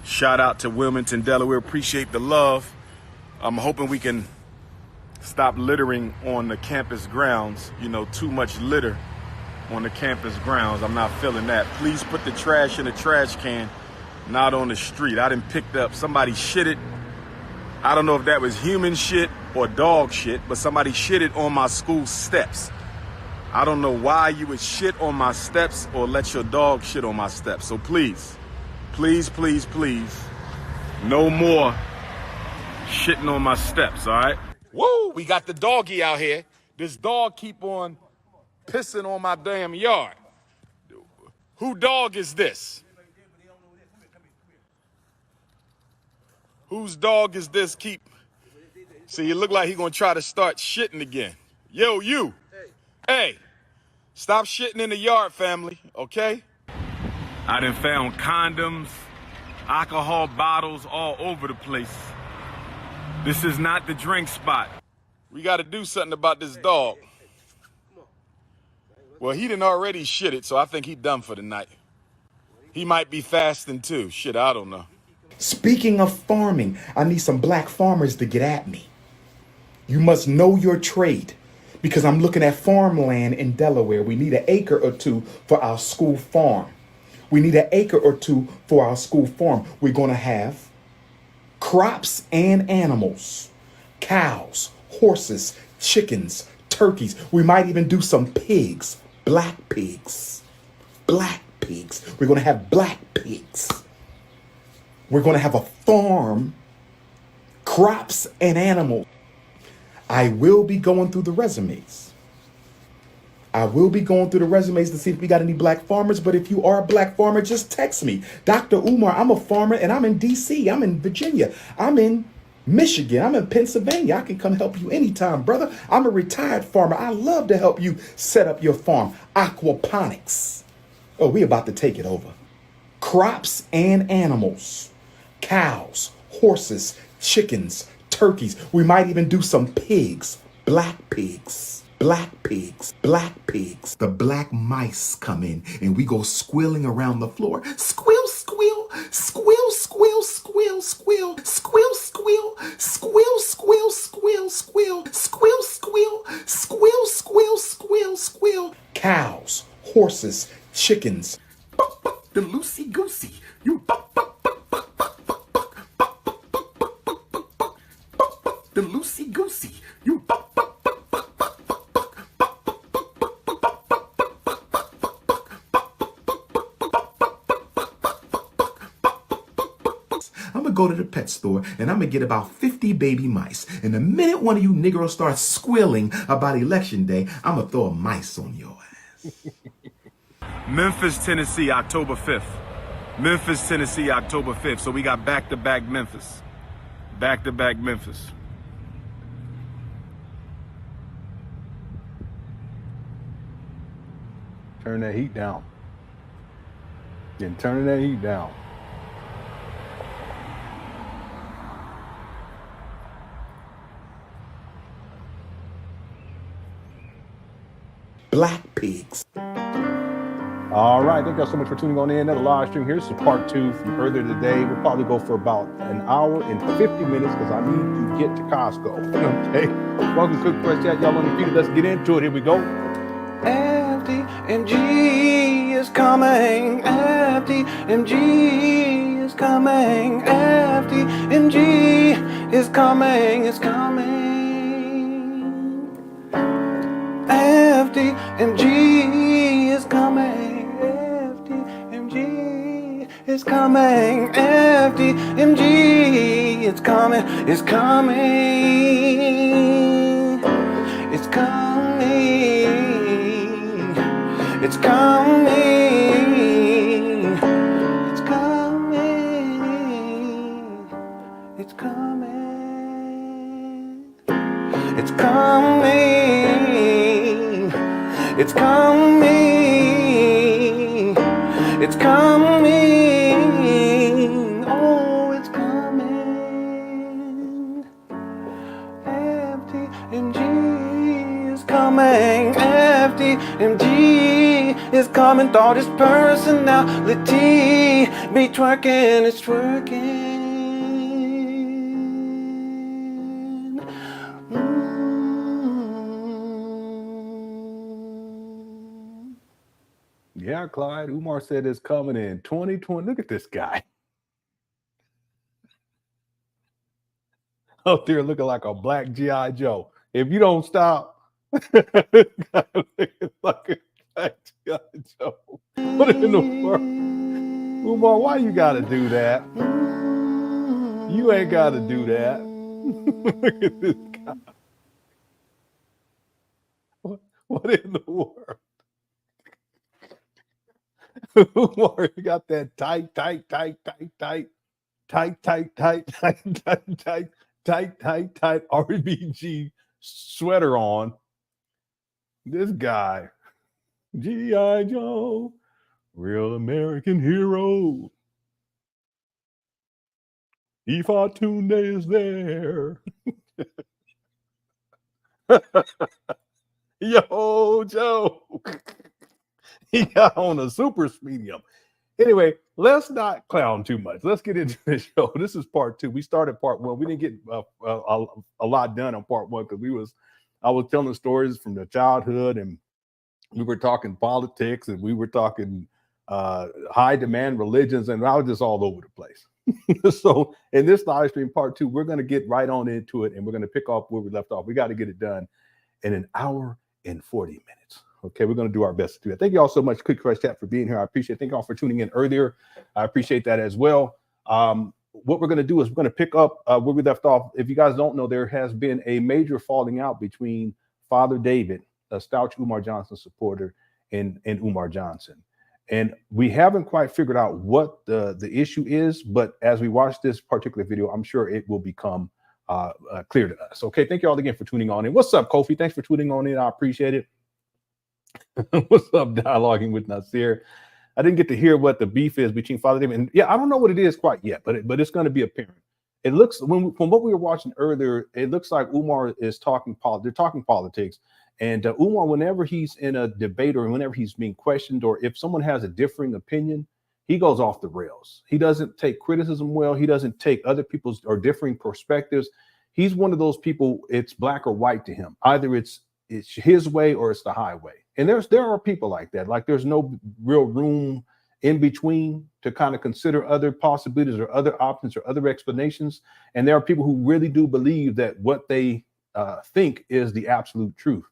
Shout out to Wilmington, Delaware. Appreciate the love. I'm hoping we can stop littering on the campus grounds. You know, too much litter on the campus grounds. I'm not feeling that. Please put the trash in the trash can, not on the street. I done picked up, somebody shitted. I don't know if that was human shit or dog shit, but somebody shitted on my school steps. I don't know why you would shit on my steps or let your dog shit on my steps. So please, please, please, please, no more shitting on my steps, all right? Woo, we got the doggy out here. This dog keep on pissing on my damn yard. Who dog is this? Whose dog is this keep? See, it look like he gonna try to start shitting again. Yo, you. Hey, stop shitting in the yard, family, okay? I done found condoms, alcohol bottles all over the place. This is not the drink spot. We gotta do something about this dog. Well, he done already shitted, so I think he done for the night. He might be fasting too. Shit, I don't know. Speaking of farming, I need some black farmers to get at me. You must know your trade, because I'm looking at farmland in Delaware. We need an acre or two for our school farm. We need an acre or two for our school farm. We're going to have crops and animals, cows, horses, chickens, turkeys. We might even do some pigs, black pigs, black pigs. We're going to have black pigs. We're going to have a farm, crops and animals. I will be going through the resumes. I will be going through the resumes to see if we got any black farmers. But if you are a black farmer, just text me. Dr. Umar, I'm a farmer and I'm in DC. I'm in Virginia. I'm in Michigan. I'm in Pennsylvania. I can come help you anytime, brother. I'm a retired farmer. I love to help you set up your farm. Aquaponics. Oh, we about to take it over. Crops and animals. Cows, horses, chickens, turkeys. We might even do some pigs, black pigs, black pigs, black pigs. The black mice come in and we go squealing around the floor. Squeal, squeal, squeal, squeal, squeal, squeal, squeal, squeal, squeal, squeal, squeal, squeal, squeal, squeal, squeal, squeal, squeal, squeal. Cows, horses, chickens. Buck, buck, the loosey goosey. You buck, buck. The loosey goosey, you buck, buck, buck, buck, buck, buck, buck, buck, buck, buck, buck, buck, buck, buck, buck, buck, buck. I'm gonna go to the pet store and I'm gonna get about 50 baby mice. And the minute one of you niggeros starts squealing about election day, I'm gonna throw a mice on your ass. Memphis, Tennessee, October 5th. Memphis, Tennessee, October 5th. So we got back-to-back Memphis. Back-to-back Memphis. Turn that heat down. Then turning that heat down. Black pigs. All right, thank you all so much for tuning on in. Another live stream here. This is part 2 from earlier today. We'll probably go for about an hour and 50 minutes because I need to get to Costco. Okay. Welcome to Quick Press Chat. Y'all on the feet. Let's get into it. Here we go. FDMG is coming. FDMG is coming. FDMG is coming. It's coming. FDMG is coming. FDMG is coming. FDMG is coming. It's coming. It's coming. It's coming. It's coming. It's coming. It's coming. It's coming. It's coming. Oh, it's coming. FDMG is coming. FDMG His common thought is personality. Be twerking, it's twerking. Yeah, Clyde. Umar said it's coming in 2020. Look at this guy. Out there looking like a black G.I. Joe. If you don't stop, looking like a black G.I. Joe. What in the world? Umar, why you gotta do that? You ain't gotta do that. Look at this guy. What in the world? Umar, you got that tight RBG sweater on. This guy, G.I. Joe, real American hero. Ifatunde is there. Yo, Joe. He got on a super medium. Anyway, let's not clown too much. Let's get into the show. This is part 2. We started part 1. We didn't get a lot done on part 1 because I was telling stories from the childhood, and we were talking politics, and we were talking high demand religions, and I was just all over the place. So in this live stream part 2, we're going to get right on into it, and we're going to pick up where we left off. We got to get it done in an hour and 40 minutes. Okay, we're going to do our best to do that. Thank you all so much, Quick Crush Chat, for being here. I appreciate it. Thank you all for tuning in earlier. I appreciate that as well. What we're going to do is we're going to pick up where we left off. If you guys don't know, there has been a major falling out between Father David, a staunch Umar Johnson supporter, and Umar Johnson. And we haven't quite figured out what the issue is, but as we watch this particular video, I'm sure it will become clear to us. Okay, thank you all again for tuning on in. What's up, Kofi? Thanks for tuning on in. I appreciate it. What's up, Dialoguing with Nasir? I didn't get to hear what the beef is between Father David and I don't know what it is quite yet, but it's going to be apparent. It looks from what we were watching earlier, it looks like Umar is talking they're talking politics, and Umar, whenever he's in a debate or whenever he's being questioned, or if someone has a differing opinion, he goes off the rails. He doesn't take criticism well. He doesn't take other people's or differing perspectives. He's one of those people. It's black or white to him. Either it's his way or it's the highway. And there are people like that. Like there's no real room in between to kind of consider other possibilities or other options or other explanations. And there are people who really do believe that what they think is the absolute truth.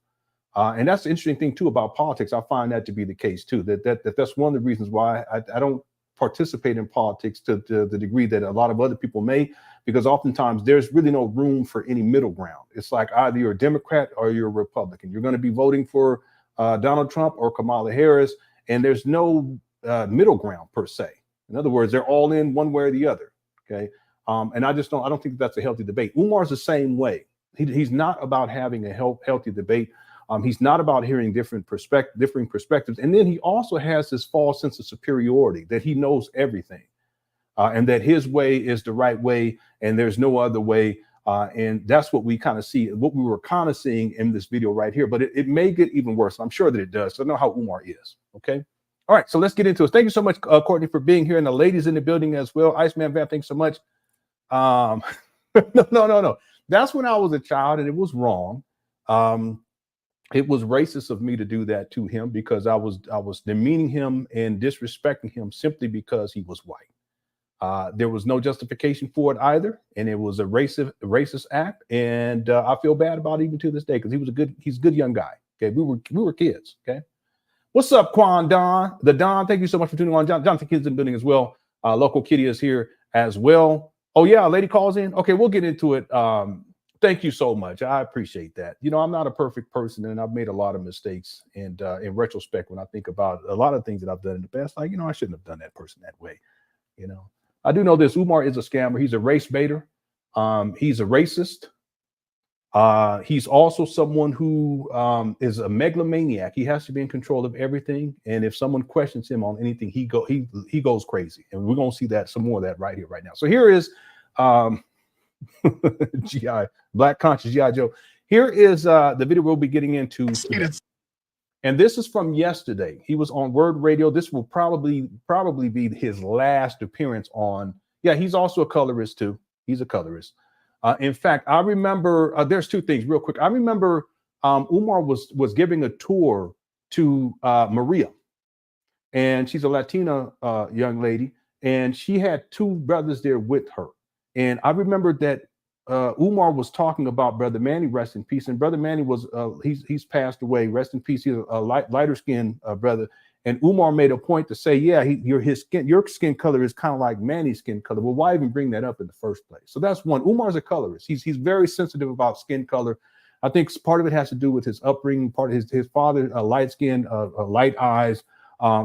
And that's the interesting thing too about politics. I find that to be the case too. That's one of the reasons why I don't participate in politics to the degree that a lot of other people may, because oftentimes there's really no room for any middle ground. It's like either you're a Democrat or you're a Republican. You're going to be voting for Donald Trump or Kamala Harris, and there's no middle ground per se. In other words, they're all in one way or the other. Okay, and I don't think that's a healthy debate. Umar's the same way. He's not about having a healthy debate. He's not about hearing differing perspectives, and then he also has this false sense of superiority that he knows everything, and that his way is the right way, and there's no other way. And that's what we kind of see, what we were kind of seeing in this video right here, but it may get even worse. I'm sure that it does. So I know how Umar is. Okay. All right. So let's get into it. Thank you so much, Courtney, for being here, and the ladies in the building as well. Iceman Van, thanks so much. No. That's when I was a child, and it was wrong. It was racist of me to do that to him because I was demeaning him and disrespecting him simply because he was white. There was no justification for it either, and it was a racist act. And I feel bad about it even to this day because he's a good young guy. Okay, we were kids. Okay, what's up, Quan Don? The Don, thank you so much for tuning on. Jonathan Kids in the building as well. Local Kitty is here as well. Oh yeah, a lady calls in. Okay, we'll get into it. Thank you so much. I appreciate that. You know, I'm not a perfect person, and I've made a lot of mistakes. And in retrospect, when I think about a lot of things that I've done in the past, like, I shouldn't have done that person that way. I do know this. Umar is a scammer. He's a race baiter. He's a racist. He's also someone who is a megalomaniac. He has to be in control of everything. And if someone questions him on anything, he goes crazy. And we're going to see that, some more of that right here, right now. So here is GI, Black Conscious G.I. Joe. Here is the video we'll be getting into today. And this is from yesterday. He was on Word Radio. This will probably be his last appearance on. Yeah, he's also a colorist too. He's a colorist. In fact, I remember there's two things real quick. I remember Umar was giving a tour to Maria, and she's a Latina young lady, and she had two brothers there with her. And I remember that Umar was talking about Brother Manny, rest in peace. And Brother Manny was he's passed away, rest in peace. He's a lighter skinned brother. And Umar made a point to say, yeah, your skin color is kind of like Manny's skin color. Well, why even bring that up in the first place? So that's one. Umar's a colorist. He's very sensitive about skin color. I think part of it has to do with his upbringing. Part of his father, light skin, light eyes.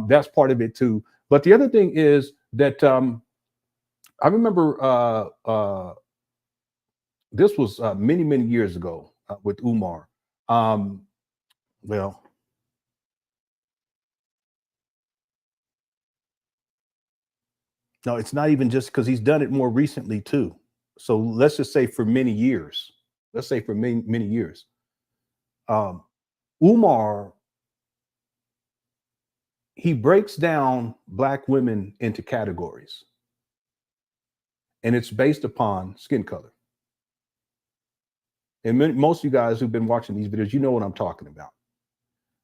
That's part of it too. But the other thing is that I remember this was many years ago with Umar. Well. No, it's not even just because he's done it more recently too. So let's just say for many years. Let's say for many years. Umar, he breaks down Black women into categories. And it's based upon skin color. And most of you guys who've been watching these videos, you know what I'm talking about.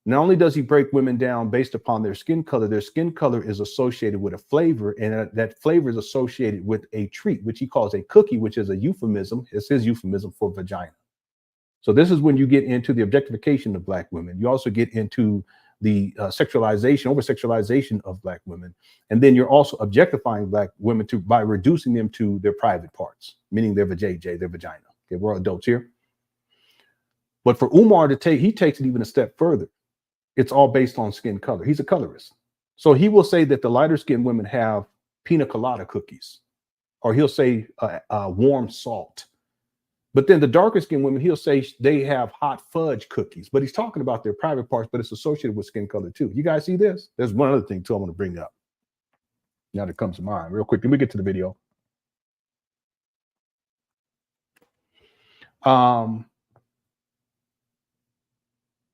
Not only does he break women down based upon their skin color is associated with a flavor, and that flavor is associated with a treat, which he calls a cookie, which is a euphemism. It's his euphemism for vagina. So this is when you get into the objectification of Black women. You also get into the over-sexualization of Black women. And then you're also objectifying Black women by reducing them to their private parts, meaning their vajayjay, their vagina. Okay, we're all adults here. But for Umar he takes it even a step further. It's all based on skin color. He's a colorist. So he will say that the lighter skinned women have pina colada cookies, or he'll say warm salt. But then the darker skinned women, he'll say they have hot fudge cookies, but he's talking about their private parts, but it's associated with skin color too. You guys see this? There's one other thing too I want to bring up. Now that comes to mind real quick. Let me get to the video.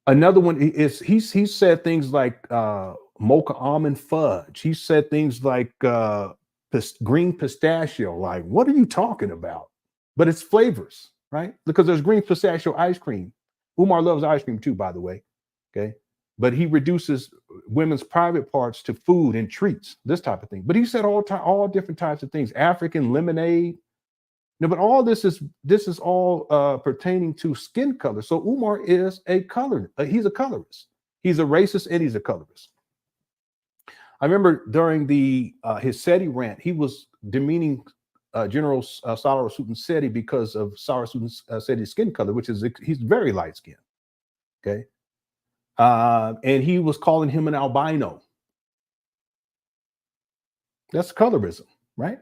Another one is he said things like mocha almond fudge. He said things like green pistachio. Like, what are you talking about? But it's flavors, right? Because there's green pistachio ice cream. Umar loves ice cream too, by the way. Okay. But he reduces women's private parts to food and treats, this type of thing. But he said all different types of things. African lemonade. No, but all this is all pertaining to skin color. So Umar is a color. He's a colorist. He's a racist and he's a colorist. I remember during his SETI rant, he was demeaning General Sarasuddin Seti because of Sarasuddin Seti's skin color, which is he's very light skinned. Okay, and he was calling him an albino. That's colorism, right?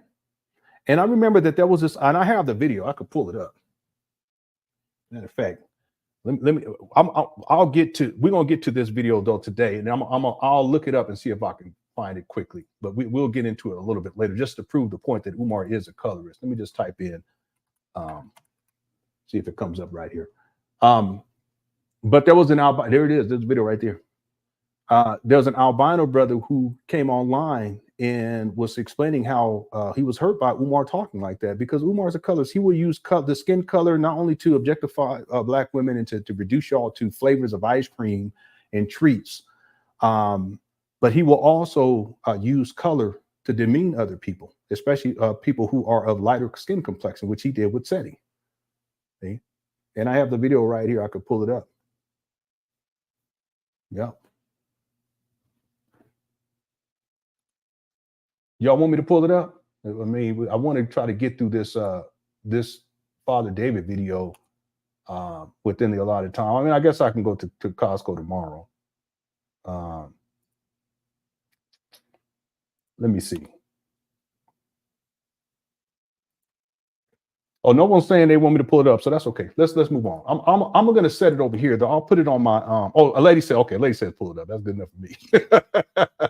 And I remember that there was this, and I have the video. I could pull it up. Matter of fact, I'll get to. We're gonna get to this video though today, and I'll look it up and see if I can find it quickly. But we'll get into it a little bit later, just to prove the point that Umar is a colorist. Let me just type in, see if it comes up right here. But there was an albino. There it is. There's a video right there. There's an albino brother who came online and was explaining how he was hurt by Umar talking like that, because Umar is a colorist. He will use the skin color not only to objectify Black women and to reduce y'all to flavors of ice cream and treats, but he will also use color to demean other people, especially people who are of lighter skin complexion, which he did with Seti. See? And I have the video right here. I could pull it up. Yeah. Y'all want me to pull it up? I mean, I want to try to get through this this Father David video within the allotted time. I mean, I guess I can go to Costco tomorrow. Let me see. Oh, no one's saying they want me to pull it up, so that's okay. Let's move on. I'm going to set it over here, though. I'll put it on my oh, a lady said, okay, a lady said pull it up. That's good enough for me.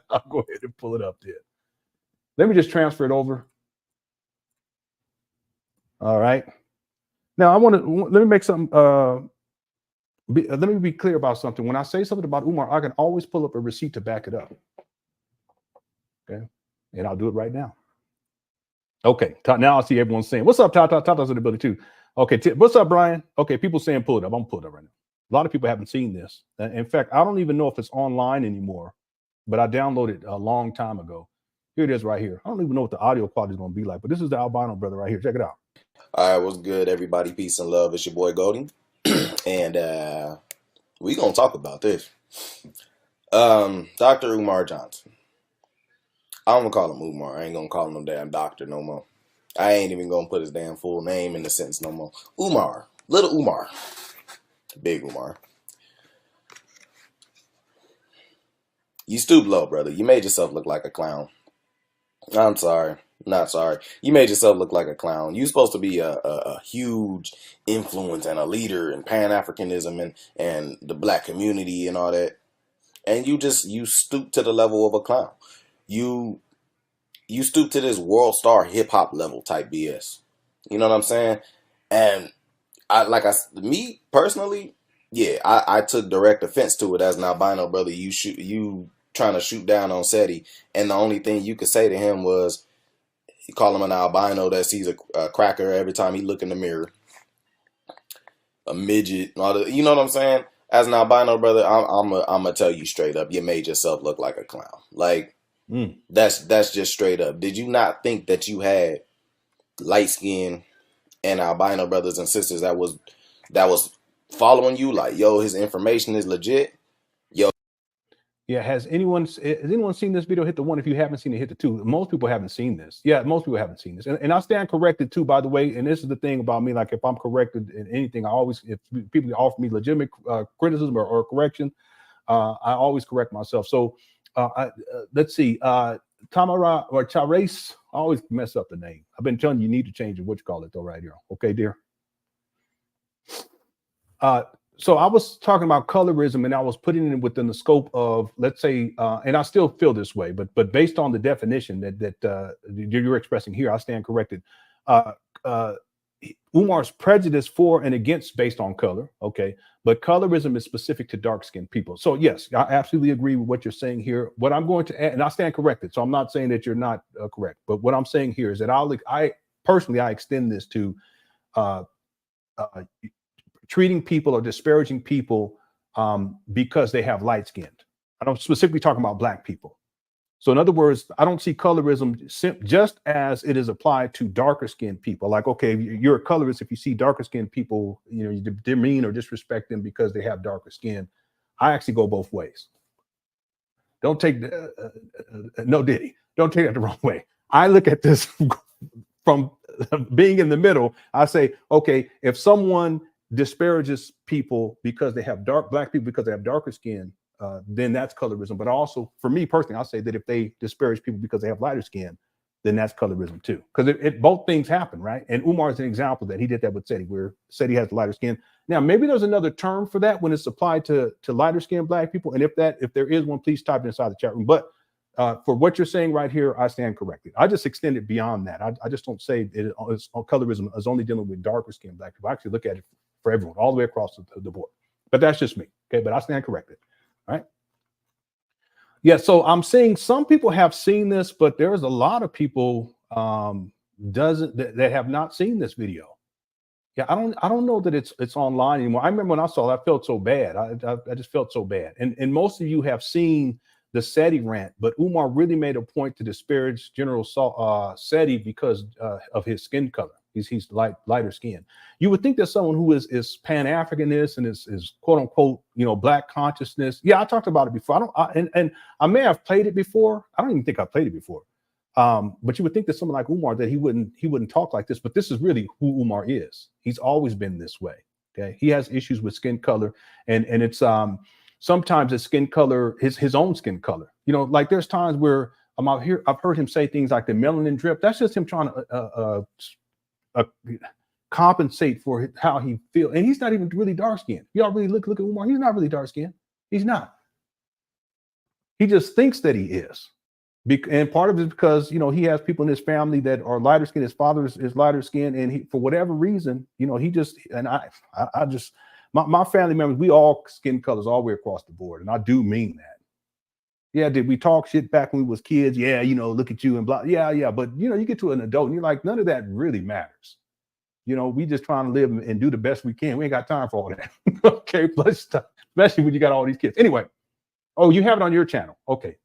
I'll go ahead and pull it up there. Let me just transfer it over. All right. Now let me make something let me be clear about something. When I say something about Umar, I can always pull up a receipt to back it up. Okay, and I'll do it right now. Okay, now I see everyone saying, "What's up, Tata? Tata's in the building too." Okay, what's up, Brian? Okay, people saying pull it up. I'm pulling it up right now. A lot of people haven't seen this. In fact, I don't even know if it's online anymore, but I downloaded it a long time ago. Here it is right here. I don't even know what the audio quality is going to be like, but this is the albino brother right here. Check it out. All right, what's good, everybody? Peace and love. It's your boy Goldie, and we gonna talk about this. Dr. Umar Johnson. I don't gonna call him Umar. I ain't gonna call him no damn doctor no more. I ain't even gonna put his damn full name in the sentence no more. Umar, little Umar, big Umar. You stoop low, brother. You made yourself look like a clown. I'm sorry. Not sorry. You made yourself look like a clown. You're supposed to be a huge influence and a leader in Pan Africanism and the black community and all that. And you stoop to the level of a clown. You stoop to this world star hip hop level type BS. You know what I'm saying? And me personally, yeah, I took direct offense to it as an albino brother. You trying to shoot down on SETI, and the only thing you could say to him was, you call him an albino that sees a cracker every time he look in the mirror, a midget, you know what I'm saying? As an albino brother, I'm gonna tell you straight up, you made yourself look like a clown. Like that's just straight up. Did you not think that you had light skin and albino brothers and sisters that was following you? Like, yo, his information is legit. Yeah, has anyone seen this video? Hit the one. If you haven't seen it, hit the two. Most people haven't seen this. Yeah, most people haven't seen this. And I stand corrected too, by the way. And this is the thing about me. Like, if I'm corrected in anything, if people offer me legitimate criticism or correction, I always correct myself. So let's see. Tamara or Chares, I always mess up the name. I've been telling you, you need to change it. What you call it though, right here. Okay, dear. So I was talking about colorism, and I was putting it within the scope of, let's say, and I still feel this way, but based on the definition that you're expressing here, I stand corrected. Umar's prejudice for and against based on color, okay, but colorism is specific to dark-skinned people. So yes, I absolutely agree with what you're saying here. What I'm going to add, and I stand corrected, so I'm not saying that you're not correct, but what I'm saying here is that I personally extend this to treating people or disparaging people because they have light skinned. I don't specifically talking about black people. So in other words, I don't see colorism just as it is applied to darker skinned people. Like, okay, you're a colorist if you see darker skinned people, you know, you demean or disrespect them because they have darker skin. I actually go both ways. Don't take no Diddy. Don't take that the wrong way. I look at this from being in the middle. I say, okay, if someone disparages people because they have black people because they have darker skin, then that's colorism. But also, for me personally, I'll say that if they disparage people because they have lighter skin, then that's colorism too. Because both things happen, right? And Umar is an example that he did that with SETI, where SETI has lighter skin. Now, maybe there's another term for that when it's applied to lighter skinned black people. And if there is one, please type it inside the chat room. But for what you're saying right here, I stand corrected. I just extend it beyond that. I just don't say colorism is only dealing with darker skinned black people. I actually look at it for everyone, all the way across the board. But that's just me, okay? But I stand corrected, all right? Yeah, so I'm saying some people have seen this, but there's a lot of people that have not seen this video. Yeah, I don't know that it's online anymore. I remember when I saw it, I felt so bad. I just felt so bad. And most of you have seen the SETI rant, but Umar really made a point to disparage General SETI because of his skin color. He's lighter skin. You would think that someone who is Pan Africanist and is quote unquote, you know, black consciousness. Yeah, I talked about it before. And I may have played it before. I don't even think I played it before. But you would think that someone like Umar, that he wouldn't talk like this. But this is really who Umar is. He's always been this way. Okay, he has issues with skin color, and it's sometimes his skin color, his own skin color. You know, like there's times where I'm out here. I've heard him say things like the melanin drip. That's just him trying to compensate for how he feels, and he's not even really dark skinned. Y'all really look at Umar. He's not really dark skinned. He's not. He just thinks that he is, and part of it is because, you know, he has people in his family that are lighter skinned. His father is lighter skinned, and he, for whatever reason, you know, he just, and I just, My family members, we all skin colors all the way across the board, and I do mean that. Yeah, did we talk shit back when we was kids? Yeah, you know, look at you and blah. Yeah, but you know, you get to an adult and you're like, none of that really matters. You know, we just trying to live and do the best we can. We ain't got time for all that. Okay, plus especially when you got all these kids. Anyway, oh, you have it on your channel. Okay.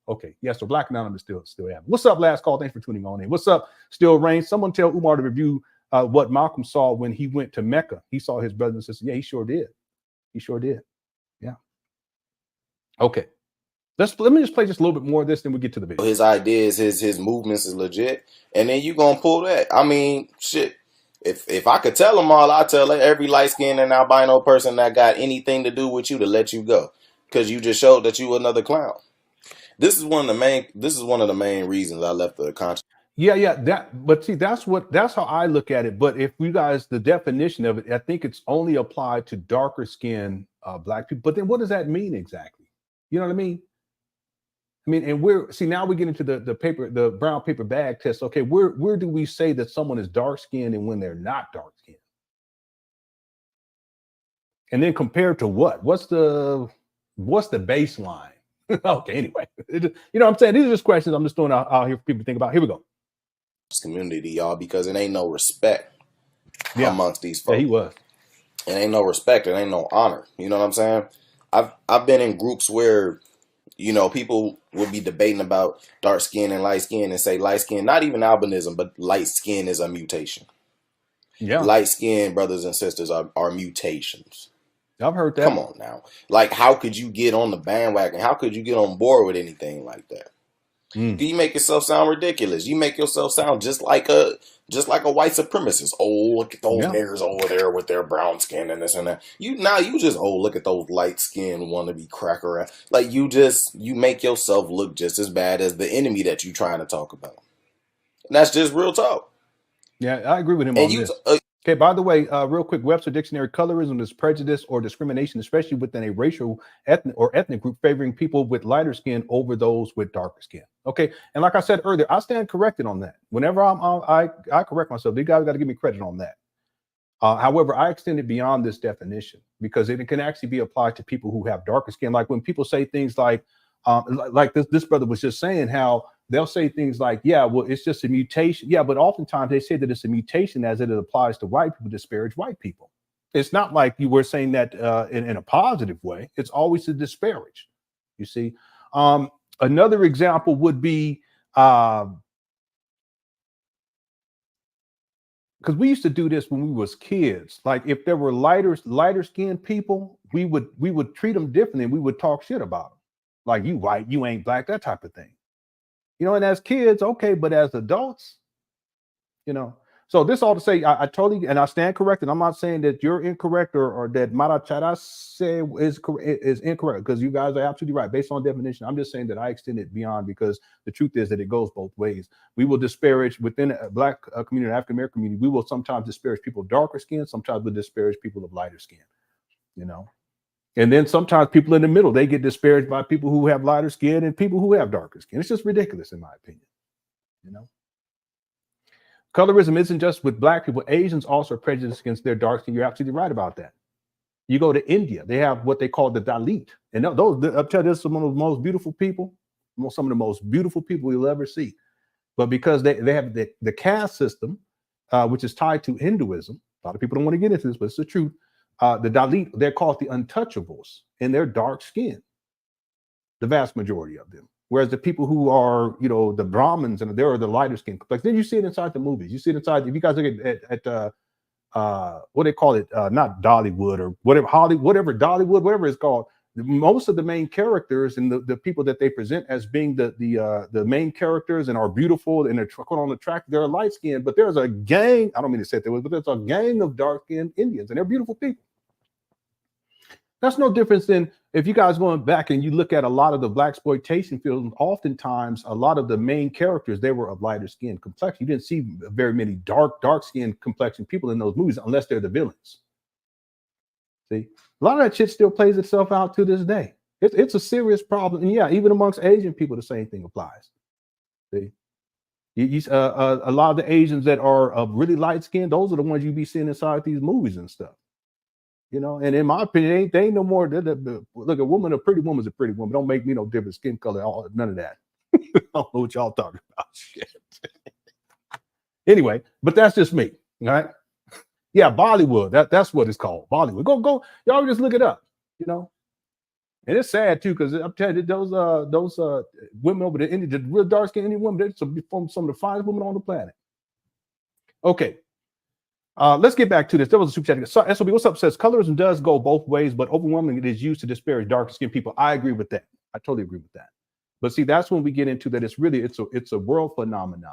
Yeah, so Black Anonymous still have it. What's up, last call? Thanks for tuning on in. What's up, Still Rain? Someone tell Umar to review what Malcolm saw when he went to Mecca. He saw his brothers and sisters. Yeah, he sure did. Yeah. Okay. Let me just play just a little bit more of this, then we get to the video. His ideas, his movements is legit, and then you gonna pull that. I mean, shit. If I could tell them all, I tell every light skinned and albino person that got anything to do with you to let you go, because you just showed that you another clown. This is one of the main reasons I left the country. Yeah. But see, that's how I look at it. But if you guys, the definition of it, I think it's only applied to darker skinned Black people. But then what does that mean exactly? You know what I mean? And now we get into the brown paper bag test. Okay, where do we say that someone is dark skinned and when they're not dark skinned? And then compared to what? What's the baseline? Okay, anyway, you know what I'm saying? These are just questions I'm just throwing out here for people to think about. Here we go. Community, y'all, because it ain't no respect amongst these folks. Yeah, he was. It ain't no respect. It ain't no honor. You know what I'm saying? I've been in groups where, you know, people would be debating about dark skin and light skin and say light skin, not even albinism, but light skin is a mutation. Yeah. Light skin brothers and sisters are mutations. I've heard that. Come on now. Like, how could you get on the bandwagon? How could you get on board with anything like that? You make yourself sound ridiculous. You make yourself sound just like a white supremacist. Oh, look at those niggers over there with their brown skin and this and that. You just look at those light skinned wannabe cracker ass. Like, you make yourself look just as bad as the enemy that you trying to talk about. And that's just real talk. Yeah, I agree with him on this. Okay, by the way, real quick, Webster Dictionary, colorism is prejudice or discrimination, especially within a racial, ethnic group favoring people with lighter skin over those with darker skin. Okay, and like I said earlier, I stand corrected on that. Whenever I correct myself, you guys got to give me credit on that. However, I extend it beyond this definition because it can actually be applied to people who have darker skin. Like when people say things like this brother was just saying how they'll say things like, yeah, well, it's just a mutation. Yeah, but oftentimes they say that it's a mutation as it applies to white people, disparage white people. It's not like you were saying that in a positive way. It's always to disparage, you see. Another example would be, because we used to do this when we was kids. Like if there were lighter skinned people, we would treat them differently. We would talk shit about them. Like, you white, you ain't black, that type of thing. You know, and as kids, okay, but as adults, you know. So this all to say, I totally, and I stand corrected. I'm not saying that you're incorrect or that Marachara say is incorrect, because you guys are absolutely right based on definition. I'm just saying that I extend it beyond, because the truth is that it goes both ways. We will disparage within a Black community, African American community. We will sometimes disparage people of darker skin. Sometimes we disparage people of lighter skin, you know. And then sometimes people in the middle, they get disparaged by people who have lighter skin and people who have darker skin. It's just ridiculous, in my opinion, you know. Colorism isn't just with Black people. Asians also are prejudiced against their dark skin. You're absolutely right about that. You go to India, they have what they call the Dalit. And those, I'll tell you, this is some of the most beautiful people, some of the most beautiful people you'll ever see. But because they have the caste system, which is tied to Hinduism, a lot of people don't want to get into this, but it's the truth. The Dalit, they're called the untouchables, and they're dark skinned, the vast majority of them. Whereas the people who are, you know, the Brahmins, and they're the lighter skin complex. Then you see it inside the movies. You see it inside. If you guys look at what they call it, not Dollywood or whatever, Dollywood, whatever it's called. Most of the main characters and the people that they present as being the main characters and are beautiful and they're on the track, they're light skinned. But there's a gang. I don't mean to say there was, but there's a gang of dark skinned Indians, and they're beautiful people. That's no difference than if you guys going back and you look at a lot of the blaxploitation films. Oftentimes, a lot of the main characters, they were of lighter skin complexion. You didn't see very many dark skinned complexion people in those movies unless they're the villains. See, a lot of that shit still plays itself out to this day. It's a serious problem, and yeah, even amongst Asian people, the same thing applies. See, a lot of the Asians that are really light skinned, those are the ones you be seeing inside these movies and stuff. You know, and in my opinion, they ain't no more. Look, a pretty woman's a pretty woman. Don't make me no different skin color, none of that. I don't know what y'all talking about. Shit. Anyway, but that's just me. All right. Yeah, Bollywood. That's what it's called. Bollywood. Go. Y'all just look it up. You know. And it's sad too, because I'm telling you, those women over there, the real dark skinned Indian women, they're some of the finest women on the planet. Okay. Let's get back to this. There was a super chat. So, SOB, what's up? Says colorism does go both ways, but overwhelmingly it is used to disparage darker skinned people. I agree with that. I totally agree with that. But see, that's when we get into that. It's a world phenomenon.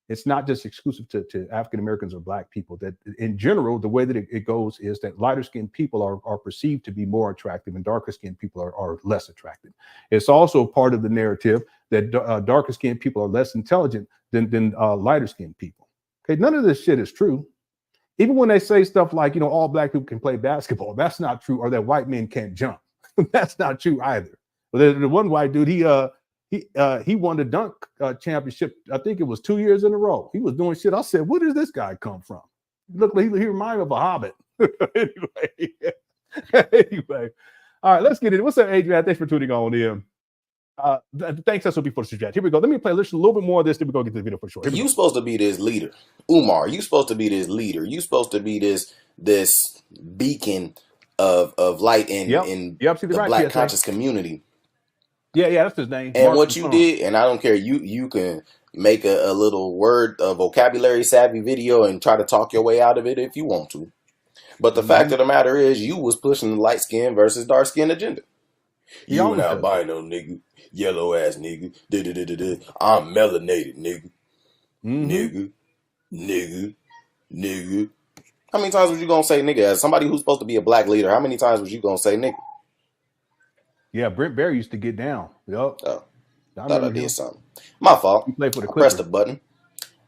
It's not just exclusive to African Americans or Black people. That in general, the way that it goes is that lighter skinned people are perceived to be more attractive and darker skinned people are less attractive. It's also part of the narrative that darker skinned people are less intelligent than lighter skinned people. Okay, none of this shit is true. Even when they say stuff like, you know, all Black people can play basketball, that's not true, or that white men can't jump. That's not true either. But the one white dude, he won the dunk championship. I think it was 2 years in a row. He was doing shit. I said, where does this guy come from? Look, he reminded me of a hobbit. Anyway, all right, let's get it. What's up, Adrian? Thanks for tuning on in. Thanks, SOB, for the suggest. Here we go. Let me play a little bit more of this. Then we go get the video for sure. You supposed to be this leader, Umar. You supposed to be this leader. You supposed to be this beacon of light in the Black conscious community. Yeah, that's his name. And what you did, and I don't care. You can make a little vocabulary savvy video and try to talk your way out of it if you want to. But the fact of the matter is, you was pushing the light skin versus dark skin agenda. You an albino nigga, yellow ass nigga, I'm melanated nigga, nigga. How many times was you gonna say nigga? As somebody who's supposed to be a Black leader, how many times was you gonna say nigga? Yeah, Brent Barry used to get down. Yup. Oh, I thought I did something. My fault. I pressed the button.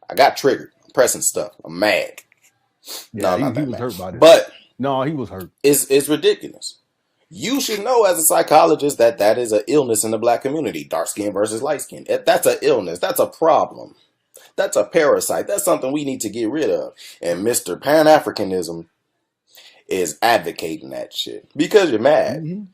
I got triggered. I'm pressing stuff. I'm mad. Yeah, he was hurt by this. But no, he was hurt. It's ridiculous. You should know as a psychologist that is an illness in the Black community. Dark skin versus light skin. That's an illness. That's a problem. That's a parasite. That's something we need to get rid of. And Mr. Pan Africanism is advocating that shit because you're mad.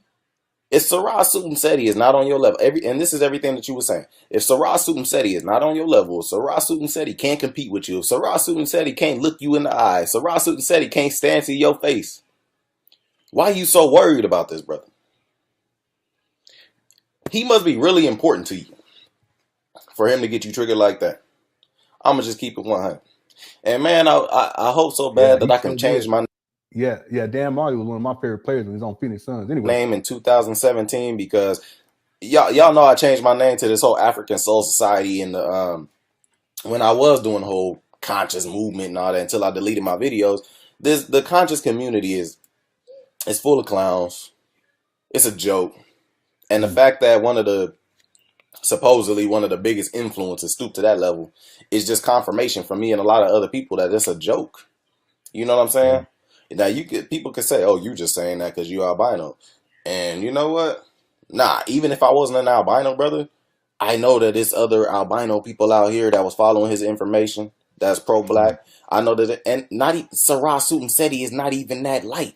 If Sarah Sutton-Seti is not on your level, and this is everything that you were saying. If Sarah Sutton-Seti is not on your level, Sarah Sutton-Seti can't compete with you. If Sarah Sutton-Seti can't look you in the eye, Sarah Sutton-Seti can't stand to your face. Why are you so worried about this, brother? He must be really important to you for him to get you triggered like that. I'm gonna just keep it 100. And man, I hope so bad that I can change my Yeah, Dan Marley was one of my favorite players when he was on Phoenix Suns. Anyway, name in 2017 because y'all know I changed my name to this whole African Soul Society in the when I was doing the whole conscious movement and all that until I deleted my videos. The conscious community is full of clowns. It's a joke. And the fact that supposedly one of the biggest influences stooped to that level is just confirmation for me and a lot of other people that it's a joke. You know what I'm saying? Now people could say, "Oh, you just saying that because you albino," and you know what? Nah, even if I wasn't an albino, brother, I know that there's other albino people out here that was following his information that's pro-Black. I know that, and not even Sarah Sutton-Seti is not even that light.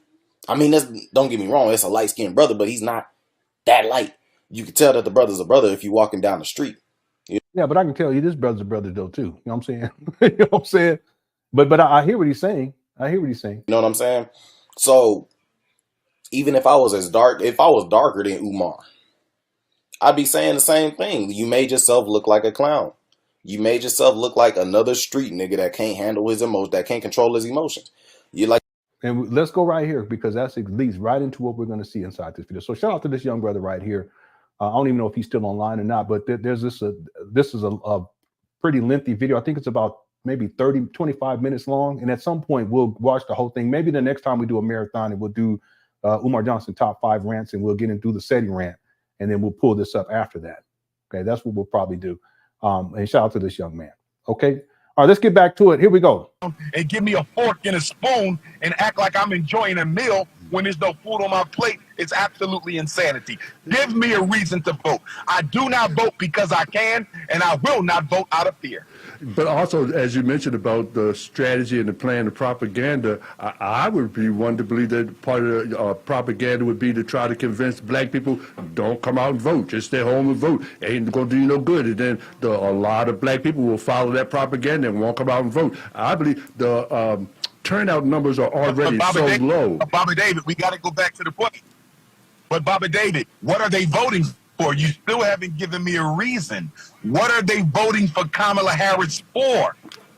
I mean, don't get me wrong, it's a light-skinned brother, but he's not that light. You can tell that the brother's a brother if you're walking down the street. Yeah, but I can tell you this brother's a brother though too. You know what I'm saying? You know what I'm saying? But I hear what he's saying. You know what I'm saying? So even if I was darker than Umar, I'd be saying the same thing. You made yourself look like a clown. You made yourself look like another street nigga that can't handle his emotions, that can't control his emotions. And let's go right here because that leads right into what we're going to see inside this video. So shout out to this young brother right here. I don't even know if he's still online or not, but there's this is a pretty lengthy video. I think it's about maybe 25 minutes long. And at some point we'll watch the whole thing. Maybe the next time we do a marathon and we'll do Umar Johnson top 5 rants and we'll get into the Seti rant. And then we'll pull this up after that. Okay, that's what we'll probably do. And shout out to this young man. Okay. All right, let's get back to it. Here we go. And give me a fork and a spoon and act like I'm enjoying a meal when there's no food on my plate. It's absolutely insanity. Give me a reason to vote. I do not vote because I can, and I will not vote out of fear. But also, as you mentioned about the strategy and the plan, the propaganda, I would be one to believe that part of the propaganda would be to try to convince black people, don't come out and vote, just stay home and vote. Ain't going to do you no good. And then a lot of black people will follow that propaganda and won't come out and vote. I believe the turnout numbers are already so low. Bobby David, we got to go back to the point. But Bobby David, what are they voting for? You still haven't given me a reason. What are they voting for Kamala Harris for?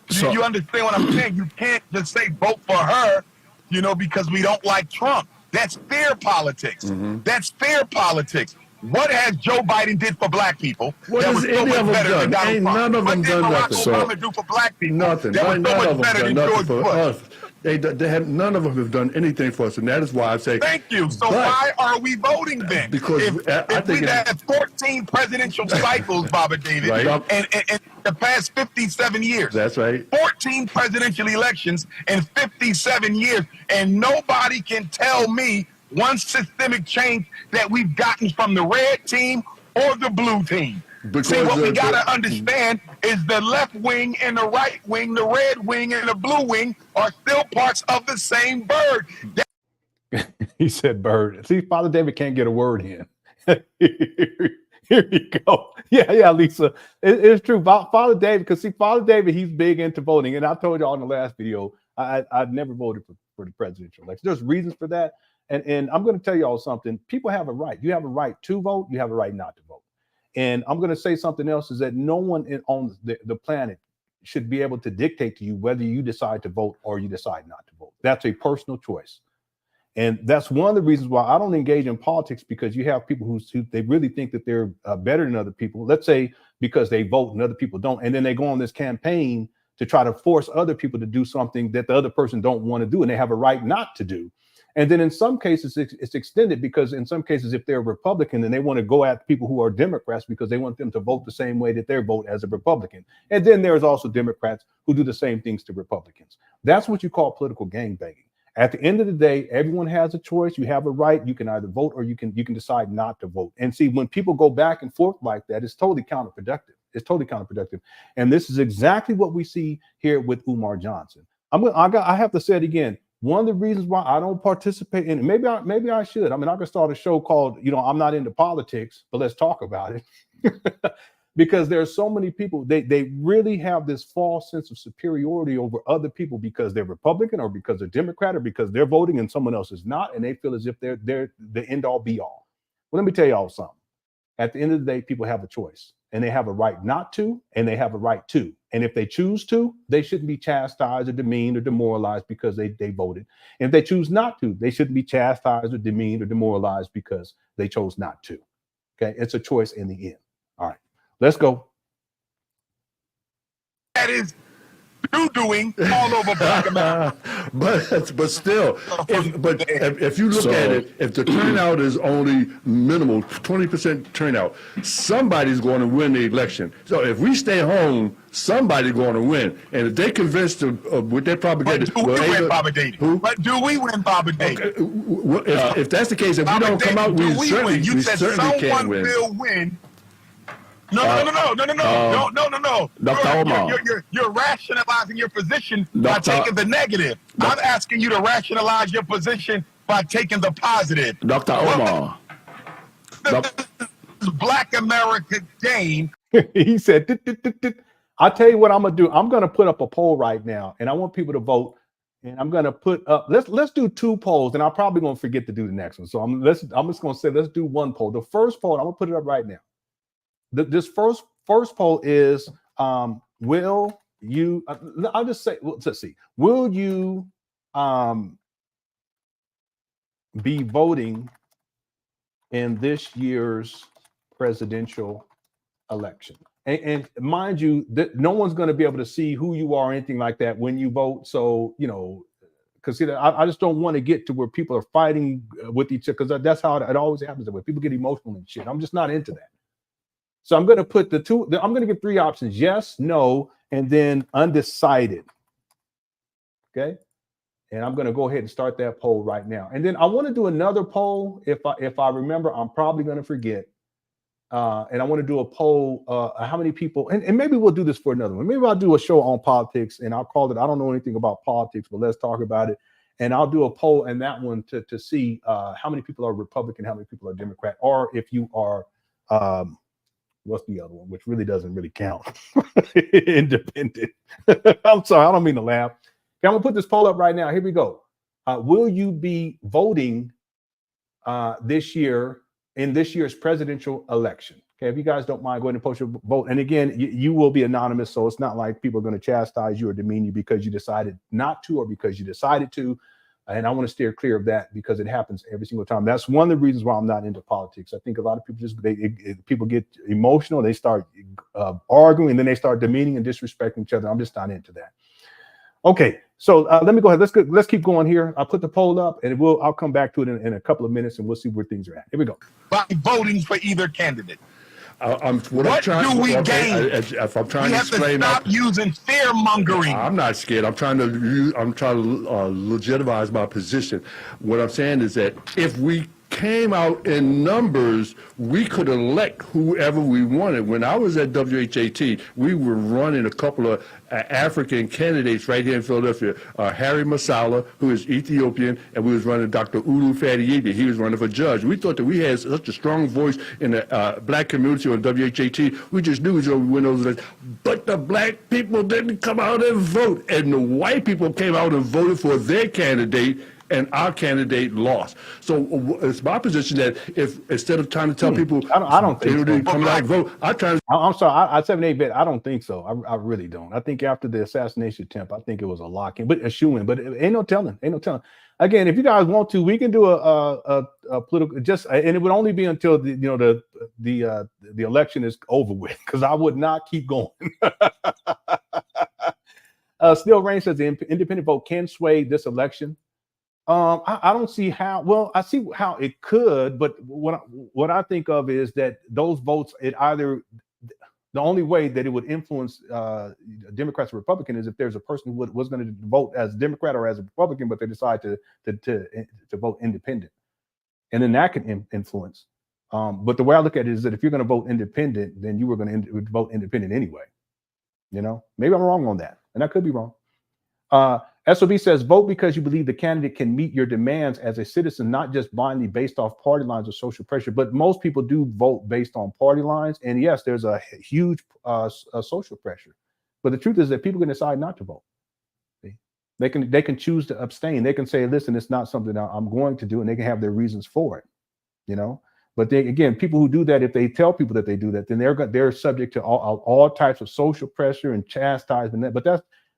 So, you understand what I'm saying? You can't just say vote for her, because we don't like Trump. That's fair politics. That's fair politics. What has Joe Biden did for black people? What that has was so any much of them better than done? Donald Ain't Trump? none of them done What did nothing. Barack Obama do for black people? Nothing. That was so None much of them better done than nothing George for Bush. us. They have none of them have done anything for us, and that is why I say. Thank you. So why are we voting then? Because if we've had 14 presidential cycles, Bobby David, Right. and the past 57 years. That's right. 14 presidential elections in 57 years, and nobody can tell me one systemic change that we've gotten from the red team or the blue team. See, what we got to understand is the left wing and the right wing, the red wing and the blue wing are still parts of the same bird. He said bird. See, Father David can't get a word in. Here you go. Yeah, Lisa. It's true. Father David, because see, Father David, he's big into voting. And I told y'all in the last video, I've never voted for the presidential election. There's reasons for that. And I'm going to tell y'all something. People have a right. You have a right to vote. You have a right not to vote. And I'm going to say something else, is that no one on the planet should be able to dictate to you whether you decide to vote or you decide not to vote. That's a personal choice. And that's one of the reasons why I don't engage in politics, because you have people who they really think that they're better than other people. Let's say because they vote and other people don't. And then they go on this campaign to try to force other people to do something that the other person don't want to do and they have a right not to do. And then in some cases, it's extended, because in some cases, if they're Republican, then they want to go at people who are Democrats because they want them to vote the same way that they vote as a Republican. And then there's also Democrats who do the same things to Republicans. That's what you call political gangbanging. At the end of the day, everyone has a choice. You have a right. You can either vote or you can decide not to vote. And see, when people go back and forth like that, it's totally counterproductive. It's totally counterproductive. And this is exactly what we see here with Umar Johnson. I have to say it again. One of the reasons why I don't participate in it, maybe I should. I mean, I could start a show called, I'm not into politics, but let's talk about it. Because there are so many people, they really have this false sense of superiority over other people because they're Republican or because they're Democrat or because they're voting and someone else is not, and they feel as if they're the end all be all. Well, let me tell y'all something. At the end of the day, people have a choice, and they have a right not to, and they have a right to. And if they choose to, they shouldn't be chastised or demeaned or demoralized because they voted. And if they choose not to, they shouldn't be chastised or demeaned or demoralized because they chose not to. Okay, it's a choice in the end. All right, let's go. That is doing all over Black America. but still, if you look at it, if the turnout is only minimal, 20% turnout, somebody's going to win the election. So if we stay home, somebody's going to win. And if they convinced with their propaganda, But do we win, Bobby David? But do we win, Bobby David? Okay, if that's the case, if we don't come out, we certainly can't win. Will win. No. Dr. Omar. You're rationalizing your position by taking the negative. I'm asking you to rationalize your position by taking the positive. Dr. Omar. Black America game. He said, I'll tell you what I'm going to do. I'm going to put up a poll right now, and I want people to vote. And I'm going to put up, let's do 2 polls, and I'm probably going to forget to do the next one. So I'm just going to say, let's do 1 poll. The first poll, I'm going to put it up right now. This first poll is, will you, I'll just say, let's see, will you be voting in this year's presidential election? And mind you, that no one's going to be able to see who you are or anything like that when you vote. So, because I just don't want to get to where people are fighting with each other, because that's how it always happens, where people get emotional and shit. I'm just not into that. So I'm going to put I'm going to give 3 options: yes, no, and then undecided. Okay. And I'm going to go ahead and start that poll right now. And then I want to do another poll. If I remember, I'm probably going to forget. and I want to do a poll. How many people? And maybe we'll do this for another one. Maybe I'll do a show on politics, and I'll call it. I don't know anything about politics, but let's talk about it. And I'll do a poll in that one to see how many people are Republican, how many people are Democrat, or if you are. What's the other one, which really doesn't really count? Independent. I'm sorry, I don't mean to laugh. Okay, I'm gonna put this poll up right now. Here we go. Will you be voting this year in this year's presidential election? Okay, if you guys don't mind, go ahead and post your vote. And again, you will be anonymous, so it's not like people are going to chastise you or demean you because you decided not to or because you decided to. And I want to steer clear of that because it happens every single time. That's one of the reasons why I'm not into politics. I think a lot of people people get emotional, they start arguing, and then they start demeaning and disrespecting each other. I'm just not into that. Okay, so let me go ahead. Let's keep going here. I'll put the poll up, and I'll come back to it in a couple of minutes, and we'll see where things are at. Here we go. By voting for either candidate. What do we gain? If I'm trying We to have to explain, stop using fear mongering. I'm not scared. I'm trying to legitimize my position. What I'm saying is that if we came out in numbers, we could elect whoever we wanted. When I was at WHAT, we were running a couple of African candidates right here in Philadelphia. Harry Masala, who is Ethiopian, and we was running Dr. Ulu Fadiyebi. He was running for judge. We thought that we had such a strong voice in the black community on WHAT. We just knew we would win those elections. But the black people didn't come out and vote, and the white people came out and voted for their candidate, and our candidate lost. So it's my position that if instead of trying to tell people, I don't think they so. come out and vote, I'm sorry, I 7-8-bit. I don't think so. I really don't. I think after the assassination attempt, I think it was a lock-in, but a shoe-in. But ain't no telling. Again, if you guys want to, we can do a political and it would only be until the election is over with, because I would not keep going. Still Rain says the independent vote can sway this election. I don't see how. Well, I see how it could, but what I think of is that those votes, the only way that it would influence Democrats or Republicans is if there's a person who was going to vote as a Democrat or as a Republican, but they decide to vote independent, and then that can influence. But the way I look at it is that if you're going to vote independent, then you were going to vote independent anyway. Maybe I'm wrong on that, and I could be wrong. SOB says, vote because you believe the candidate can meet your demands as a citizen, not just blindly based off party lines or social pressure. But most people do vote based on party lines. And yes, there's a huge social pressure. But the truth is that people can decide not to vote. They can choose to abstain. They can say, listen, it's not something I'm going to do. And they can have their reasons for it, But people who do that, if they tell people that they do that, then they're subject to all types of social pressure and chastisement. But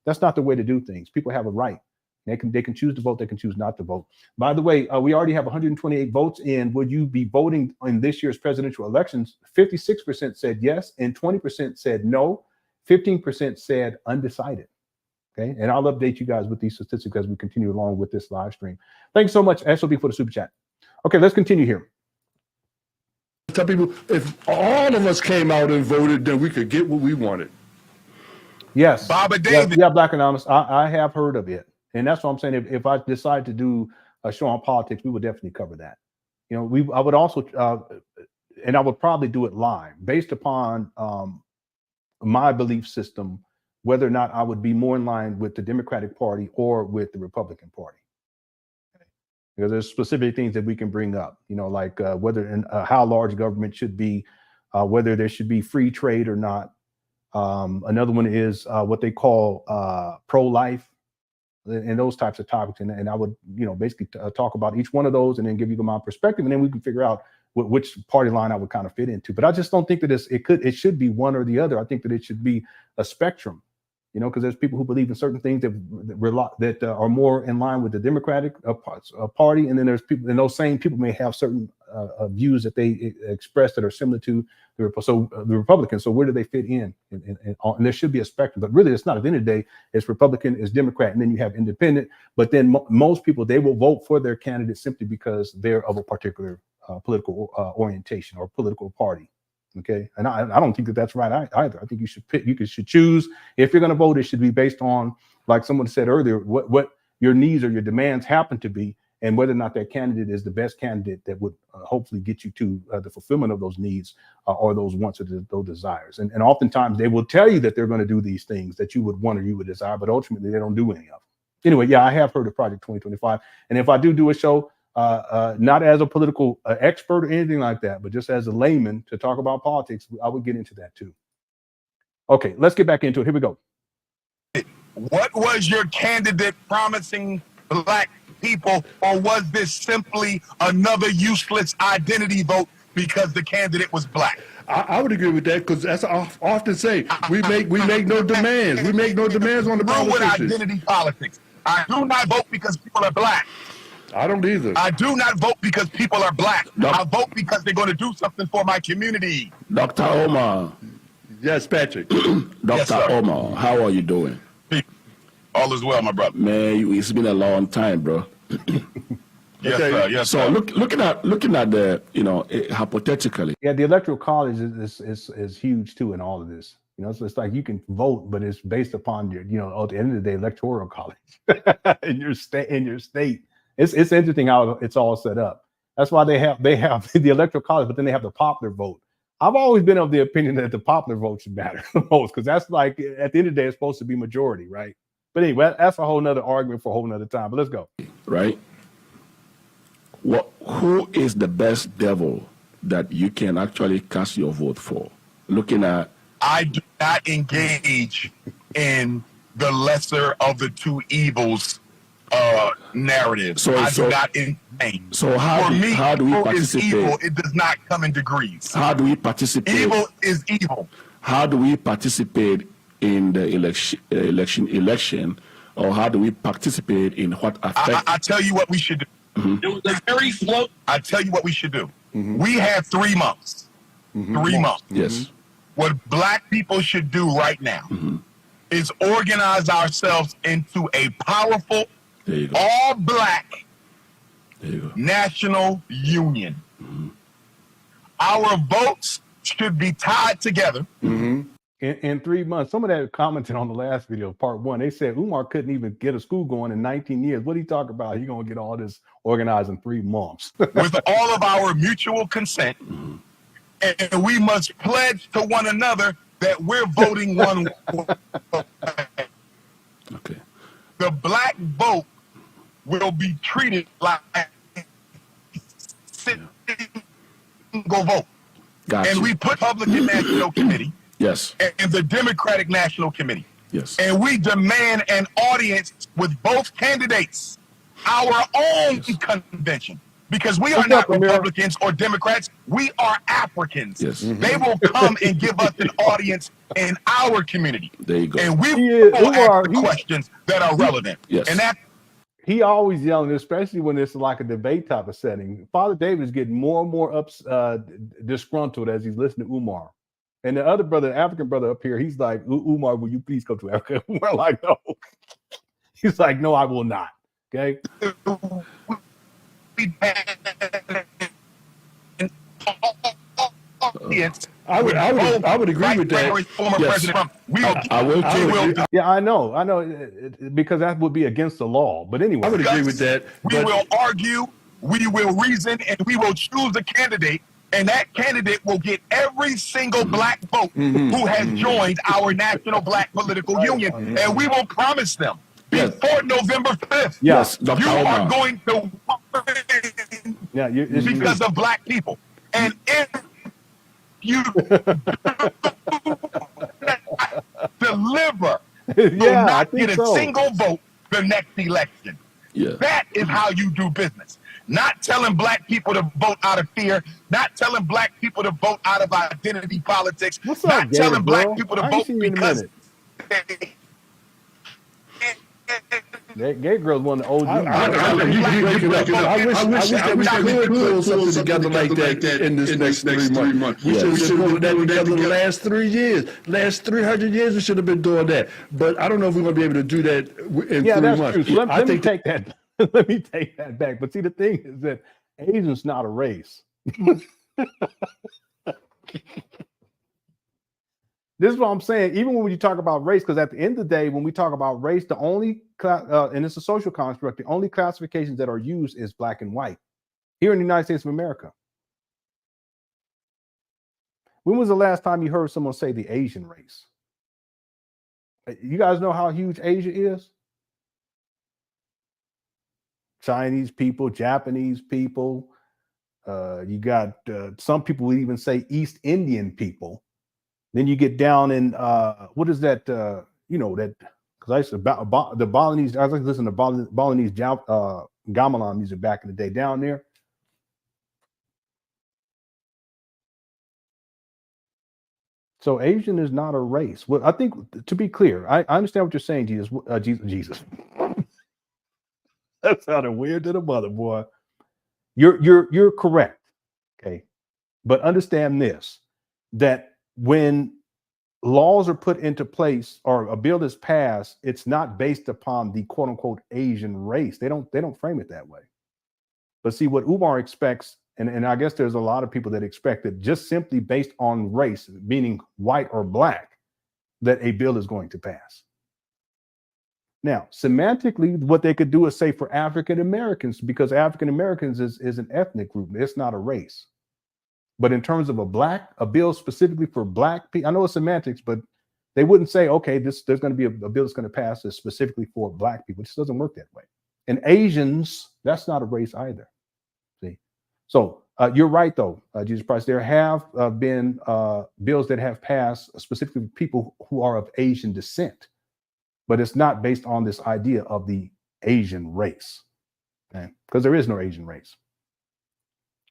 that's not the way to do things. People have a right. They can choose to vote. They can choose not to vote. By the way, we already have 128 votes in. Would you be voting in this year's presidential elections? 56% said yes, and 20% said no. 15% said undecided. Okay, and I'll update you guys with these statistics as we continue along with this live stream. Thanks so much, SOB, for the super chat. Okay, let's continue here. Tell people, if all of us came out and voted, then we could get what we wanted. Yes. Baba David. Yeah, Black Anonymous. I have heard of it. And that's what I'm saying. If I decide to do a show on politics, we would definitely cover that. I would also, and I would probably do it live based upon my belief system, whether or not I would be more in line with the Democratic Party or with the Republican Party. Because there's specific things that we can bring up, like whether and how large government should be, whether there should be free trade or not. Another one is what they call pro-life and those types of topics. And I would, basically talk about each one of those and then give you my perspective. And then we can figure out which party line I would kind of fit into. But I just don't think that it should be one or the other. I think that it should be a spectrum, because there's people who believe in certain things that are more in line with the Democratic Party. And then there's people, and those same people may have certain views that they express that are similar to the Republicans. So where do they fit in? And there should be a spectrum, but really it's not. At the end of the day, it's Republican, it's Democrat, and then you have independent. But then most people, they will vote for their candidate simply because they're of a particular political orientation or political party. Okay, and I don't think that that's right either. I think you should pick. You should choose. If you're going to vote, it should be based on, like someone said earlier, what your needs or your demands happen to be, and whether or not that candidate is the best candidate that would hopefully get you to the fulfillment of those needs or those wants or those desires. And oftentimes they will tell you that they're going to do these things that you would want or you would desire, but ultimately they don't do any of them. Anyway, yeah, I have heard of Project 2025. And if I do a show, not as a political expert or anything like that, but just as a layman to talk about politics, I would get into that too. Okay, let's get back into it. Here we go. What was your candidate promising black people, or was this simply another useless identity vote because the candidate was black? I would agree with that, because as I often say, we make no demands. We make no demands on the politicians. Identity politics. I do not vote because people are black. I don't either. I do not vote because people are black. I vote because they're going to do something for my community. Dr. Omar. Yes, Patrick. Dr. Yes, Omar, how are you doing? All is well, my brother. Man, it's been a long time, bro. Yes, sir. Yes, so sir. looking at the, hypothetically. Yeah, the electoral college is huge too in all of this. So it's like you can vote, but it's based upon your, at the end of the day, electoral college in your state. It's interesting how it's all set up. That's why they have the electoral college, but then they have the popular vote. I've always been of the opinion that the popular vote should matter the most, because that's like, at the end of the day, it's supposed to be majority, right? But anyway, that's a whole nother argument for a whole nother time. But let's go. Right. Who is the best devil that you can actually cast your vote for? Looking at, I do not engage in the lesser of the two evils narrative. I do not engage. So how do we participate? Evil, it does not come in degrees. How do we participate? Evil is evil. How do we participate in the election, or how do we participate in what affects? I tell you what we should do. Mm-hmm. It was a very slow. I tell you what we should do. Mm-hmm. We have 3 months. Mm-hmm. 3 months. Yes. What black people should do right now mm-hmm. is organize ourselves into a powerful, all black national union. Mm-hmm. Our votes should be tied together. Mm-hmm. In 3 months, some of that commented on the last video, part 1. They said Umar couldn't even get a school going in 19 years. What are you talking about? He's going to get all this organized in 3 months. With all of our mutual consent, mm-hmm. and we must pledge to one another that we're voting one way. Okay. The black vote will be treated like single vote. Gotcha. And we put Republican National Committee. Yes. And the Democratic National Committee. Yes. And we demand an audience with both candidates, our own convention, because we are not Republicans or Democrats. We are Africans. Yes. Mm-hmm. They will come and give us an audience in our community. There you go. And we will ask the questions that are relevant. Yes. And that. He always yelling, especially when it's like a debate type of setting. Father David is getting more and more disgruntled as he's listening to Umar. And the other brother, the African brother up here, he's like, Umar, will you please go to Africa? We're like, no. He's like, no, I will not. Okay. I would agree with that. Former President Trump. I will too. Yeah, I know, because that would be against the law. But anyway, I would agree with that. We will argue, we will reason, and we will choose a candidate. And that candidate will get every single black vote who has joined our national black political union. And we will promise them before November 5th, yes, you are going to win because of black people. And if you deliver, will not get a single vote the next election. Yeah. That is how you do business. Not telling black people to vote out of fear, not telling black people to vote out of identity politics, not telling black people to vote because that gay girl's one of the OG. I wish that we could pull something together like that in this next 3 months. We should have pulled that together the last 3 years. Last 300 years, we should have been doing that. But I don't know if we're going to be able to do that in 3 months. True. So let me take that. Let me take that back. But see, the thing is that Asian's not a race. This is what I'm saying. Even when you talk about race, because at the end of the day, when we talk about race, the only and it's a social construct, the only classifications that are used is black and white here in the United States of America. When was the last time you heard someone say the Asian race? You guys know how huge Asia is? Chinese people, Japanese people. You got some people would even say East Indian people. Then you get down in what is that? You know that because I used to the Balinese. I like to listen to Balinese gamelan music back in the day down there. So Asian is not a race. Well, I think to be clear, I understand what you're saying, Jesus. Jesus. That sounded weird to the mother, boy. You're correct. Okay, but understand this: that when laws are put into place or a bill is passed, it's not based upon the quote unquote Asian race. They don't frame it that way. But see what Umar expects, and I guess there's a lot of people that expect that just simply based on race, meaning white or black, that a bill is going to pass. Now, semantically, what they could do is say for African Americans, because African Americans is an ethnic group, it's not a race. But in terms of a bill specifically for black people, I know it's semantics, but they wouldn't say, okay, there's going to be a bill that's going to pass that's specifically for black people. It just doesn't work that way. And Asians, that's not a race either. See, so you're right though, Jesus Price. There have been bills that have passed specifically for people who are of Asian descent, but it's not based on this idea of the Asian race, okay? Because there is no Asian race.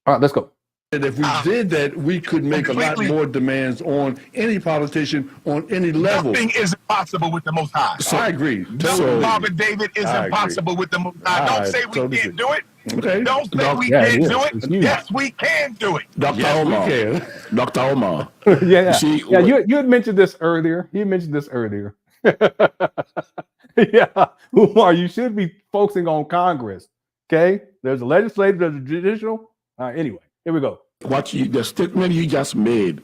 All right, let's go. And if we did that, we could make a lot more demands on any politician on any level. Nothing is impossible with the Most High. So, I agree. Nothing, Robert David, is impossible with the Most High. Don't say we can't do it. Okay. Don't say we can't do it. Yes, we can do it. Dr. Omar. Dr. Omar. Yeah. You had mentioned this earlier. Yeah, Umar, you should be focusing on Congress. Okay, there's a legislative, there's a judicial. Anyway, here we go. The statement you just made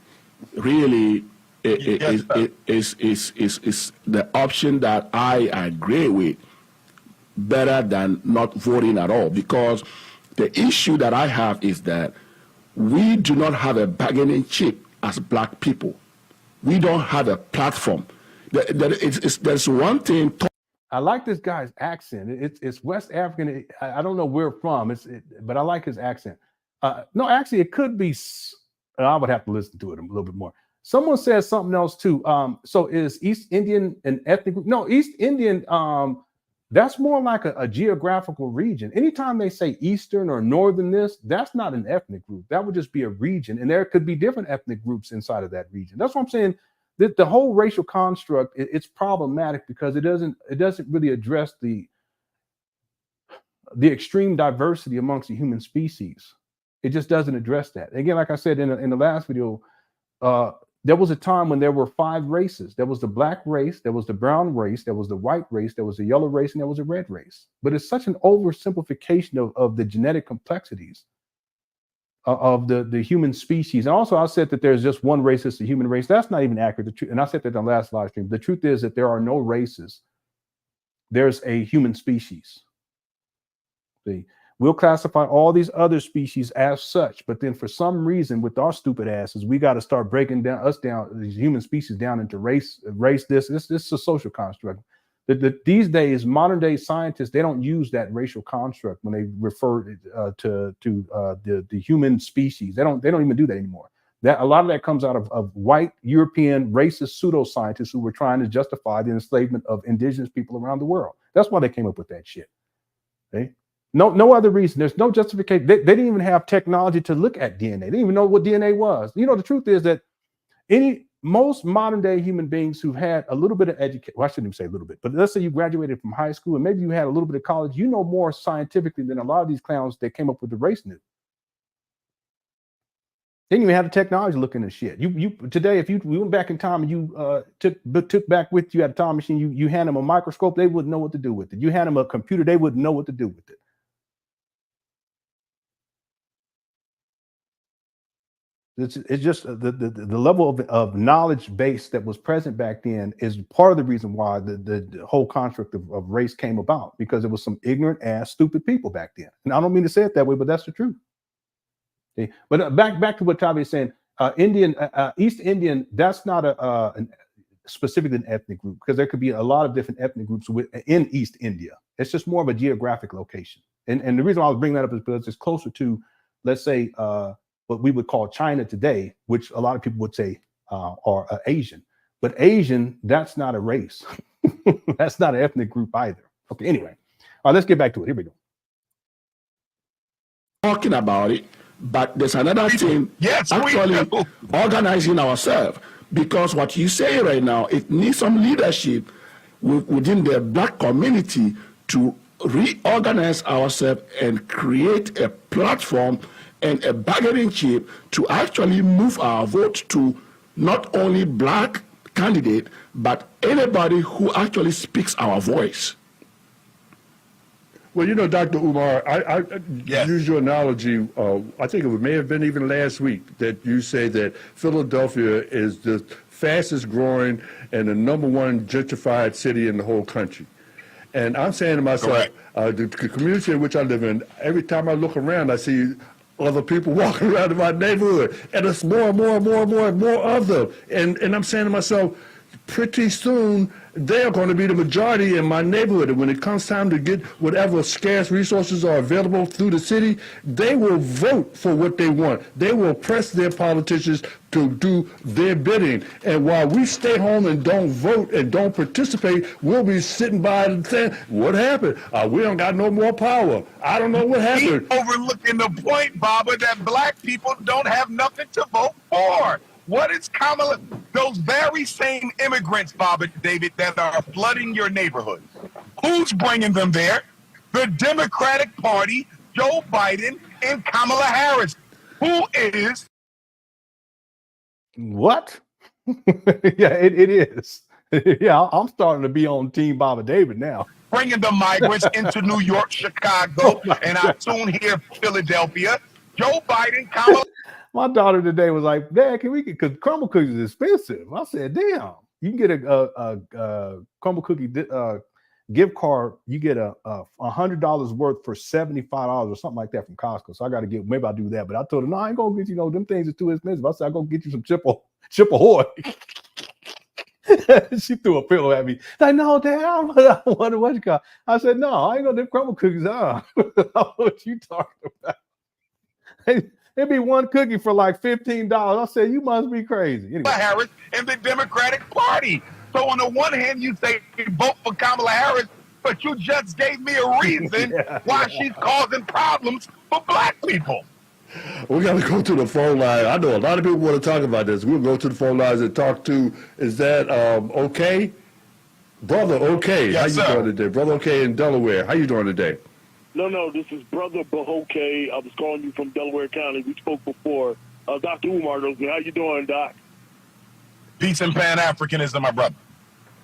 really is the option that I agree with better than not voting at all, because the issue that I have is that we do not have a bargaining chip as black people. We don't have a platform. There's one thing. I like this guy's accent. It's West African. I don't know where from. But I like his accent. No, actually, it could be. I would have to listen to it a little bit more. Someone says something else too. So is East Indian an ethnic group? No, East Indian. That's more like a geographical region. Anytime they say Eastern or Northern, that's not an ethnic group. That would just be a region, and there could be different ethnic groups inside of that region. That's what I'm saying. The whole racial construct, it's problematic because it doesn't really address the extreme diversity amongst the human species. It just doesn't address that. Again, like I said in the last video, there was a time when there were 5 races. There was the black race, there was the brown race, there was the white race, there was the yellow race, and there was a red race. But it's such an oversimplification of the genetic complexities of the human species. And also I said that there's just one race, it's the human race. That's not even accurate. The truth, and I said that in the last live stream. The truth is that there are no races. There's a human species. See, we'll classify all these other species as such, but then for some reason with our stupid asses, we got to start breaking these human species down into race. This is a social construct. These days, modern day scientists, they don't use that racial construct when they refer to the human species. They don't even do that anymore. That a lot of that comes out of white European racist pseudoscientists who were trying to justify the enslavement of indigenous people around the world. That's why they came up with that shit. Okay? No other reason. There's no justification. They didn't even have technology to look at DNA. They didn't even know what DNA was. You know, the truth is that most modern day human beings who've had a little bit of education, well, I shouldn't even say a little bit, but let's say you graduated from high school and maybe you had a little bit of college, you know more scientifically than a lot of these clowns that came up with the race knew. They didn't even have the technology looking at shit. You today, if we went back in time and you took back with you at a time machine, you hand them a microscope, they wouldn't know what to do with it. You hand them a computer, they wouldn't know what to do with it. It's just the level of knowledge base that was present back then is part of the reason why the whole construct of race came about, because it was some ignorant ass stupid people back then. And I don't mean to say it that way, but that's the truth. Okay? But back to what Tavi is saying, East Indian, that's not specifically an ethnic group, because there could be a lot of different ethnic groups in East India. It's just more of a geographic location. And the reason why I was bringing that up is because it's closer to, let's say, what we would call China today, which a lot of people would say are Asian. But Asian, that's not a race. That's not an ethnic group either. Okay, anyway. All right, let's get back to it. Here we go. Talking about it, but there's another thing, actually organizing ourselves, because what you say right now, it needs some leadership within the Black community to reorganize ourselves and create a platform and a bargaining chip to actually move our vote to not only Black candidate, but anybody who actually speaks our voice. Well, you know, Dr. Umar, I use your analogy. I think it may have been even last week that you say that Philadelphia is the fastest growing and the #1 gentrified city in the whole country. And I'm saying to myself, the community in which I live in, every time I look around, I see other people walking around in my neighborhood, and it's more and more and more and more and more of them. And I'm saying to myself, pretty soon they're going to be the majority in my neighborhood. And when it comes time to get whatever scarce resources are available through the city, they will vote for what they want. They will press their politicians to do their bidding. And while we stay home and don't vote and don't participate, we'll be sitting by and saying, what happened? We don't got no more power. I don't know what happened. He's overlooking the point, Baba, that Black people don't have nothing to vote for. What is Kamala? Those very same immigrants, Baba, David, that are flooding your neighborhood. Who's bringing them there? The Democratic Party, Joe Biden, and Kamala Harris. Who is? What? Yeah, it is. Yeah, I'm starting to be on Team Baba David now. Bringing the migrants into New York, Chicago, and I soon hear Philadelphia. Joe Biden, Kamala. My daughter today was like, Dad, can we get, because crumble cookies is expensive. I said, damn, you can get a crumble cookie gift card. You get a $100 worth for $75 or something like that from Costco. So I got to get, maybe I'll do that. But I told her, no, I ain't going to get you, them things are too expensive. I said, I'm going to get you some Chip Ahoy. She threw a pillow at me. Like, no, Dad, I wonder what you got. I said, no, I ain't going to do crumble cookies. What you talking about? It'd be one cookie for like $15. I said, you must be crazy. Anyway. Harris and the Democratic Party. So on the one hand, you say vote for Kamala Harris, but you just gave me a reason why she's causing problems for Black people. We got to go to the phone line. I know a lot of people want to talk about this. We'll go to the phone lines and talk to, is that okay? Brother, okay. Yes, how you doing today? Brother, okay in Delaware. How you doing today? No, this is Brother Bahoke. I was calling you from Delaware County. We spoke before. Dr. Umar knows me. How you doing, Doc? Peace and Pan Africanism, my brother.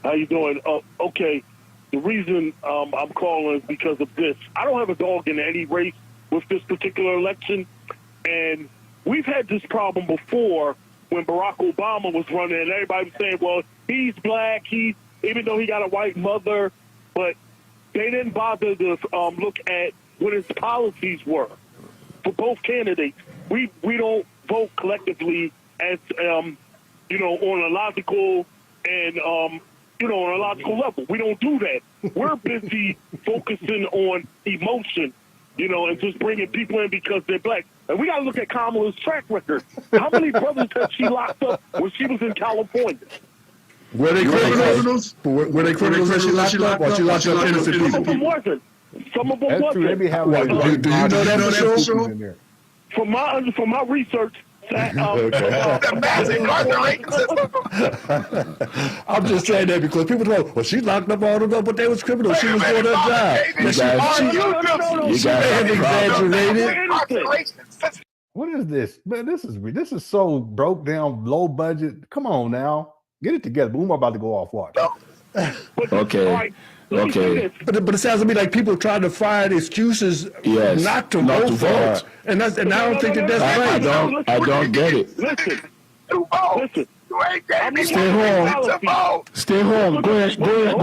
How you doing? Okay. The reason I'm calling is because of this. I don't have a dog in any race with this particular election, and we've had this problem before when Barack Obama was running, and everybody was saying, well, he's Black, even though he got a white mother, but they didn't bother to look at what his policies were for both candidates. We don't vote collectively as on a logical and on a logical level. We don't do that. We're busy focusing on emotion, and just bringing people in because they're Black. And we got to look at Kamala's track record. How many brothers has she locked up when she was in California? Were they criminals? Were they criminals that she locked up? Or she locked up innocent people? Some of them wasn't. Some of them wasn't. Let me have do you know that for sure? From my research, The mass incarceration system. I'm just saying that because people know, well, she locked up all of them, but they was criminals. She was doing her job. She may have exaggerated. What is this? Man, this is so broke down, low budget. Come on now. Get it together. Umar about to go off watch. Okay. let me say Okay. this. But it sounds to me like people trying to find excuses Yes, not to not vote to for her. vote. And I don't think that that's I right. don't get it. Listen, To vote. listen. You ain't gave me Stay no home. reason to vote. Stay home. Go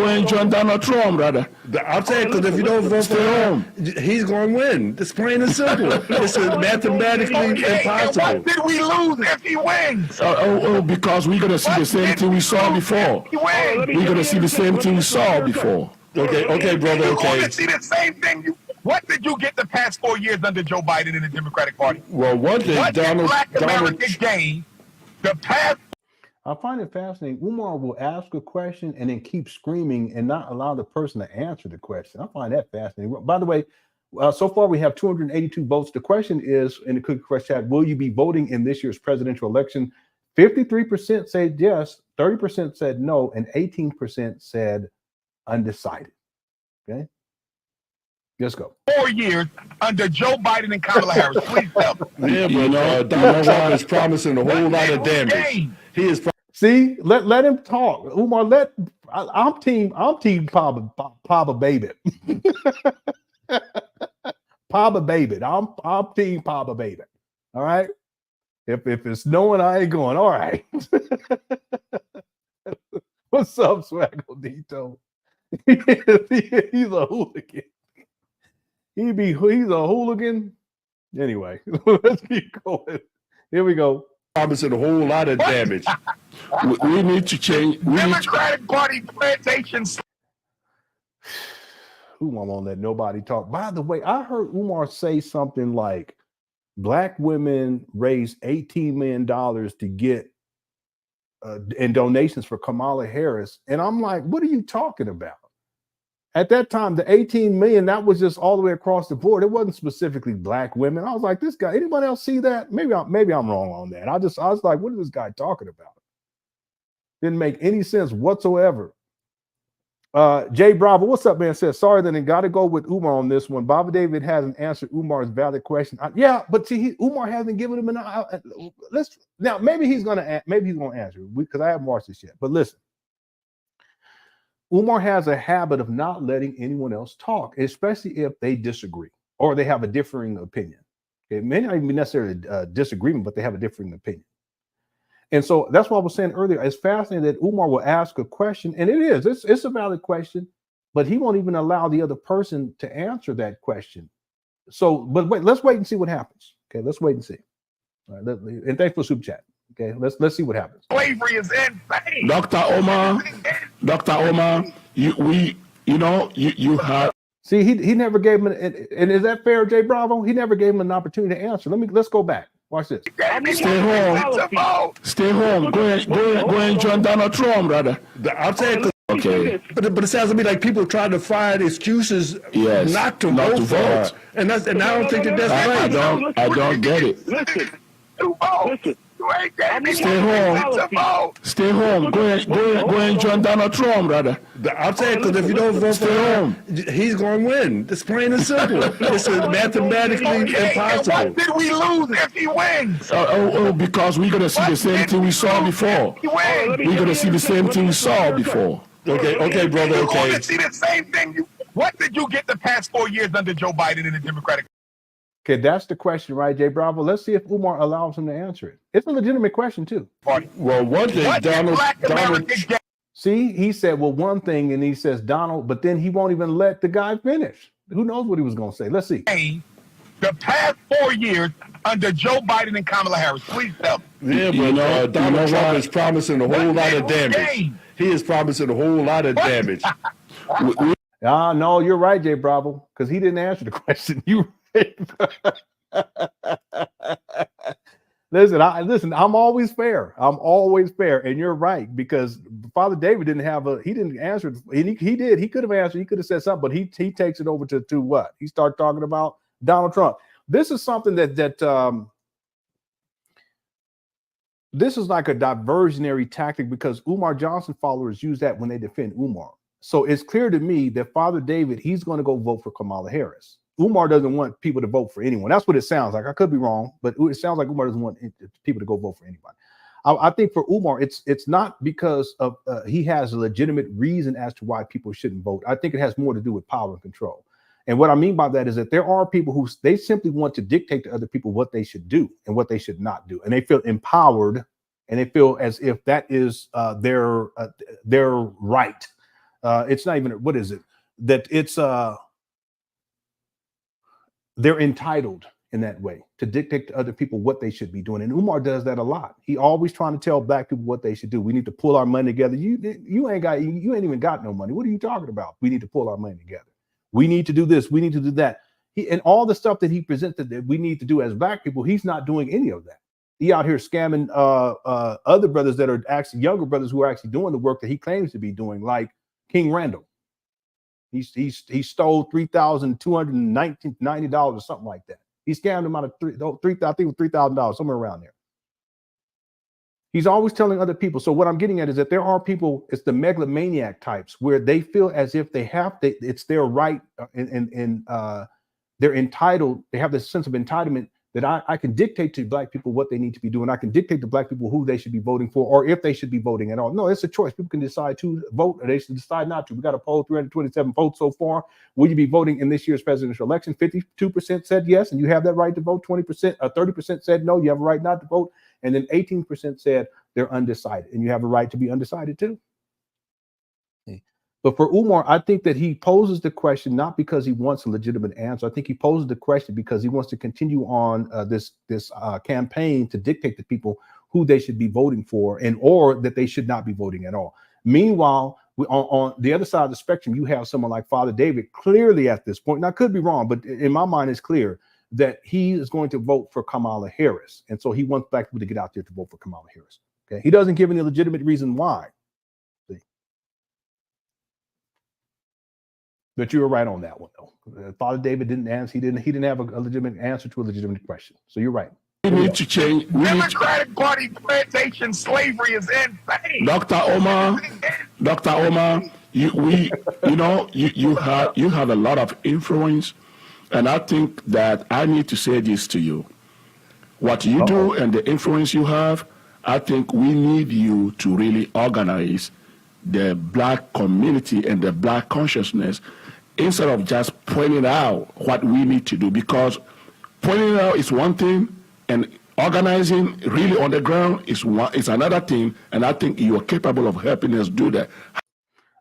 and join Donald Trump, brother. I'm saying because if you don't vote for Stay her, home. he's going to win. It's plain and simple. It's mathematically Okay, and impossible. what did we lose if he wins? Because we're gonna see the same thing we saw before. He wins. We're gonna see the same thing we saw before. Okay, brother, You're okay. going to see the same thing. What did you get the past 4 years under Joe Biden in the Democratic Party? Well, one thing, What did Donald, Black America gain the past? I find it fascinating. Umar will ask a question and then keep screaming and not allow the person to answer the question. I find that fascinating. By the way, so far we have 282 votes. The question is in the Cookie Crush chat, will you be voting in this year's presidential election? 53% said yes, 30% said no, and 18% said undecided. Okay, let's go. 4 years under Joe Biden and Kamala Harris. Please tell me. yeah, but Donald Trump is promising a whole lot of damage. He is See, let him talk. Umar, I'm team Papa Baby. Papa Baby. I'm team Papa Baby. All right. If it's snowing, I ain't going. All right. What's up, Swaggle Dito? He's a hooligan. He's a hooligan. Anyway, let's keep going. Here we go. promising a whole lot of damage. We need to change. Democratic Party plantations. Umar won't let nobody talk. By the way, I heard Umar say something like black women raised $18 million to get in donations for Kamala Harris. And I'm like, what are you talking about? At that time, the 18 million, that was just all the way across the board. It wasn't specifically black women. I was like, this guy, anybody else see that? Maybe I'm wrong on that. I was like, what is this guy talking about? Didn't make any sense whatsoever. Jay Bravo, what's up, man? Says, sorry, then I got to go with Umar on this one. Baba David hasn't answered Umar's valid question. Yeah, but see, Umar hasn't given him an. Now maybe he's gonna answer because I haven't watched this yet. But listen, Umar has a habit of not letting anyone else talk, especially if they disagree or they have a differing opinion. It may not even be necessarily a disagreement, but they have a differing opinion. And so that's what I was saying earlier. It's fascinating that Umar will ask a question, and it's a valid question, but he won't even allow the other person to answer that question. So, but wait, let's wait and see what happens. Okay, let's wait and see. All right, and thanks for super chat. Okay, let's see what happens. Slavery is insane. Dr. Omar, you have. See, he never gave him and is that fair, Jay Bravo? He never gave him an opportunity to answer. Let's go back. Watch this. Stay home. Stay home. Go and join Donald Trump, brother. I'm saying, Okay. but it sounds to me like people trying to find excuses not to vote for her. And I don't think that's right. I don't get it. Listen. You ain't gave me Stay no home. reason to vote. Stay home. Go and join Donald Trump, brother. I'm saying because if you don't vote for home, he's going to win. It's plain and simple. It's mathematically Okay, impossible. and what did we lose if he wins? Because we're gonna see the same thing we saw before. He wins. We're gonna see the same thing we saw before. Okay, brother, You're okay. going to see the same thing. What did you get the past 4 years under Joe Biden in the Democratic Okay, that's the question, right, Jay Bravo? Let's see if Umar allows him to answer it. It's a legitimate question, too. Party? Well, one thing, What did Donald, Black America get? See, he said, well, one thing, and he says Donald, but then he won't even let the guy finish. Who knows what he was going to say? Let's see. The past 4 years under Joe Biden and Kamala Harris. Please tell me. yeah, but Donald Trump is promising a whole lot of damage. He is promising a whole lot of damage. No, you're right, Jay Bravo, because he didn't answer the question. You listen, I'm always fair. And you're right, because Father David he didn't answer. He did. He could have answered. He could have said something, but he takes it over to what? He started talking about Donald Trump. This is something that this is like a diversionary tactic because Umar Johnson followers use that when they defend Umar. So it's clear to me that Father David, he's going to go vote for Kamala Harris. Umar doesn't want people to vote for anyone. That's what it sounds like. I could be wrong, but it sounds like Umar doesn't want people to go vote for anybody. I think for Umar, it's not because of he has a legitimate reason as to why people shouldn't vote. I think it has more to do with power and control. And what I mean by that is that there are people who they simply want to dictate to other people what they should do and what they should not do, and they feel empowered, and they feel as if that is their right. It's not even what is it that it's they're entitled in that way to dictate to other people what they should be doing. And Umar does that a lot. He always trying to tell black people what they should do. We need to pull our money together. You ain't even got no money. What are you talking about? We need to pull our money together. We need to do this. We need to do that. And all the stuff that he presented that we need to do as black people, he's not doing any of that. He out here scamming other brothers that are actually younger brothers who are actually doing the work that he claims to be doing, like King Randall. He stole $3,290 or something like that. He scammed him out of I think it was $3,000, somewhere around there. He's always telling other people. So what I'm getting at is that there are people, it's the megalomaniac types, where they feel as if they have it's their right and they're entitled. They have this sense of entitlement that I can dictate to black people what they need to be doing. I can dictate to black people who they should be voting for, or if they should be voting at all. No, it's a choice. People can decide to vote, or they should decide not to. We got a poll, 327 votes so far. Will you be voting in this year's presidential election? 52% said yes, and you have that right to vote. 30% said no, you have a right not to vote. And then 18% said they're undecided, and you have a right to be undecided too. But for Umar, I think that he poses the question not because he wants a legitimate answer. I think he poses the question because he wants to continue on this campaign to dictate to people who they should be voting for, and or that they should not be voting at all. Meanwhile, on the other side of the spectrum, you have someone like Father David clearly at this point, and I could be wrong, but in my mind, it's clear that he is going to vote for Kamala Harris. And so he wants black people to get out there to vote for Kamala Harris. Okay, he doesn't give any legitimate reason why. But you were right on that one, though. Father David didn't answer. He didn't have a legitimate answer to a legitimate question. So you're right. We need to change. Democratic Party plantation slavery is insane. Dr. Omar, you have a lot of influence, and I think that I need to say this to you. What you do and the influence you have, I think we need you to really organize the black community and the black consciousness instead of just pointing out what we need to do, because pointing out is one thing and organizing really on the ground is another thing, and I think you are capable of helping us do that.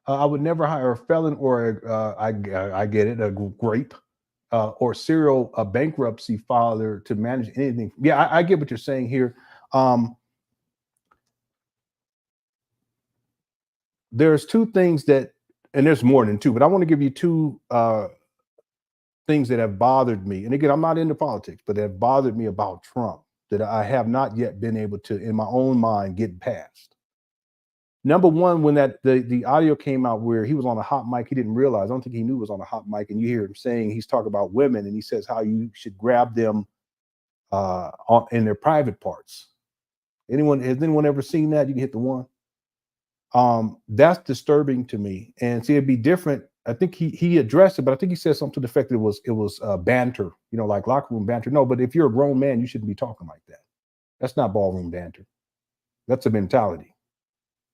I would never hire a felon or I get it, a grape or serial bankruptcy filer to manage anything. Yeah, I get what you're saying here. There's two things that, and there's more than two, but I want to give you two things that have bothered me. And again, I'm not into politics, but that have bothered me about Trump that I have not yet been able to, in my own mind, get past. Number one, when the audio came out where he was on a hot mic, he didn't realize, I don't think he knew it was on a hot mic, and you hear him saying, he's talking about women, and he says how you should grab them in their private parts. Has anyone ever seen that? You can hit the one. That's disturbing to me. And see, it'd be different. I think he addressed it, but I think he said something to the effect that it was banter, like locker room banter. No, but if you're a grown man, you shouldn't be talking like that. That's not ballroom banter. That's a mentality.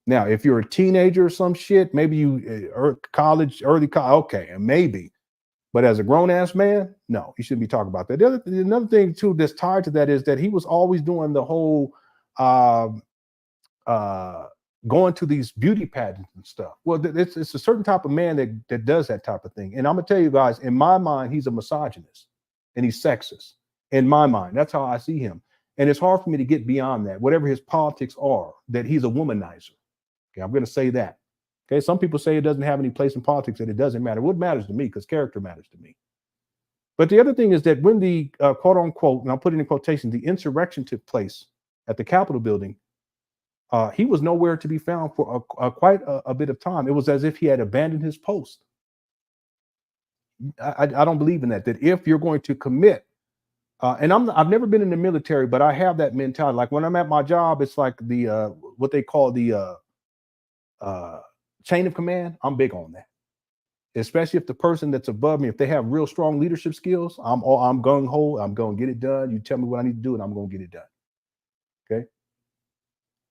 Now, if you're a teenager or some shit, maybe you early college, okay, maybe. But as a grown ass man, no, you shouldn't be talking about that. Another thing too that's tied to that is that he was always doing the whole going to these beauty pageants and stuff. Well, it's a certain type of man that does that type of thing. And I'm gonna tell you guys, in my mind, he's a misogynist and he's sexist. In my mind, that's how I see him. And it's hard for me to get beyond that, whatever his politics are, that he's a womanizer. Okay, I'm gonna say that. Okay, some people say it doesn't have any place in politics, that it doesn't matter. What matters to me, because character matters to me. But the other thing is that when the quote unquote, and I'll put it in quotation, the insurrection took place at the Capitol building, he was nowhere to be found for quite a bit of time. It was as if he had abandoned his post. I don't believe in that. That if you're going to commit, and I've never been in the military, but I have that mentality. Like when I'm at my job, it's like the what they call the chain of command. I'm big on that, especially if the person that's above me, if they have real strong leadership skills, I'm gung ho. I'm going to get it done. You tell me what I need to do, and I'm going to get it done. Okay.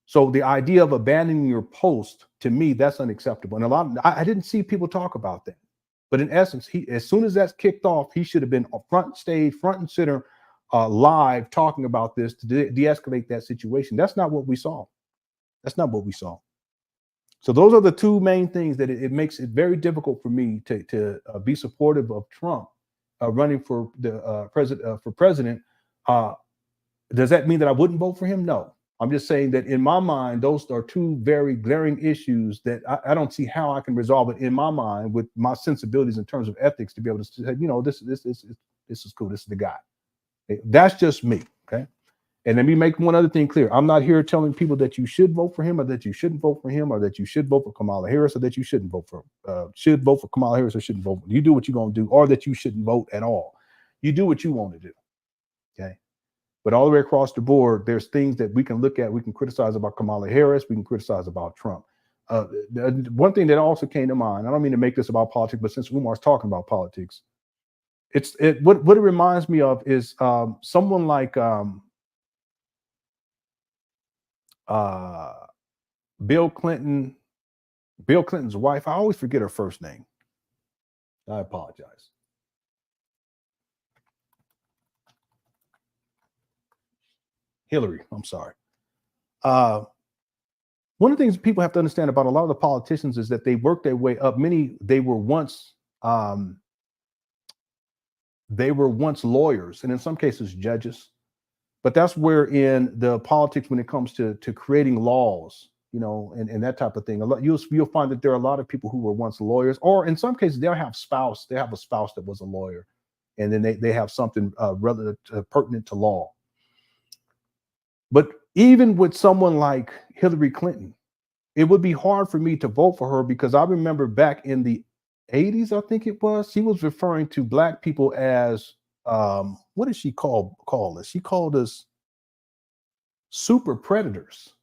So the idea of abandoning your post, to me, that's unacceptable. And I didn't see people talk about that. But in essence, as soon as that's kicked off, he should have been front and center, live, talking about this to de-escalate that situation. That's not what we saw. That's not what we saw. So those are the two main things that it makes it very difficult for me to be supportive of Trump running for the president. Does that mean that I wouldn't vote for him? No. I'm just saying that in my mind, those are two very glaring issues that I don't see how I can resolve it in my mind with my sensibilities in terms of ethics to be able to say, you know, this is cool. This is the guy. That's just me. Okay. And let me make one other thing clear. I'm not here telling people that you should vote for him or that you shouldn't vote for him or that you should vote for Kamala Harris or that you shouldn't vote for Kamala Harris or shouldn't vote. You do what you're going to do, or that you shouldn't vote at all. You do what you want to do. Okay. But all the way across the board, there's things that we can look at. We can criticize about Kamala Harris. We can criticize about Trump. One thing that also came to mind, I don't mean to make this about politics, but since Umar's talking about politics, what it reminds me of is someone like Bill Clinton's wife. I always forget her first name. I apologize. Hillary, I'm sorry. One of the things people have to understand about a lot of the politicians is that they work their way up. They were once lawyers, and in some cases judges. But that's where in the politics, when it comes to creating laws, you know, and that type of thing, you'll find that there are a lot of people who were once lawyers, or in some cases they have a spouse that was a lawyer, and then they have something relative pertinent to law. But even with someone like Hillary Clinton, it would be hard for me to vote for her because I remember back in the 80s, I think it was, she was referring to Black people as, what did she call us? She called us super predators.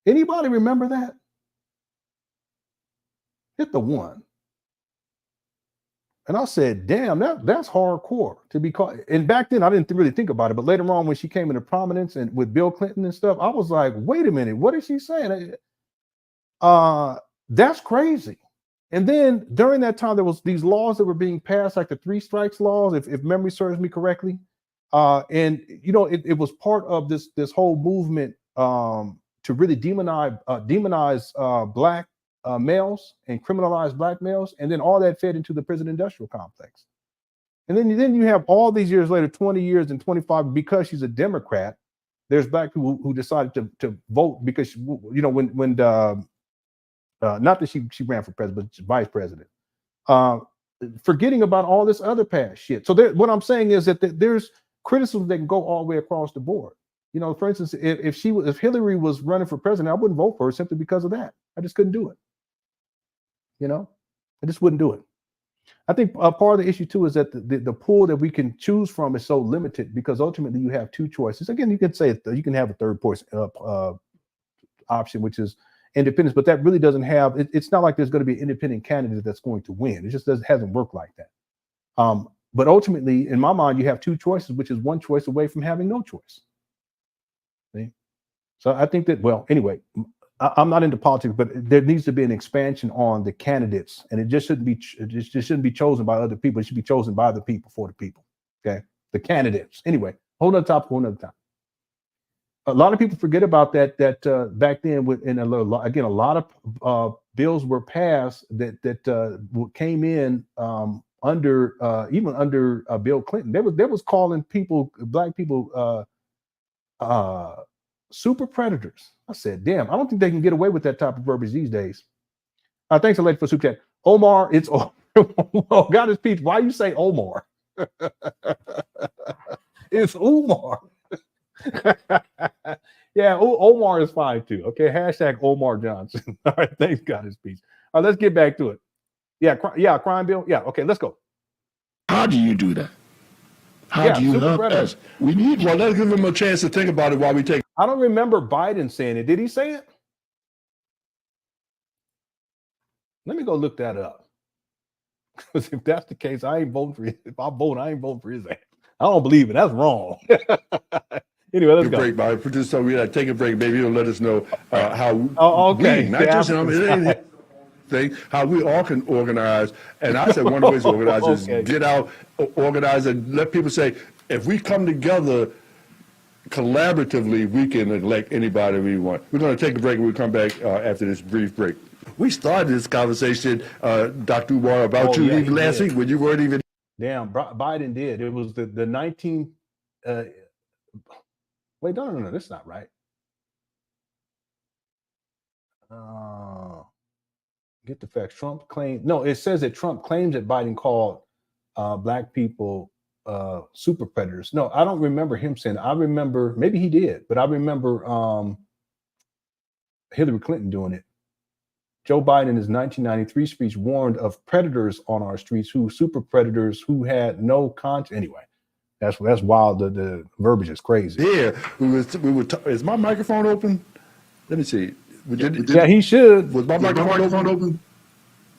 Anybody remember that? Hit the one. And I said, damn, that's hardcore to be called. And back then, I didn't really think about it. But later on, when she came into prominence and with Bill Clinton and stuff, I was like, wait a minute, what is she saying? That's crazy. And then during that time, there was these laws that were being passed, like the 3 strikes laws, if memory serves me correctly. And, you know, it was part of this whole movement to really demonize Black males and criminalize Black males, and then all that fed into the prison industrial complex. And then you have all these years later, 20 years and 25, because she's a Democrat, there's Black people who decided to vote because, you know, when not that she ran for president, but vice president, forgetting about all this other past shit. So what I'm saying is that there's criticism that can go all the way across the board. You know, for instance, if Hillary was running for president, I wouldn't vote for her simply because of that. I just couldn't do it. You know, I just wouldn't do it. I think part of the issue too is that the pool that we can choose from is so limited because ultimately you have 2 choices. Again, you could say you can have a third option, which is independence, but that really doesn't have. It's not like there's going to be an independent candidate that's going to win. It just hasn't worked like that. But ultimately, in my mind, you have 2 choices, which is one choice away from having no choice. See? So I think that, well, anyway, I'm not into politics, but there needs to be an expansion on the candidates, and it just shouldn't be chosen by other people. It should be chosen by the people for the people. Okay, the candidates. Anyway, whole nother topic, whole nother time. A lot of people forget about that. Back then, a lot of bills were passed that came in even under Bill Clinton. There was calling Black people super predators. I said, damn, I don't think they can get away with that type of verbiage these days. Thanks a lot for super chat. Omar, it's oh, God is peach. Why you say Omar? It's Umar. Yeah, Omar is fine too. Okay, hashtag Umar Johnson. All right, thanks, God is peace. All right, let's get back to it. Yeah, crime bill. Yeah, okay, let's go. How do you do that? How do you help us? Well, let's give him a chance to think about it while we take. I don't remember Biden saying it. Did he say it? Let me go look that up. Because if that's the case, I ain't voting for him. If I vote, I ain't voting for his ass. I don't believe it. That's wrong. Anyway, let's Take a go. break, Bob. Just so we take a break, maybe it'll let us know how okay. we, not just him, it ain't thing, how we all can organize. And I said one of the ways to organize is get out, organize, and let people say, if we come together collaboratively, we can elect anybody we want. We're going to take a break and we'll come back after this brief break. We started this conversation, Dr. Umar, about you even last week when you weren't even. Damn, Biden did. It was the 19. Wait, no, that's not right. Get the facts. Trump claimed. No, it says that Trump claims that Biden called black people super predators. No, I don't remember him saying that. I remember, maybe he did, but I remember Hillary Clinton doing it. Joe Biden in his 1993 speech warned of predators on our streets, super predators who had no conscience. Anyway, that's wild. The verbiage is crazy. Yeah, is my microphone open? Let me see. Yeah, he should. Was my microphone open?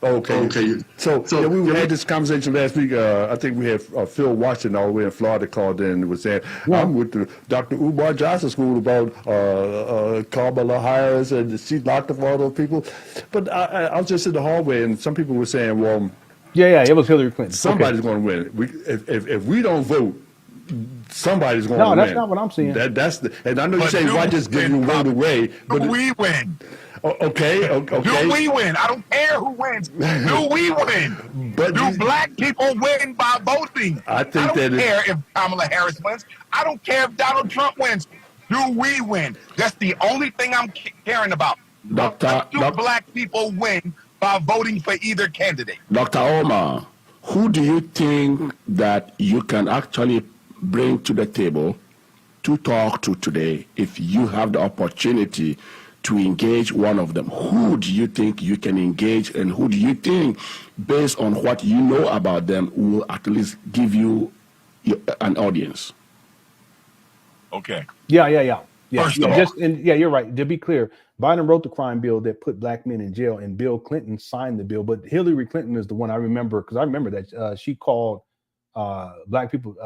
Okay. So yeah, we had this conversation last week. I think we had Phil Washington all the way in Florida called in and was saying, I'm with the Dr. Umar Johnson school about Kamala Harris, and she locked up all those people. But I was just in the hallway, and some people were saying, well, yeah, it was Hillary Clinton. Somebody's going to win. If we don't vote, somebody's going to win. No, that's not what I'm saying. And I know you say, why just give your vote away? But we win. Okay. Do we win? I don't care who wins. Do we win? But do black people win by voting? I don't care if Kamala Harris wins. I don't care if Donald Trump wins. Do we win? That's the only thing I'm caring about. Do black people win by voting for either candidate? Dr. Omar, who do you think that you can actually bring to the table to talk to today if you have the opportunity to engage one of them? Who do you think you can engage, and who do you think, based on what you know about them, will at least give you an audience? Okay. Yeah. First of all, you're right. To be clear, Biden wrote the crime bill that put black men in jail, and Bill Clinton signed the bill. But Hillary Clinton is the one I remember, because I remember that she called black people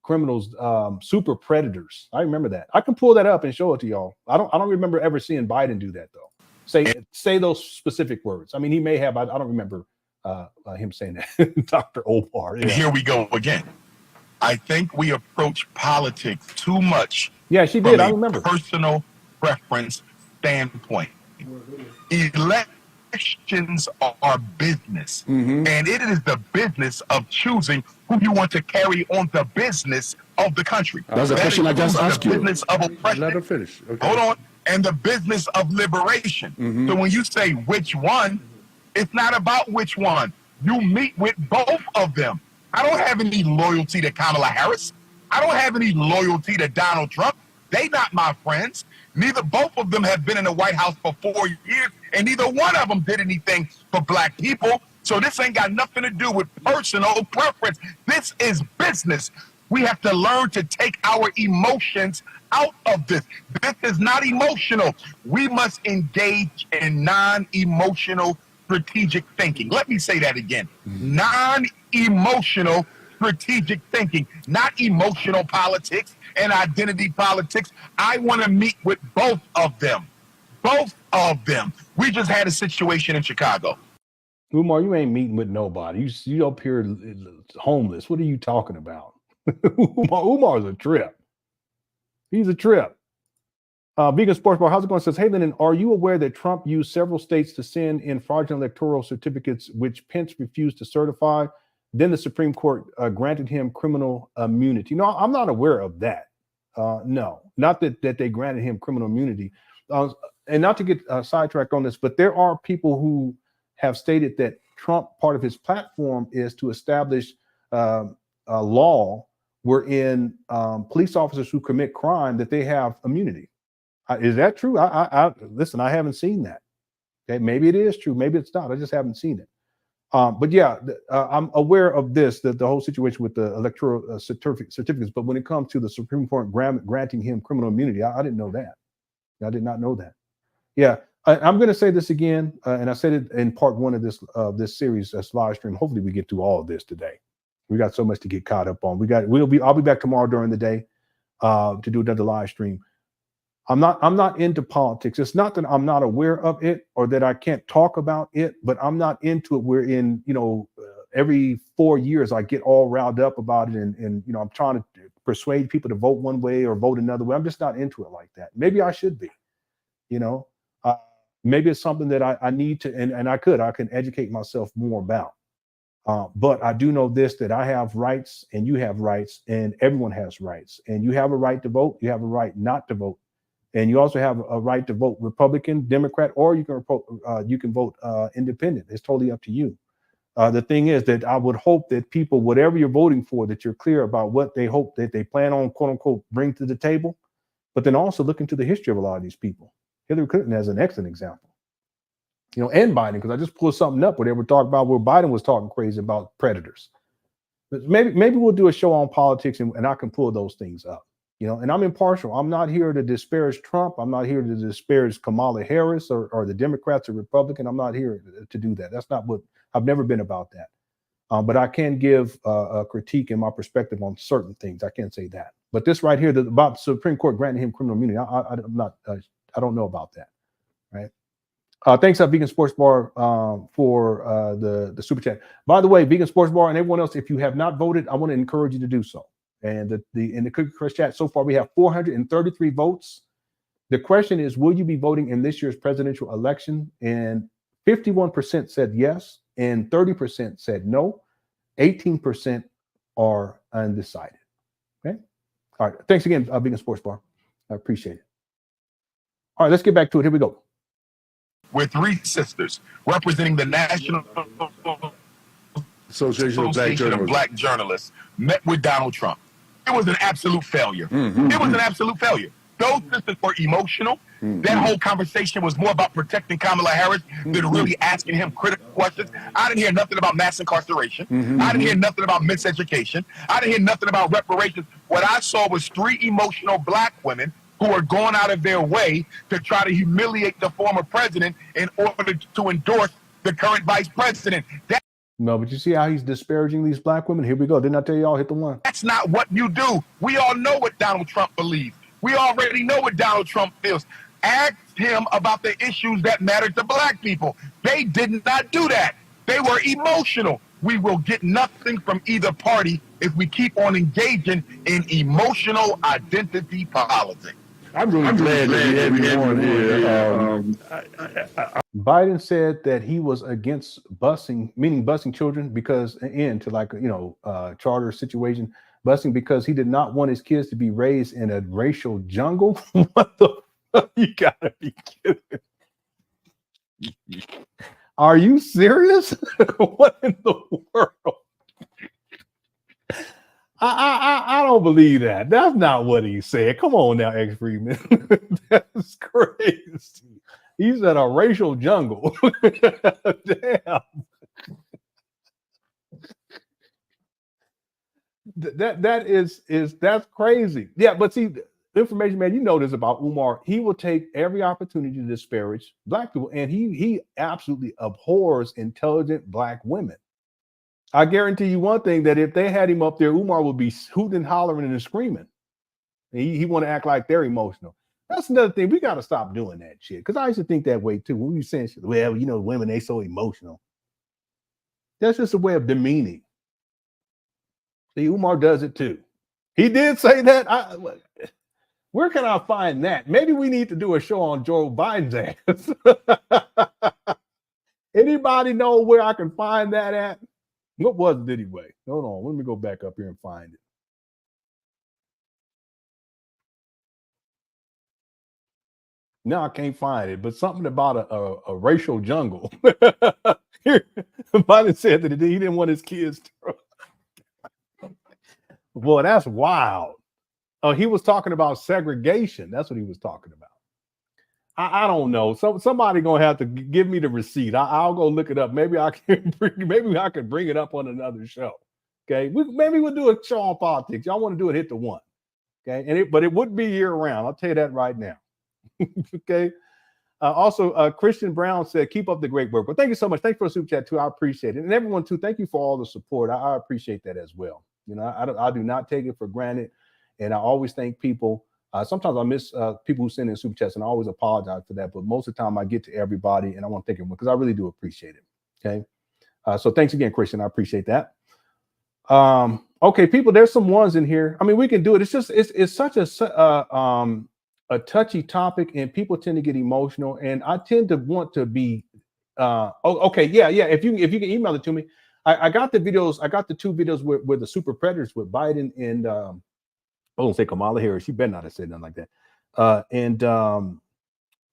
criminals super predators. I remember that. I can pull that up and show it to y'all. I don't remember ever seeing Biden do that though. Say those specific words. I mean, he may have. I don't remember him saying that. Dr. Omar. Yeah. Here we go again. I think we approach politics too much. Yeah, she did. I remember. Personal preference standpoint. Elections are business, and it is the business of choosing who you want to carry on the business of the country. That's a question I just asked you. The business of oppression. Let her finish. Okay. Hold on. And the business of liberation. So when you say which one, it's not about which one. You meet with both of them. I don't have any loyalty to Kamala Harris. I don't have any loyalty to Donald Trump. They not my friends. Both of them have been in the White House for 4 years, and neither one of them did anything for black people. So this ain't got nothing to do with personal preference. This is business. We have to learn to take our emotions out of this. This is not emotional. We must engage in non-emotional strategic thinking. Let me say that again. Non-emotional strategic thinking, not emotional politics and identity politics. I want to meet with both of them. Both of them. We just had a situation in Chicago. Umar, you ain't meeting with nobody. You up here homeless. What are you talking about? Umar's a trip. He's a trip. Vegan Sports Bar, how's it going? Says, hey, Lenon, are you aware that Trump used several states to send in fraudulent electoral certificates, which Pence refused to certify? Then the Supreme Court granted him criminal immunity. No, I'm not aware of that. No, not that they granted him criminal immunity. And not to get sidetracked on this, but there are people who have stated that Trump, part of his platform is to establish a law wherein police officers who commit crime, that they have immunity. Is that true? Listen, I haven't seen that. Okay, maybe it is true. Maybe it's not. I just haven't seen it. But yeah, I'm aware of this, the whole situation with the electoral certificates. But when it comes to the Supreme Court granting him criminal immunity, I didn't know that. I did not know that. Yeah, I'm going to say this again, and I said it in part one of this series, this live stream. Hopefully, we get through all of this today. We got so much to get caught up on. I'll be back tomorrow during the day. to do another live stream. I'm not into politics. It's not that I'm not aware of it or that I can't talk about it, but I'm not into it. We're in, every 4 years I get all riled up about it, and I'm trying to persuade people to vote one way or vote another way. I'm just not into it like that. Maybe I should be, maybe it's something that I need to, and I can educate myself more about. But I do know this, that I have rights and you have rights and everyone has rights, and you have a right to vote. You have a right not to vote. And you also have a right to vote Republican, Democrat, or you can vote independent. It's totally up to you. The thing is that I would hope that people, whatever you're voting for, that you're clear about what they hope that they plan on, quote unquote, bring to the table. But then also look into the history of a lot of these people. Hillary Clinton has an excellent example. And Biden, because I just pulled something up where they were talking about where Biden was talking crazy about predators. But maybe we'll do a show on politics and I can pull those things up. And I'm impartial. I'm not here to disparage Trump. I'm not here to disparage Kamala Harris or the Democrats or Republican. I'm not here to do that. That's not what I've never been about that. But I can give a critique and my perspective on certain things. I can't say that. But this right here, about Supreme Court granting him criminal immunity, I'm not. I don't know about that. Right. Thanks, Vegan Sports Bar, for the super chat. By the way, Vegan Sports Bar and everyone else, if you have not voted, I want to encourage you to do so. And in the Cookie Crush chat, so far we have 433 votes. The question is, will you be voting in this year's presidential election? And 51% said yes, and 30% said no. 18% are undecided. Okay. All right. Thanks again, Vegan Sports Bar. I appreciate it. All right, let's get back to it. Here we go. We're three sisters representing the National Association of Black Journalists met with Donald Trump. It was an absolute failure. It was an absolute failure. Those sisters were emotional. That whole conversation was more about protecting Kamala Harris than really asking him critical questions. I didn't hear nothing about mass incarceration. I didn't hear nothing about miseducation. I didn't hear nothing about reparations. What I saw was three emotional black women who are going out of their way to try to humiliate the former president in order to endorse the current vice president. No, but you see how he's disparaging these black women? Here we go. Didn't I tell you all hit the one? That's not what you do. We all know what Donald Trump believes. We already know what Donald Trump feels. Ask him about the issues that matter to black people. They did not do that. They were emotional. We will get nothing from either party if we keep on engaging in emotional identity politics. I'm really glad that we have you on here. Biden said that he was against busing, meaning busing children, because into like charter situation, busing because he did not want his kids to be raised in a racial jungle. What the fuck? You gotta be kidding. Are you serious? What in the world? I don't believe that. That's not what he said. Come on now, X Freeman. That's crazy. He said a racial jungle. Damn. That's crazy. Yeah, but see, information, man, you know this about Umar. He will take every opportunity to disparage black people, and he absolutely abhors intelligent black women. I guarantee you one thing, that if they had him up there, Umar would be hooting, hollering, and screaming. He want to act like they're emotional. That's another thing. We got to stop doing that shit. Because I used to think that way too. When we were saying shit, well, women, they so emotional. That's just a way of demeaning. See, Umar does it too. He did say that. Where can I find that? Maybe we need to do a show on Joe Biden's ass. Anybody know where I can find that at? What was it anyway? Hold on. Let me go back up here and find it. No, I can't find it, but something about a racial jungle. Here, Biden said that he didn't want his kids to. Boy, that's wild. Oh, he was talking about segregation. That's what he was talking about. I don't know. Somebody gonna have to give me the receipt. I'll go look it up. Maybe I can bring it up on another show. Okay, maybe we'll do a show on politics. Y'all want to do it? Hit the one. Okay, but it wouldn't be year round. I'll tell you that right now. Okay. Also, Christian Brown said, "Keep up the great work." Well, thank you so much. Thanks for the super chat too. I appreciate it, and everyone too. Thank you for all the support. I appreciate that as well. I do not take it for granted. And I always thank people. Sometimes I miss people who send in super chats, and I always apologize for that. But most of the time I get to everybody, and I want to thank everyone because I really do appreciate it. Okay. So thanks again, Christian. I appreciate that. Okay, people, there's some ones in here. I mean, we can do it. It's just, it's such a touchy topic, and people tend to get emotional, and I tend to want to be, okay. Yeah. If you can email it to me. I got the videos. I got the 2 videos with the super predators with Biden and, I won't say Kamala Harris. She better not have said nothing like that. And I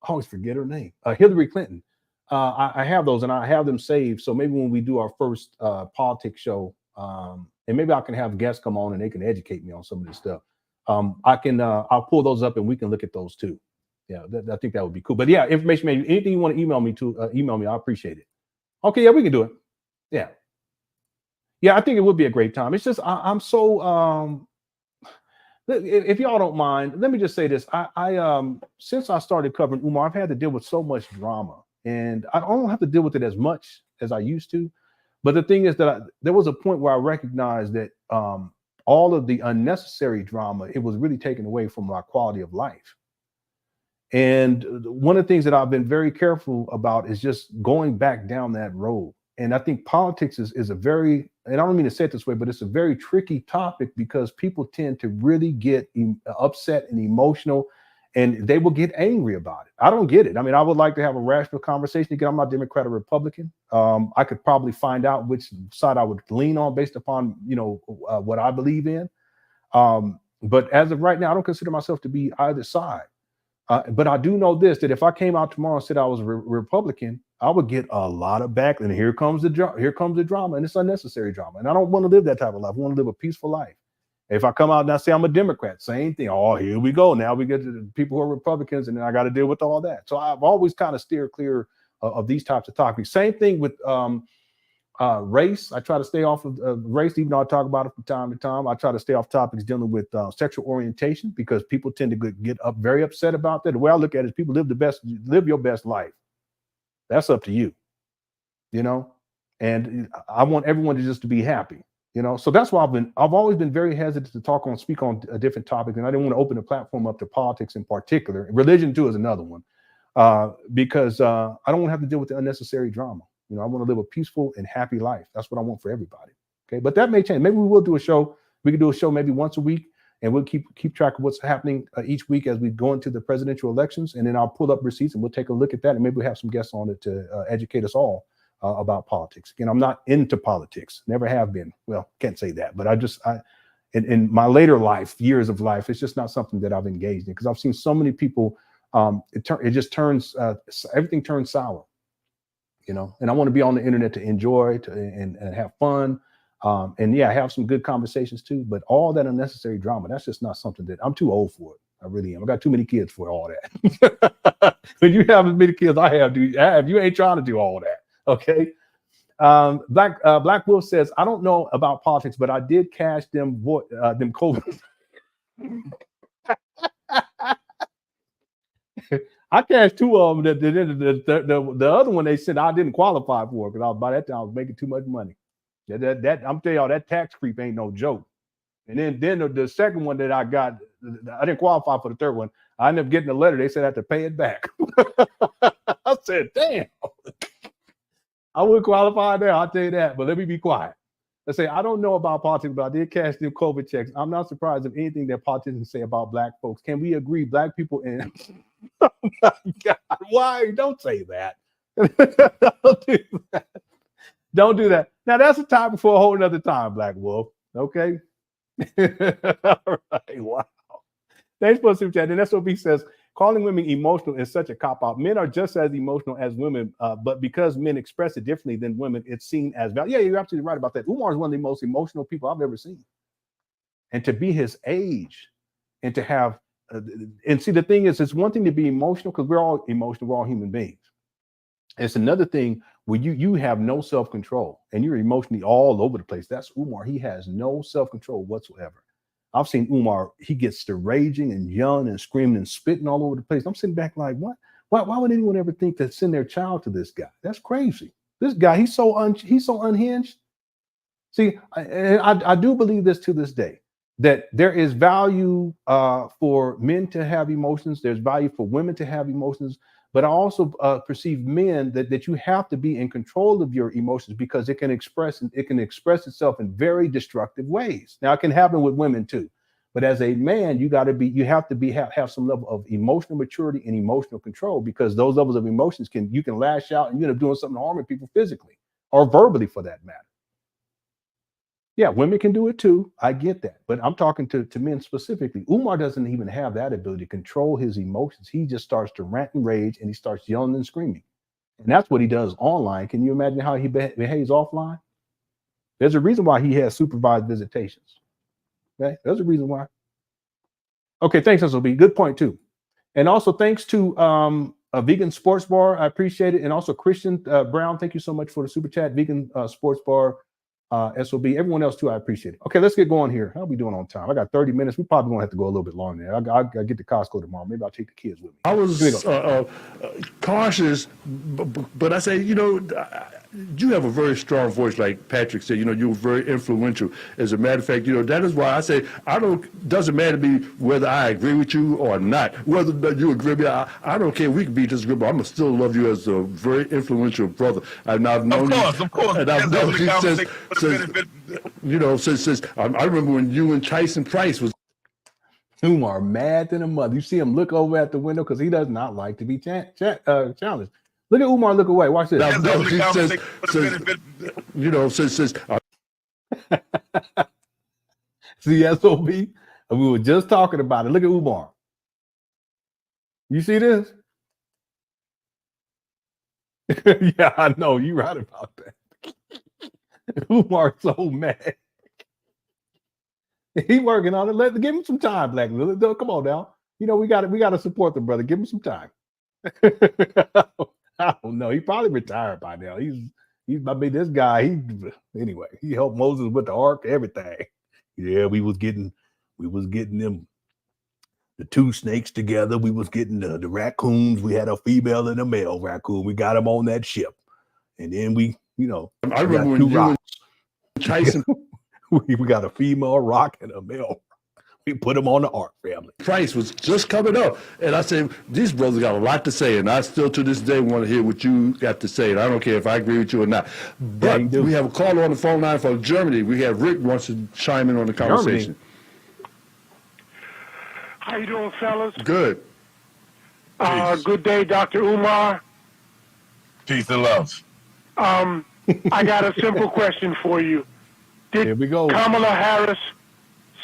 always forget her name. Hillary Clinton. I have those, and I have them saved. So maybe when we do our first politics show, and maybe I can have guests come on and they can educate me on some of this stuff. I'll pull those up and we can look at those too. Yeah, I think that would be cool. But yeah, information, maybe anything you want to email me to, email me. I appreciate it. Okay, yeah, we can do it. Yeah, I think it would be a great time. It's just I'm so if y'all don't mind, let me just say this. I since I started covering Umar, I've had to deal with so much drama. And I don't have to deal with it as much as I used to. But the thing is that there was a point where I recognized that all of the unnecessary drama, it was really taken away from my quality of life. And one of the things that I've been very careful about is just going back down that road. And I think politics is a very, and I don't mean to say it this way, but it's a very tricky topic because people tend to really get upset and emotional, and they will get angry about it. I don't get it. I mean, I would like to have a rational conversation. Again, I'm not Democrat or Republican. I could probably find out which side I would lean on based upon, what I believe in. But as of right now, I don't consider myself to be either side. But I do know this, that if I came out tomorrow and said I was a Republican, I would get a lot of back. And here comes the drama, and it's unnecessary drama. And I don't want to live that type of life. I want to live a peaceful life. If I come out and I say I'm a Democrat, same thing. Oh, here we go. Now we get to the people who are Republicans, and then I got to deal with all that. So I've always kind of steered clear of these types of topics. Same thing with race. I try to stay off of race, even though I talk about it from time to time. I try to stay off topics dealing with sexual orientation because people tend to get very upset about that. The way I look at it is people live your best life. That's up to you, and I want everyone to be happy. So that's why I've always been very hesitant to speak on a different topic, and I didn't want to open the platform up to politics in particular. Religion too is another one, because I don't want to have to deal with the unnecessary drama. I want to live a peaceful and happy life. That's what I want for everybody. Okay, but that may change. Maybe we will do a show. We can do a show maybe once a week, and we'll keep track of what's happening each week as we go into the presidential elections, and then I'll pull up receipts and we'll take a look at that, and maybe we'll have some guests on it to educate us all about politics. Again, I'm not into politics, never have been. Well, can't say that, but in my later life, years of life, it's just not something that I've engaged in because I've seen so many people. It just turns everything turns sour, and I want to be on the internet to enjoy and have fun, and have some good conversations too. But all that unnecessary drama, that's just not something that I'm too old for it. I really am. I got too many kids for all that. When you have as many kids I have, you ain't trying to do all that. Okay. Black Wolf says, I don't know about politics, but I did cash them COVID. I cashed 2 of them. The other one they said I didn't qualify for because by that time I was making too much money. That I'm telling y'all, that tax creep ain't no joke. And then the second one that I got, I didn't qualify for the third one. I ended up getting a letter. They said I had to pay it back. I said, damn. I would qualify there, I'll tell you that, but let me be quiet. I say, I don't know about politics, but I did cash them COVID checks. I'm not surprised of anything that politicians say about Black folks. Can we agree Black people in... Oh my God, why? Don't say that. Don't do that. Don't do that. Now, that's a topic for a whole nother time, Black Wolf, okay? All right, wow. Thanks for the super chat. And SOB says, calling women emotional is such a cop-out. Men are just as emotional as women, but because men express it differently than women, it's seen as valid. Yeah, you're absolutely right about that. Umar is one of the most emotional people I've ever seen. And to be his age and to have, and see, the thing is, it's one thing to be emotional because we're all emotional, we're all human beings. It's another thing where you have no self-control and you're emotionally all over the place. That's Umar. He has no self-control whatsoever. I've seen Umar, he gets to raging and yelling and screaming and spitting all over the place. I'm sitting back like, what? Why would anyone ever think to send their child to this guy? That's crazy. This guy, he's so unhinged. See, I do believe this to this day, that there is value for men to have emotions. There's value for women to have emotions. But I also perceive men that you have to be in control of your emotions because it can express itself in very destructive ways. Now it can happen with women too, but as a man, you have to have some level of emotional maturity and emotional control, because those levels of emotions you can lash out and you end up doing something harming people physically or verbally for that matter. Yeah, women can do it too. I get that. But I'm talking to men specifically. Umar doesn't even have that ability to control his emotions. He just starts to rant and rage and he starts yelling and screaming. And that's what he does online. Can you imagine how he behaves offline? There's a reason why he has supervised visitations. Okay, there's a reason why. Okay, thanks, SOB. Good point too. And also thanks to a Vegan Sports Bar. I appreciate it. And also Christian Brown, thank you so much for the super chat. Vegan Sports Bar. SOB, everyone else too, I appreciate it. Okay, let's get going here. How are we doing on time? I got 30 minutes. We probably gonna have to go a little bit longer there. I get to Costco tomorrow. Maybe I'll take the kids with me. I was cautious, but I say, you have a very strong voice, like Patrick said. You were very influential. As a matter of fact, that is why I say doesn't matter to me whether I agree with you or not. Whether you agree with me, I don't care. We can be disagreeable. I'm gonna still love you as a very influential brother. And I've known of course. And I've known you since I remember when you and Tyson Price was. Umar mad than a mother. You see him look over at the window because he does not like to be challenged. Look at Umar look away. Watch this. See, SOB? We were just talking about it. Look at Umar. You see this? Yeah, I know. You're right about that. Umar's so mad. He working on it. Give him some time, Black. Come on now. We got to support the brother. Give him some time. I don't know. He probably retired by now. He's I mean, this guy. Anyway. He helped Moses with the ark, everything. Yeah, we was getting them the two snakes together. We was getting the raccoons. We had a female and a male raccoon. We got them on that ship, and then I remember when you and Tyson. We got a female rock and a male. We put them on the ark, family. Price was just coming up, and I said, these brothers got a lot to say, and I still to this day want to hear what you got to say, and I don't care if I agree with you or not. But we have a caller on the phone line from Germany. We have Rick wants to chime in on the conversation. How you doing, fellas? Good. Good day, Dr. Umar. Peace and love. I got a simple question for you. Here we go. Kamala Harris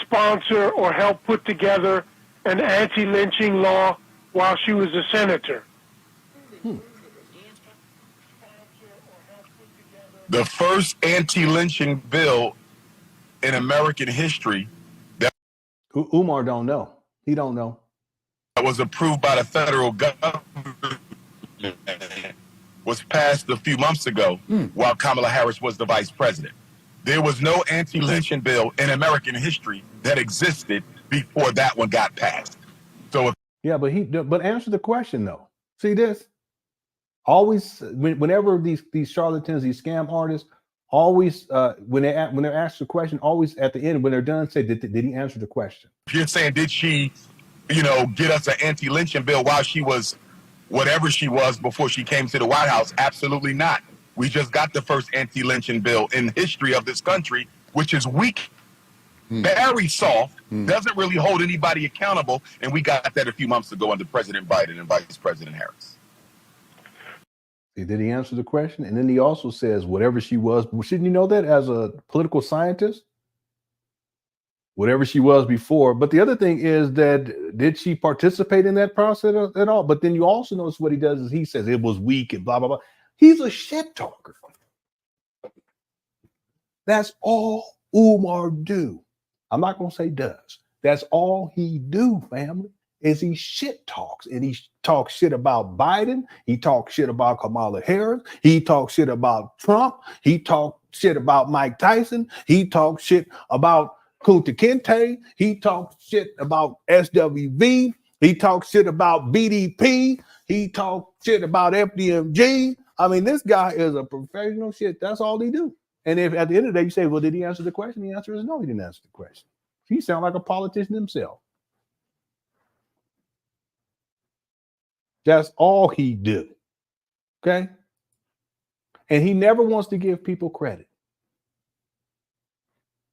sponsor or help put together an anti-lynching law while she was a senator? The first anti-lynching bill in American history Umar don't know. He don't know. That was approved by the federal government was passed a few months ago while Kamala Harris was the vice president. There was no anti-lynching bill in American history that existed before that one got passed. So, but answer the question though. See this? Always, whenever these charlatans, these scam artists, always when they're asked the question, always at the end when they're done, say, did he answer the question? If you're saying, did she, get us an anti-lynching bill while she was whatever she was before she came to the White House? Absolutely not. We just got the first anti-lynching bill in the history of this country, which is weak, very soft, doesn't really hold anybody accountable. And we got that a few months ago under President Biden and Vice President Harris. Did he answer the question? And then he also says, whatever she was, shouldn't you know that as a political scientist? Whatever she was before. But the other thing is that, did she participate in that process at all? But then you also notice what he does is he says it was weak and blah, blah, blah. He's a shit talker. That's all Umar do. I'm not going to say does. That's all he do, family, is he shit talks. And he talks shit about Biden. He talks shit about Kamala Harris. He talks shit about Trump. He talks shit about Mike Tyson. He talks shit about Kunta Kinte. He talks shit about SWV. He talks shit about BDP. He talks shit about FDMG. I mean, this guy is a professional shit. That's all he do. And if at the end of the day you say, well, did he answer the question? The answer is no, he didn't answer the question. He sounds like a politician himself. That's all he do. Okay? And he never wants to give people credit.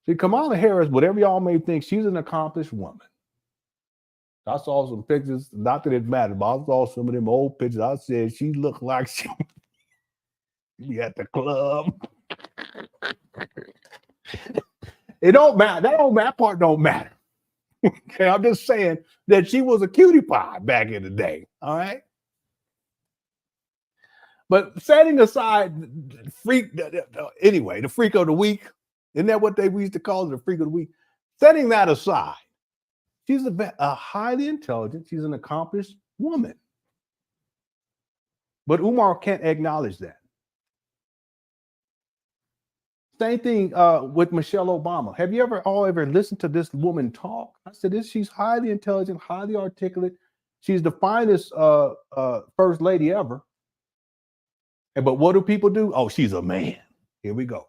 See, Kamala Harris, whatever y'all may think, she's an accomplished woman. I saw some pictures, not that it mattered, but I saw some of them old pictures. I said she looked like she at the club. It don't matter. That part don't matter. Okay, I'm just saying that she was a cutie pie back in the day. All right. But setting aside anyway, the freak of the week, isn't that what we used to call it, the freak of the week? Setting that aside, she's a highly intelligent, she's an accomplished woman. But Umar can't acknowledge that. Same thing with Michelle Obama. Have you ever listened to this woman talk? I said she's highly intelligent, highly articulate. She's the finest first lady ever. But what do people do? Oh, she's a man. Here we go.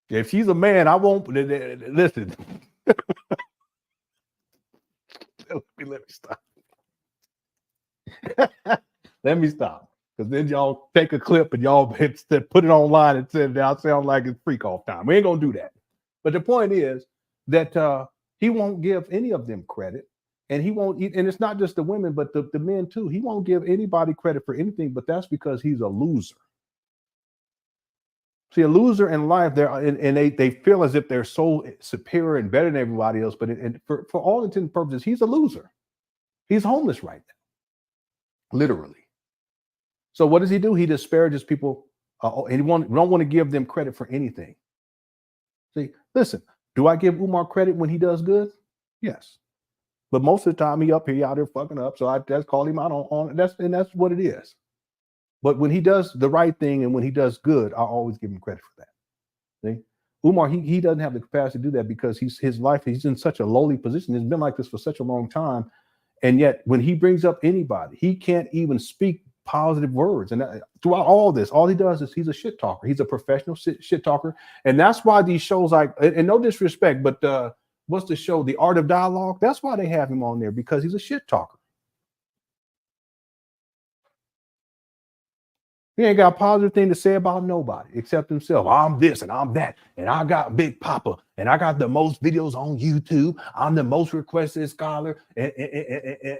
If she's a man, I won't listen. Let me stop. Let me stop. Because then y'all take a clip and y'all put it online and send it out. Sound like it's freak off time. We ain't gonna do that. But the point is that he won't give any of them credit. And he won't, and it's not just the women, but the men too. He won't give anybody credit for anything, but that's because he's a loser. See, a loser in life, they feel as if they're so superior and better than everybody else, but for all intents and purposes, he's a loser. He's homeless right now, literally. So what does he do? He disparages people, and he don't want to give them credit for anything. See, listen, do I give Umar credit when he does good? Yes. But most of the time, he out there fucking up. So I just call him out on that's what it is. But when he does the right thing and when he does good, I always give him credit for that. See? Umar, he doesn't have the capacity to do that because he's in such a lowly position. It's been like this for such a long time. And yet when he brings up anybody, he can't even speak positive words. And throughout all this, all he does is he's a shit talker. He's a professional shit talker. And that's why these shows and no disrespect, but what's the show? The Art of Dialogue. That's why they have him on there, because he's a shit talker. He ain't got a positive thing to say about nobody except himself. I'm this and I'm that. And I got Big Papa. And I got the most videos on YouTube. I'm the most requested scholar. And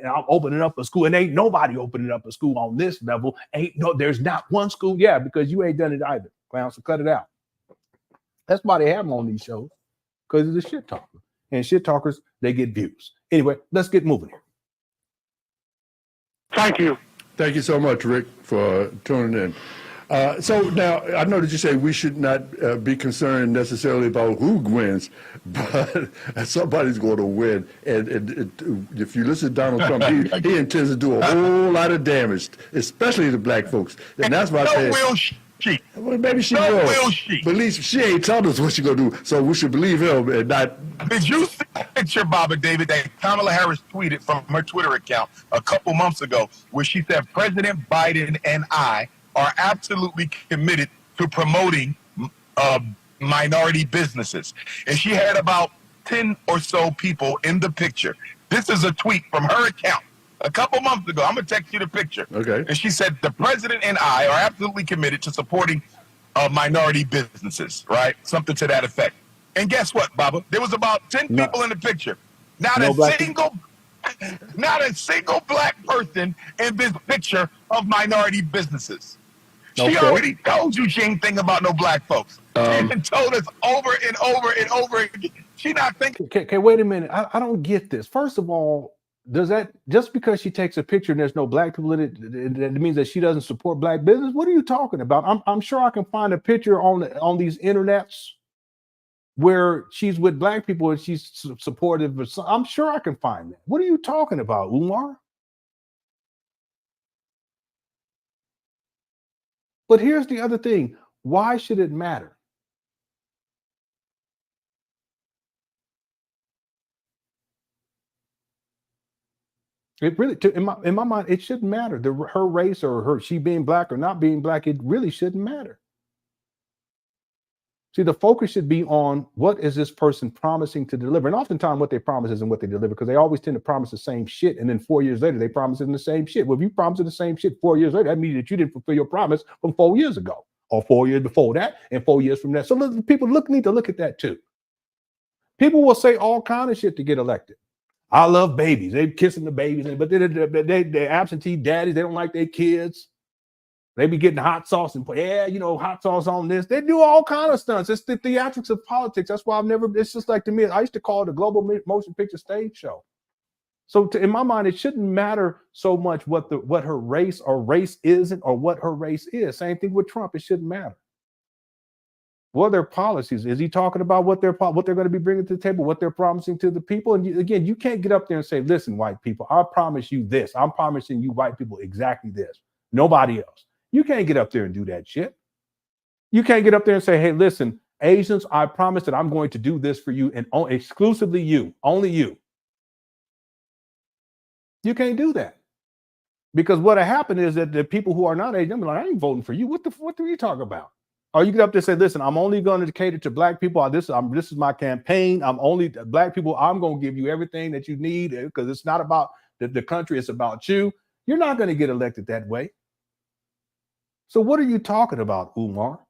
I'm opening up a school. And ain't nobody opening up a school on this level. There's not one school. Yeah, because you ain't done it either. Clown, so cut it out. That's why they have him on these shows. Because he's a shit talker. And shit talkers, they get views. Anyway, let's get moving here. Thank you. Thank you so much, Rick, for tuning in. So now, I know that you say we should not be concerned necessarily about who wins, but somebody's going to win. And if you listen to Donald Trump, he intends to do a whole lot of damage, especially to black folks. And that's why I said, will she? Well, maybe she will. But at least she ain't told us what she's going to do, so we should believe him and not. Did you see the picture, Baba David, that Kamala Harris tweeted from her Twitter account a couple months ago, where she said President Biden and I are absolutely committed to promoting minority businesses? And she had about 10 or so people in the picture. This is a tweet from her account a couple months ago. I'm going to text you the picture. Okay. And she said, the president and I are absolutely committed to supporting minority businesses, right? Something to that effect. And guess what, Baba? There was about 10 people in the picture. Not a single black person in this picture of minority businesses. She already told you she ain't thinking about no black folks. She even told us over and over and over again. She not thinking. Okay, wait a minute. I don't get this. First of all, does that, just because she takes a picture and there's no black people in it, that means that she doesn't support black business? What are you talking about? I'm sure I can find a picture on these internets where she's with black people and she's supportive. I'm sure I can find that. What are you talking about, Umar? But here's the other thing. Why should it matter? It really, in my mind, it shouldn't matter. Her race or she being black or not being black, it really shouldn't matter. See, the focus should be on what is this person promising to deliver. And oftentimes what they promise isn't what they deliver, because they always tend to promise the same shit. And then 4 years later, they promise the same shit. Well, if you promise the same shit 4 years later, that means that you didn't fulfill your promise from 4 years ago, or 4 years before that, and 4 years from that. So people need to look at that too. People will say all kind of shit to get elected. I love babies. They're kissing the babies, but they're absentee daddies. They don't like their kids. They be getting hot sauce and hot sauce on this. They do all kind of stunts. It's the theatrics of politics. That's why it's just like, to me, I used to call it a global motion picture stage show. So in my mind, it shouldn't matter so much what her race or race isn't, or what her race is. Same thing with Trump. It shouldn't matter. What are their policies? Is he talking about what they're going to be bringing to the table, what they're promising to the people? And again, you can't get up there and say, listen, white people, I promise you this. I'm promising you white people exactly this. Nobody else. You can't get up there and do that shit. You can't get up there and say, hey, listen, Asians, I promise that I'm going to do this for you, and exclusively you, only you. You can't do that. Because what happened is that the people who are not Asian, they're like, I ain't voting for you. What are you talking about? Or you get up there and say, listen, I'm only going to cater to black people. This is my campaign. I'm only black people. I'm going to give you everything that you need, because it's not about the country. It's about you. You're not going to get elected that way. So what are you talking about, Umar?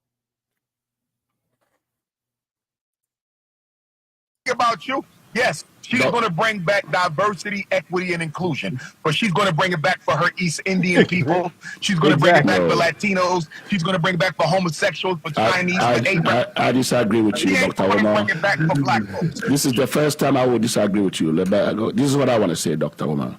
About you? Yes, she's going to bring back diversity, equity, and inclusion. But she's going to bring it back for her East Indian people. She's going to bring it back for Latinos. She's going to bring it back for homosexuals, for Chinese, for Arabs. I disagree with you, Dr. Umar. Bring it back for black folks. This is the first time I will disagree with you. This is what I want to say, Dr. Umar.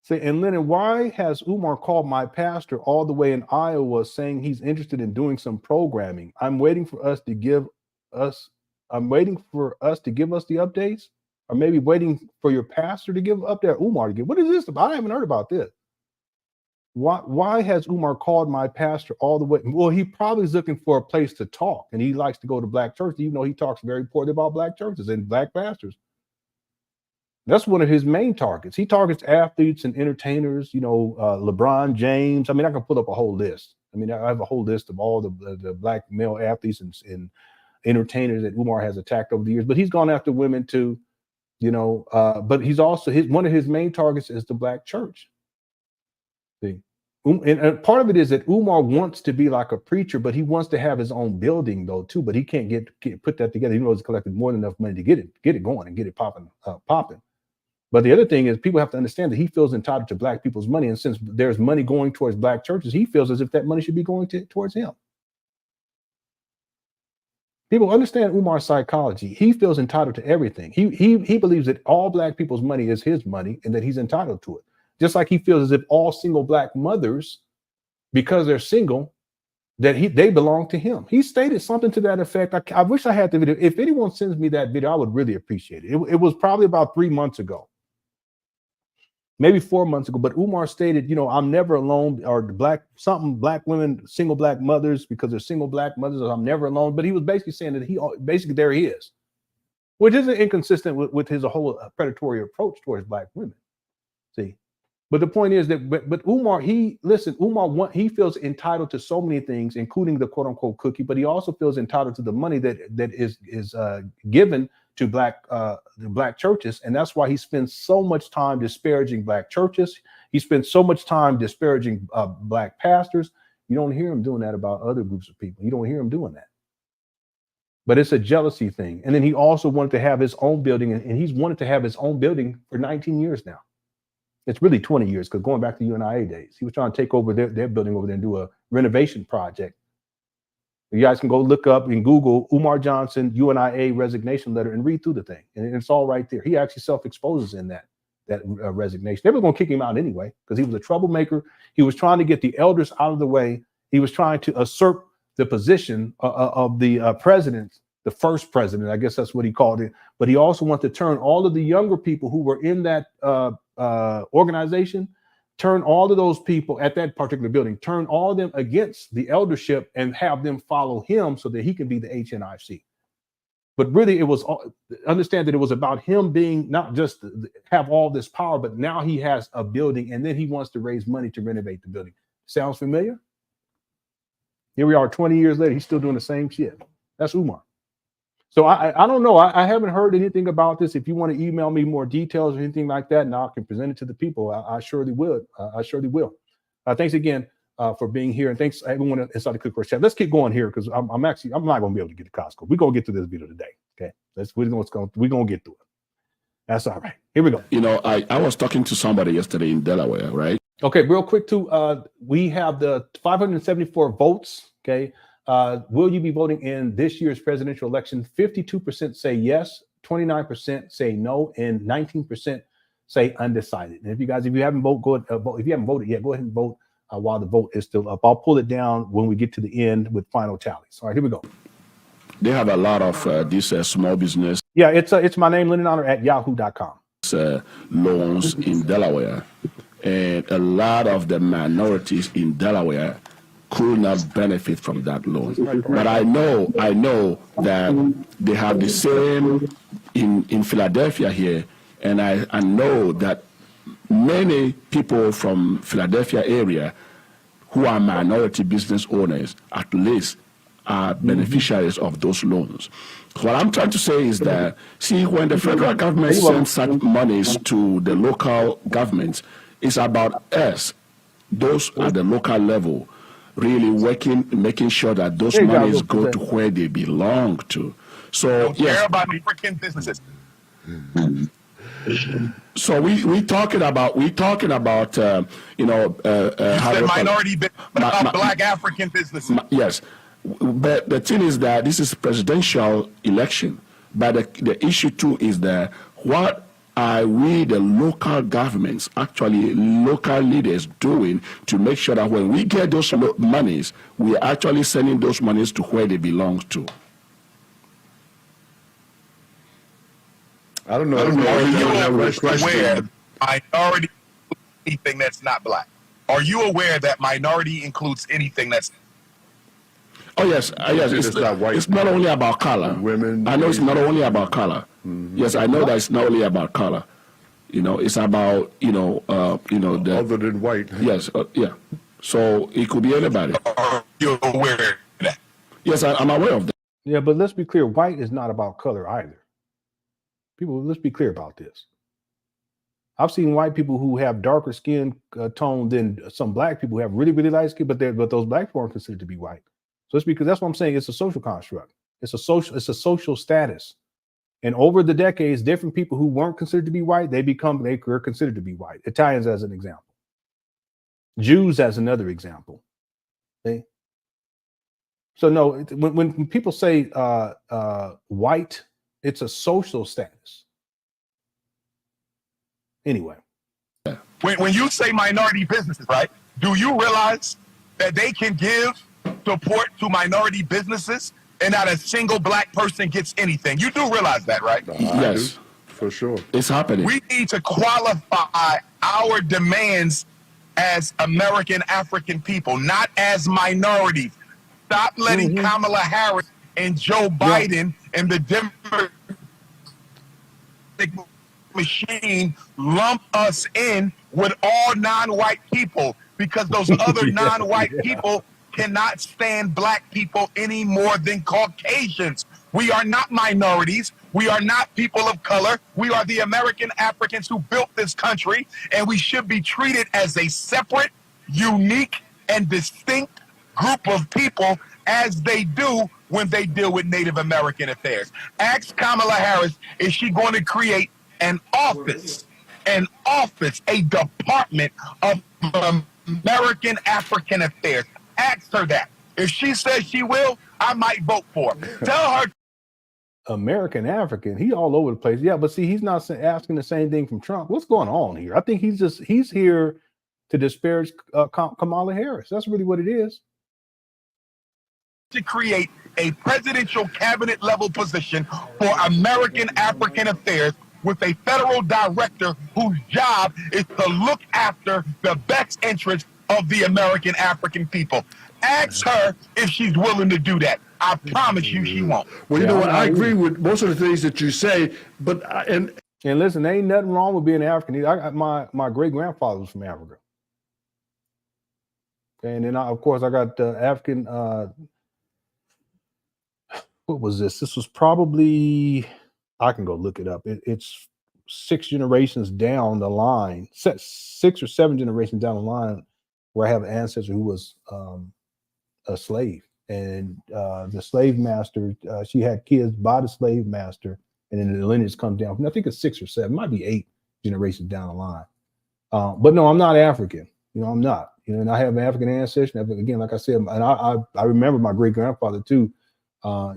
Say, and Lenon, why has Umar called my pastor all the way in Iowa saying he's interested in doing some programming? I'm waiting for us to give us the updates, or maybe waiting for your pastor to give update. Umar to give. What is this about? I haven't heard about this. Why has Umar called my pastor all the way? Well, he probably is looking for a place to talk, and he likes to go to black churches, even though he talks very poorly about black churches and black pastors. That's one of his main targets. He targets athletes and entertainers, LeBron James. I mean, I can pull up a whole list. I mean, I have a whole list of all the black male athletes and entertainers that Umar has attacked over the years. But he's gone after women too, but he's also, one of his main targets is the black church. See? And part of it is that Umar wants to be like a preacher, but he wants to have his own building though too. But he can't put that together. Even though he's collected more than enough money to get it going and get it popping. But the other thing is, people have to understand that he feels entitled to black people's money. And since there's money going towards black churches, he feels as if that money should be going towards him. People understand Umar's psychology. He feels entitled to everything. He believes that all black people's money is his money and that he's entitled to it. Just like he feels as if all single black mothers, because they're single, that they belong to him. He stated something to that effect. I wish I had the video. If anyone sends me that video, I would really appreciate it. It was probably about 3 months ago. Maybe 4 months ago, but Umar stated, I'm never alone, or black women, single black mothers, because they're single black mothers, I'm never alone. But he was basically saying that there he is, which isn't inconsistent with his whole predatory approach towards black women. See, but the point is that, but Umar, he feels entitled to so many things, including the quote unquote cookie, but he also feels entitled to the money that is given to black churches, and that's why he spends so much time disparaging black churches. He spends so much time disparaging black pastors. You don't hear him doing that about other groups of people. You don't hear him doing that. But it's a jealousy thing. And then he also wanted to have his own building, and he's wanted to have his own building for 19 years now. It's really 20 years, because going back to UNIA days, he was trying to take over their building over there and do a renovation project. You guys can go look up and Google Umar Johnson UNIA resignation letter and read through the thing, and it's all right there. He actually self-exposes in that resignation. They were going to kick him out anyway, because he was a troublemaker. He was trying to get the elders out of the way. He was trying to usurp the position of the president, the first president. I guess that's what he called it. But he also wanted to turn all of the younger people who were in that organization, turn all of those people at that particular building, turn all of them against the eldership and have them follow him so that he can be the HNIC. But really, it was, understand that it was about him being not just have all this power, but now he has a building, and then he wants to raise money to renovate the building. Sounds familiar? Here we are 20 years later, he's still doing the same shit. That's Umar. So I don't know. I haven't heard anything about this. If you want to email me more details or anything like that, now I can present it to the people. I surely will. I surely will. Thanks again for being here. And thanks everyone inside the Cook Chat. Let's keep going here because I'm not going to be able to get to Costco. We're going to get through this video today. Okay. We're going to get through it. That's all right. Here we go. You know, I was talking to somebody yesterday in Delaware, right? Okay, real quick too. We have the 574 votes. Okay. Will you be voting in this year's presidential election? 52% say yes, 29% say no, and 19% say undecided. And if you haven't voted, go ahead, vote. If you haven't voted yet, go ahead and vote while the vote is still up. I'll pull it down when we get to the end with final tallies. All right, here we go. They have a lot of these small business. Yeah, it's my name, LenonHonor at yahoo.com. Loans in Delaware, and a lot of the minorities in Delaware could not benefit from that loan. But I know that they have the same in Philadelphia here, and I know that many people from Philadelphia area who are minority business owners at least are beneficiaries of those loans. What I'm trying to say is that, see, when the federal government sends such monies to the local governments, it's about us, those at the local level, really making sure that those monies go to where they belong to. So, yes. About African businesses. So we talking about minority black African businesses. Yes. But the thing is that this is a presidential election. But the issue too is that what are we, the local governments, actually local leaders, doing to make sure that when we get those monies, we are actually sending those monies to where they belong to? I don't know. Are you aware minority anything that's not black? Are you aware that minority includes anything that's? Oh yes, yes. It's not only about color. Women. I know it's not only about color. Mm-hmm. Yes, I know that it's not only about color. You know, it's about the other than white. Yes, yeah. So it could be anybody. Are you aware of that? Yes, I'm aware of that. Yeah, but let's be clear. White is not about color either. People, let's be clear about this. I've seen white people who have darker skin tone than some black people who have really, really light skin, but those black people aren't considered to be white. So it's because that's what I'm saying. It's a social construct. It's a social status. And over the decades, different people who weren't considered to be white, they're considered to be white. Italians as an example. Jews as another example. Okay? So no, when people say white, it's a social status. Anyway. When you say minority businesses, right, do you realize that they can give support to minority businesses and not a single black person gets anything? You do realize that, right? Yes, for sure. It's happening. We need to qualify our demands as American African people, not as minorities. Stop letting Kamala Harris and Joe Biden and the Democratic machine lump us in with all non-white people, because those other non-white people cannot stand black people any more than Caucasians. We are not minorities. We are not people of color. We are the American Africans who built this country, and we should be treated as a separate, unique, and distinct group of people as they do when they deal with Native American affairs. Ask Kamala Harris, is she going to create a department of American African affairs? Ask her that. If she says she will, I might vote for her. Tell her. American African, he all over the place. Yeah, but see, he's not asking the same thing from Trump. What's going on here? I think he's here to disparage Kamala Harris. That's really what it is. To create a presidential cabinet level position for American African affairs with a federal director whose job is to look after the best interests of the American African people. Ask her if she's willing to do that. I promise you she won't. Well, you know what? I agree with most of the things that you say, but and listen, there ain't nothing wrong with being African. My great grandfather was from Africa. And then, of course, I got African. What was this? This was probably, I can go look it up. It's 6 generations down the line, 6 or 7 generations down the line, where I have an ancestor who was a slave. And the slave master, she had kids by the slave master, and then the lineage comes down. I think it's 6 or 7, might be 8 generations down the line. But no, I'm not African. I'm not. And I have an African ancestry. Again, like I said, and I remember my great grandfather too.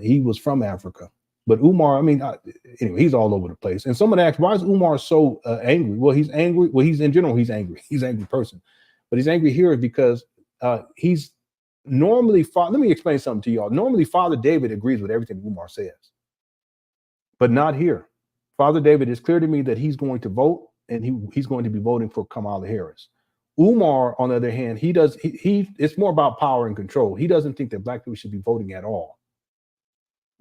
He was from Africa. But Umar, anyway, he's all over the place. And someone asked, why is Umar so angry? Well, he's angry. Well, he's in general, he's angry. He's an angry person. But he's angry here because he's normally, let me explain something to y'all. Normally, Father David agrees with everything Umar says, but not here. Father David is clear to me that he's going to vote, and he's going to be voting for Kamala Harris. Umar, on the other hand, it's more about power and control. He doesn't think that black people should be voting at all.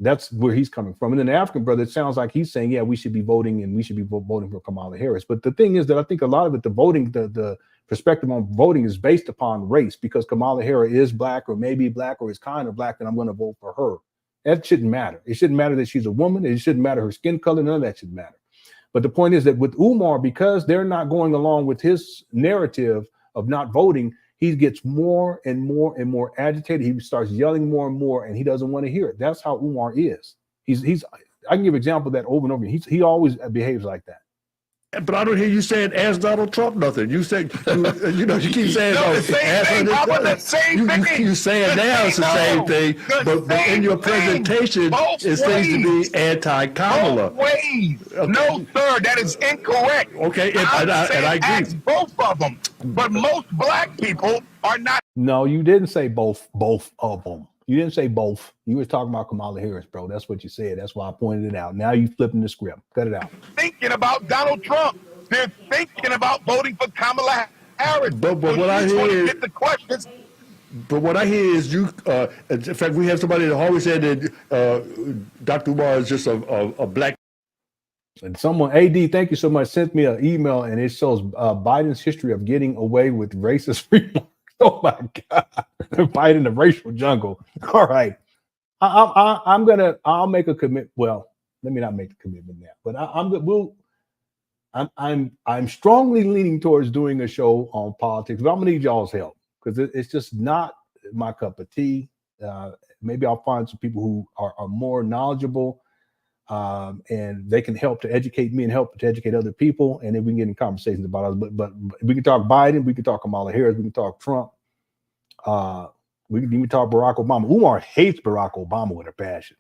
That's where he's coming from. And then the African brother, it sounds like he's saying, yeah, we should be voting, and we should be voting for Kamala Harris. But the thing is that I think a lot of it, the voting, the perspective on voting is based upon race, because Kamala Harris is black, or maybe black, or is kind of black, and I'm going to vote for her. That shouldn't matter. It shouldn't matter that she's a woman. It shouldn't matter her skin color. None of that should matter. But the point is that with Umar, because they're not going along with his narrative of not voting, he gets more and more and more agitated. He starts yelling more and more, and he doesn't want to hear it. That's how Umar is. I can give an example of that over and over again. He always behaves like that. But I don't hear you saying ask Donald Trump nothing. You say, you keep saying, No, the same thing, Papa, the same thing. You saying now it's the same thing, but in your presentation, it seems to be anti-Kamala. Both ways. No, sir, that is incorrect. Okay, and I agree. Ask both of them, but most black people are not. No, you didn't say both of them. You didn't say both. You were talking about Kamala Harris, bro. That's what you said. That's why I pointed it out. Now you flipping the script. Cut it out. Thinking about Donald Trump. They're thinking about voting for Kamala Harris. But what I hear is, get the questions. But what I hear is you. In fact, we have somebody that always said that Dr. Umar is just a black. And someone, AD, thank you so much, sent me an email, and it shows Biden's history of getting away with racist remarks. Oh my God, Biden, the racial jungle. All right, I'll make a commitment. Well, let me not make a commitment now, but I'm strongly leaning towards doing a show on politics, but I'm gonna need y'all's help, because it's just not my cup of tea. Maybe I'll find some people who are more knowledgeable, and they can help to educate me and help to educate other people, and then we can get in conversations about us. But we can talk Biden, we can talk Kamala Harris, we can talk Trump, we can even talk Barack Obama. Umar hates Barack Obama with a passion.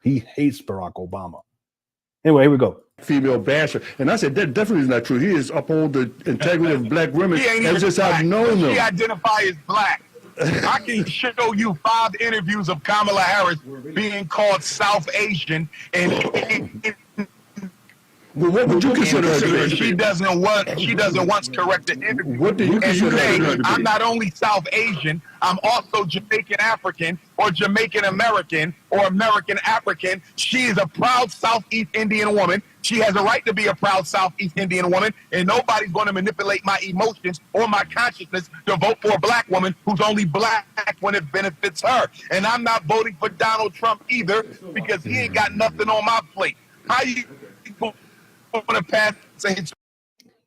He hates Barack Obama. Anyway, here we go. Female basher, and I said that definitely is not true. He is uphold the integrity of black women. That's just I've known them. She identify as black. I can show you 5 interviews of Kamala Harris being called South Asian, and well, what would you consider her to be? She doesn't once correct the interview. What do you consider her to be? I'm not only South Asian, I'm also Jamaican African, or Jamaican American, or American African. She is a proud Southeast Indian woman. She has a right to be a proud Southeast Indian woman, and nobody's going to manipulate my emotions or my consciousness to vote for a black woman who's only black when it benefits her. And I'm not voting for Donald Trump either, because he ain't got nothing on my plate. How you going to pass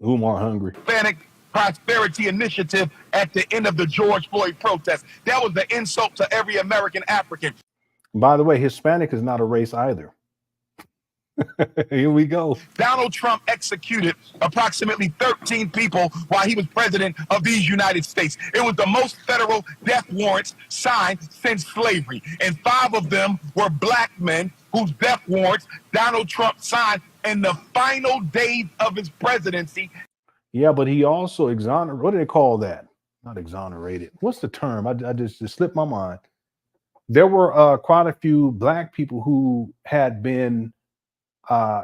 Umar hungry Hispanic Prosperity Initiative at the end of the George Floyd protest? That was the insult to every American African. By the way, Hispanic is not a race either. Here we go. Donald Trump executed approximately 13 people while he was president of these United States. It was the most federal death warrants signed since slavery. And 5 of them were black men whose death warrants Donald Trump signed in the final days of his presidency. Yeah, but he also exonerated. What do they call that? Not exonerated. What's the term? I just slipped my mind. There were quite a few black people who had been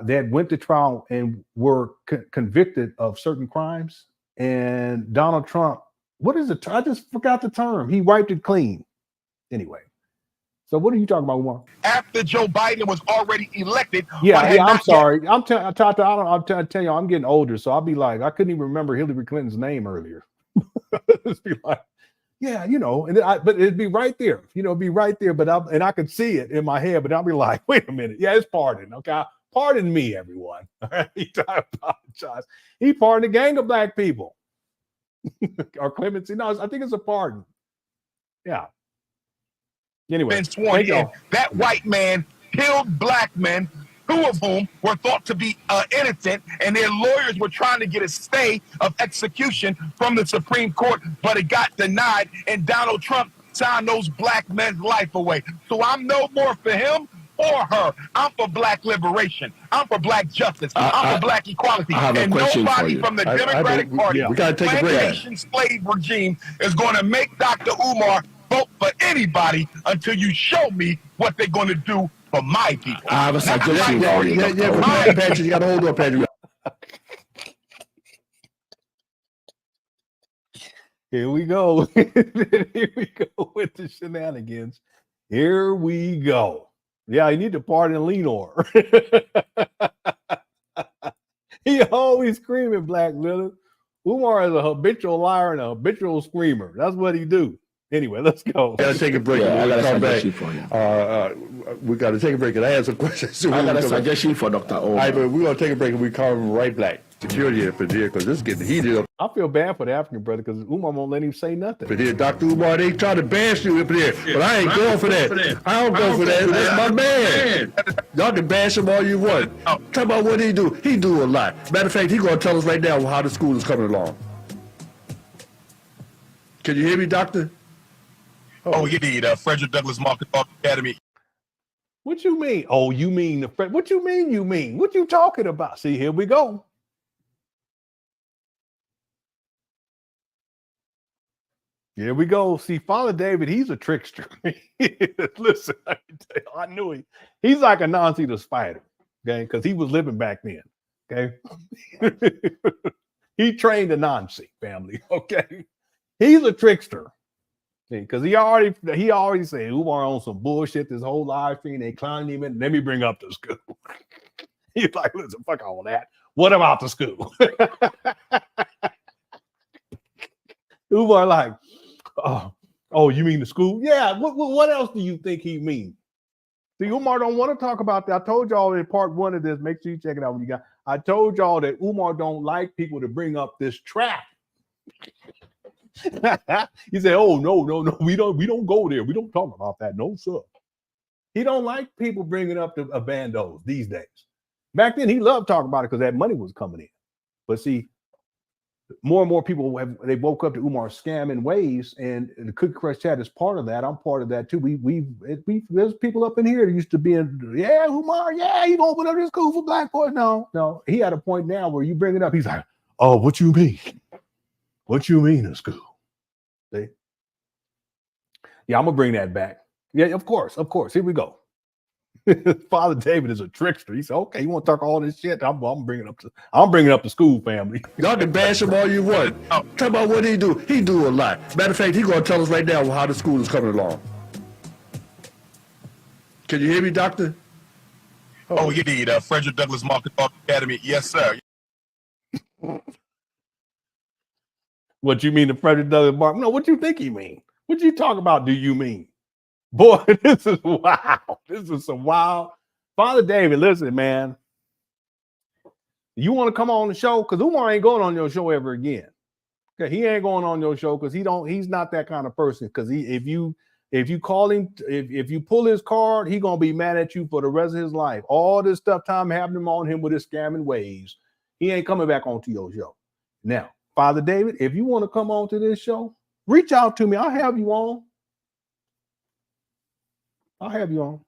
they had went to trial and were convicted of certain crimes. And Donald Trump, what is the term? I just forgot the term. He wiped it clean. Anyway. So what are you talking about, Umar? After Joe Biden was already elected. Yeah, I'm sorry. I'm telling you, I'm getting older, so I'll be like, I couldn't even remember Hillary Clinton's name earlier. Just be like, yeah, you know, and but it'd be right there, you know, be right there. But I could see it in my head, but I'll be like, wait a minute, yeah, it's pardon, okay, pardon me, everyone. All right, I apologize. He pardoned a gang of black people, or clemency. No, I think it's a pardon. Yeah. Anyway, been sworn in. That white man killed black men, 2 of whom were thought to be innocent, and their lawyers were trying to get a stay of execution from the Supreme Court, but it got denied, and Donald Trump signed those black men's life away. So I'm no more for him or her. I'm for black liberation. I'm for black justice. I'm for black equality. And nobody from the Democratic Party, we gotta take a break. plantation slave regime is going to make Dr. Umar vote for anybody until you show me what they're going to do for my people. I have a suggestion for you. Patrick, you got to hold on, Patrick. Here we go. Here we go with the shenanigans. Here we go. Yeah, you need to pardon Lenon. He always screaming black Lenon. Umar is a habitual liar and a habitual screamer. That's what he do. Anyway, let's go. We gotta take a break. Yeah, I got a come back. suggestion for you. We gotta take a break and I have some questions. I got a suggestion for Dr. Omar. All right, but we're gonna take a break and we come right back. Security up in here because this is getting heated up. I feel bad for the African brother because Umar won't let him say nothing. But here, Dr. Umar, they try to bash you up there, but I ain't going for that. I don't go for that. That's my man. Y'all can bash him all you want. Talk about what he do. He do a lot. Matter of fact, he gonna tell us right now how the school is coming along. Can you hear me, Doctor? Oh, you need Frederick Douglass Market Academy. What you mean? Oh, you mean the what you mean? You mean what you talking about? See, here we go. Here we go. See, Father David, he's a trickster. Listen, I knew he. He's like a Nazi the spider, okay? Because he was living back then, okay? He trained a Nazi family, okay? He's a trickster. Because he already said Umar on some bullshit this whole live stream. They clowning him in. Let me bring up the school. He's like, listen, fuck all that. What about the school? Umar like, oh, you mean the school? Yeah. What else do you think he means? See, Umar don't want to talk about that. I told y'all in part 1 of this. Make sure you check it out when you got. I told y'all that Umar don't like people to bring up this trap. He said, "Oh no, we don't go there. We don't talk about that. No, sir." He don't like people bringing up the bandos these days. Back then, he loved talking about it because that money was coming in. But see, more and more people they woke up to Umar's scamming ways, and the Cookie Crush Chat is part of that. I'm part of that too. There's people up in here that used to be in, yeah, Umar, yeah, you gonna open up this school for black boys? No. He at a point now where you bring it up, he's like, "Oh, what you mean? What you mean in school?" See? Yeah, I'm gonna bring that back. Yeah, of course. Here we go. Father David is a trickster. He said, "Okay, you want to talk all this shit? I'm bringing up the school family." Y'all can bash him all you want. Talk about what he do. He do a lot. Matter of fact, he gonna tell us right now how the school is coming along. Can you hear me, Doctor? Oh, you need Frederick Douglass Market Academy. Yes, sir. What you mean, the Frederick Douglass Market? No, what you think he mean? What you talk about? Do you mean? Boy, this is wow. This is some wild. Father David, listen, man. You want to come on the show? Because Umar ain't going on your show ever again. Okay, he ain't going on your show because he's not that kind of person. Because if you call him, if you pull his card, he gonna be mad at you for the rest of his life. All this stuff time happening on him with his scamming ways. He ain't coming back onto your show. Now, Father David, if you want to come on to this show, reach out to me. I'll have you on.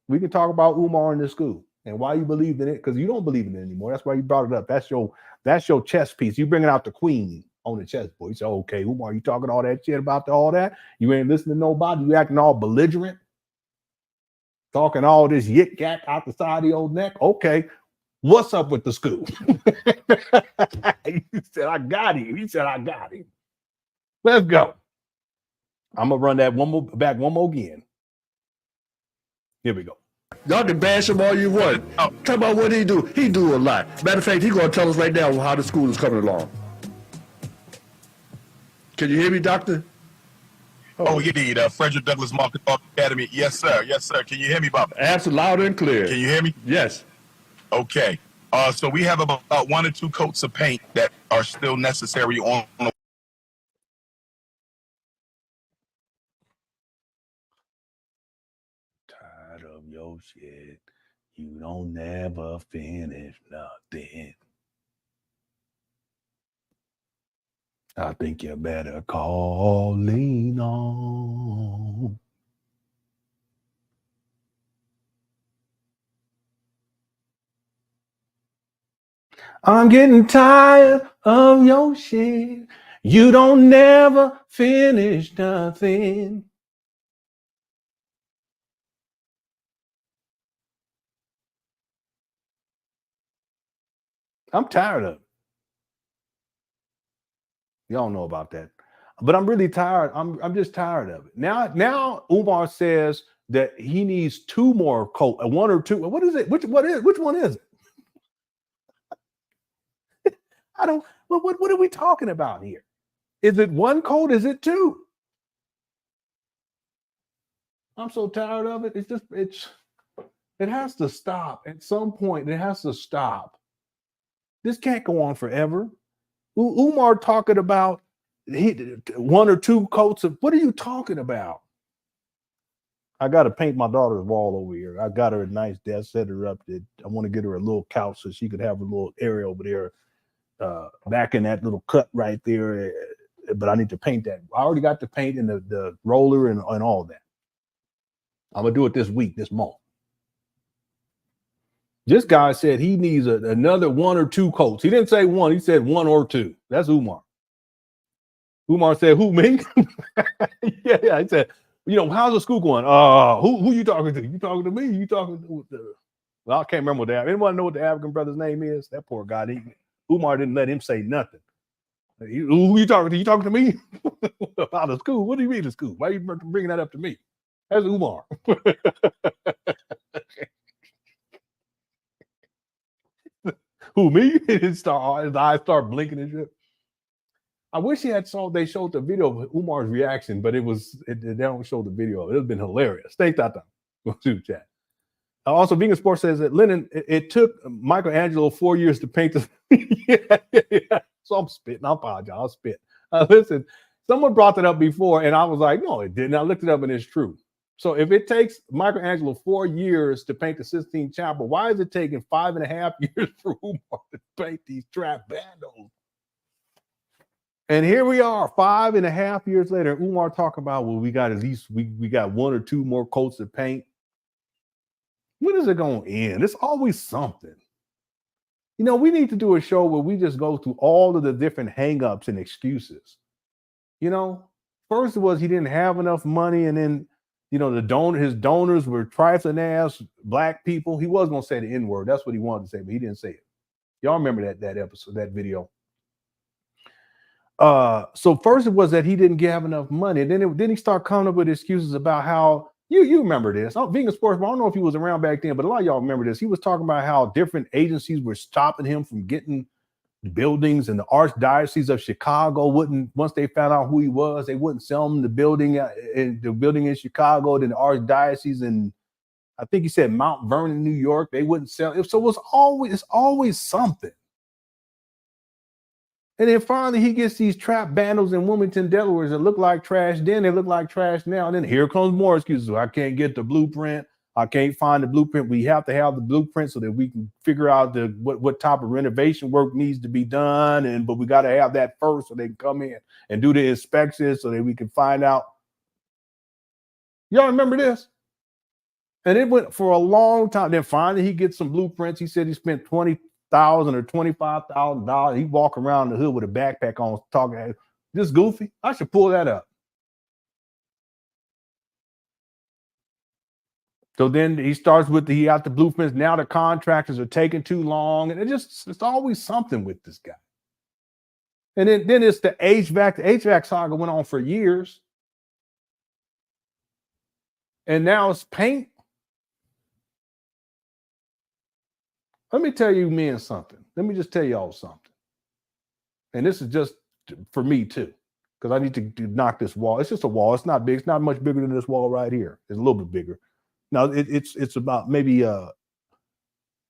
We can talk about Umar in the school and why you believed in it, because you don't believe in it anymore. That's why you brought it up. That's your chess piece. You bringing out the queen on the chessboard. You say, okay, Umar, you talking all that shit about all that? You ain't listening to nobody. You acting all belligerent, talking all this yik yak out the side of your neck. Okay, what's up with the school? He said, I got him. Let's go. I'm gonna run that one more again. Here we go. Y'all can bash him all you want. Talk about what he do. He do a lot. Matter of fact, he gonna tell us right now how the school is coming along. Can you hear me, Doctor? Oh, indeed. Frederick Douglass Market Academy. Yes, sir. Yes, sir. Can you hear me, Bob? Absolutely, loud and clear. Can you hear me? Yes. Okay. So we have about 1 or 2 coats of paint that are still necessary on the Tired of your shit. You don't never finish nothing. I think you better call Lenon. I'm getting tired of your shit. You don't never finish nothing. I'm tired of it. Y'all know about that. But I'm really tired. I'm just tired of it. Now Umar says that he needs 2 more coats, 1 or 2. What is it? Which one is it? I don't. What are we talking about here? Is it 1 coat? Is it 2? I'm so tired of it. It has to stop at some point. It has to stop. This can't go on forever. Umar talking about 1 or 2 coats of, what are you talking about? I got to paint my daughter's wall over here. I got her a nice desk, set her up. I want to get her a little couch so she could have a little area over there, back in that little cut right there. But I need to paint that. I already got the paint and the roller and all that. I'm gonna do it this week, this month. This guy said he needs another 1 or 2 coats. He didn't say 1. He said 1 or 2. That's Umar. Umar said, "Who, me?" yeah. He said, how's the school going? Who you talking to? You talking to me? You talking to well, I can't remember what the anyone know what the African brother's name is? That poor guy. Umar didn't let him say nothing. Who you talking to? You talking to me about the school? What do you mean the school? Why are you bringing that up to me? That's Umar. Who, me? His eyes start blinking and shit. I wish they showed the video of Umar's reaction, but they don't show the video. It would have been hilarious. Thanks, Tata. Go to chat. Also, Vegan Sports says that Lenon, it took Michelangelo 4 years to paint the. yeah. So I'm spitting. I apologize. I'll spit. Listen, someone brought that up before, and I was like, no, it didn't. I looked it up, and it's true. So if it takes Michelangelo 4 years to paint the Sistine Chapel, why is it taking 5.5 years for Umar to paint these trap vandals? And here we are, 5.5 years later. Umar talking about, well, we got 1 or 2 more coats of paint. When is it going to end? It's always something. We need to do a show where we just go through all of the different hangups and excuses. First it was he didn't have enough money, and then his donors were trifling ass black people. He was going to say the N-word. That's what he wanted to say, but he didn't say it. Y'all remember that episode, that video. So first it was that he didn't have enough money. And then he started coming up with excuses about how you remember this. Vegan Sports, I don't know if he was around back then, but a lot of y'all remember this. He was talking about how different agencies were stopping him from getting buildings, and the Archdiocese of Chicago wouldn't, once they found out who he was, they wouldn't sell him the building in Chicago. Then the Archdiocese in, I think he said Mount Vernon, New York, they wouldn't sell it. So it's always something. And then finally he gets these trap vandals in Wilmington, Delaware that look like trash. Then they look like trash now. And then here comes more excuses. I can't get the blueprint. I can't find the blueprint. We have to have the blueprint so that we can figure out what type of renovation work needs to be done. But we got to have that first so they can come in and do the inspections so that we can find out. Y'all remember this? And it went for a long time. Then finally he gets some blueprints. He said he spent $20,000 or $25,000. He walk around the hood with a backpack on, talking. This goofy. I should pull that up. So then he starts with he got the blueprints. Now the contractors are taking too long, and it's always something with this guy. And then it's the HVAC. The HVAC saga went on for years, and now it's paint. Let me tell you men something. Let me just tell y'all something. And this is just for me too. because I need to knock this wall. It's just a wall. It's not big. It's not much bigger than this wall right here. It's a little bit bigger. Now it's about maybe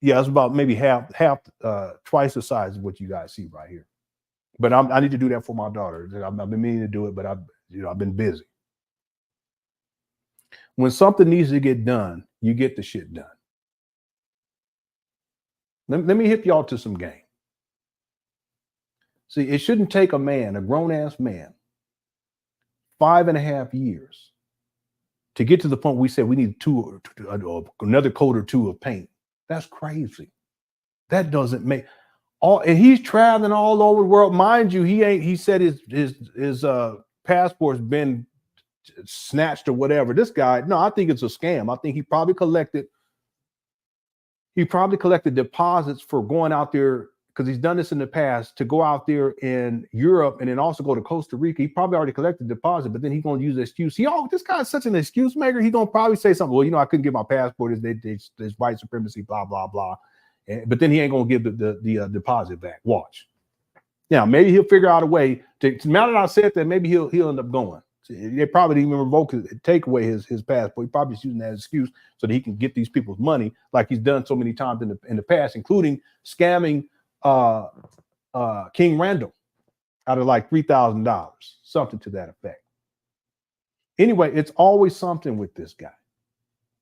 it's about maybe half twice the size of what you guys see right here. But I need to do that for my daughter. I've been meaning to do it, but I've been busy. When something needs to get done, you get the shit done. Let me hip y'all to some game. See, it shouldn't take a man, a grown-ass man, 5.5 years to get to the point we said we need another coat or two of paint. That's crazy. That doesn't make and he's traveling all over the world. Mind you, he said his passport's been snatched or whatever. This guy, no, I think it's a scam. I think he probably collected deposits for going out there, because he's done this in the past, to go out there in Europe and then also go to Costa Rica. He probably already collected deposit, but then he's going to use the excuse. This guy's such an excuse maker. He's going to probably say something. Well, I couldn't get my passport. There's white supremacy, blah, blah, blah. But then he ain't going to give the deposit back. Watch. Now, maybe he'll figure out a way to, now that I said that, maybe he'll end up going. They probably didn't even revoke take away his passport. He probably is using that as an excuse so that he can get these people's money, like he's done so many times in the past, including scamming King Randall out of like $3,000, something to that effect. Anyway, it's always something with this guy.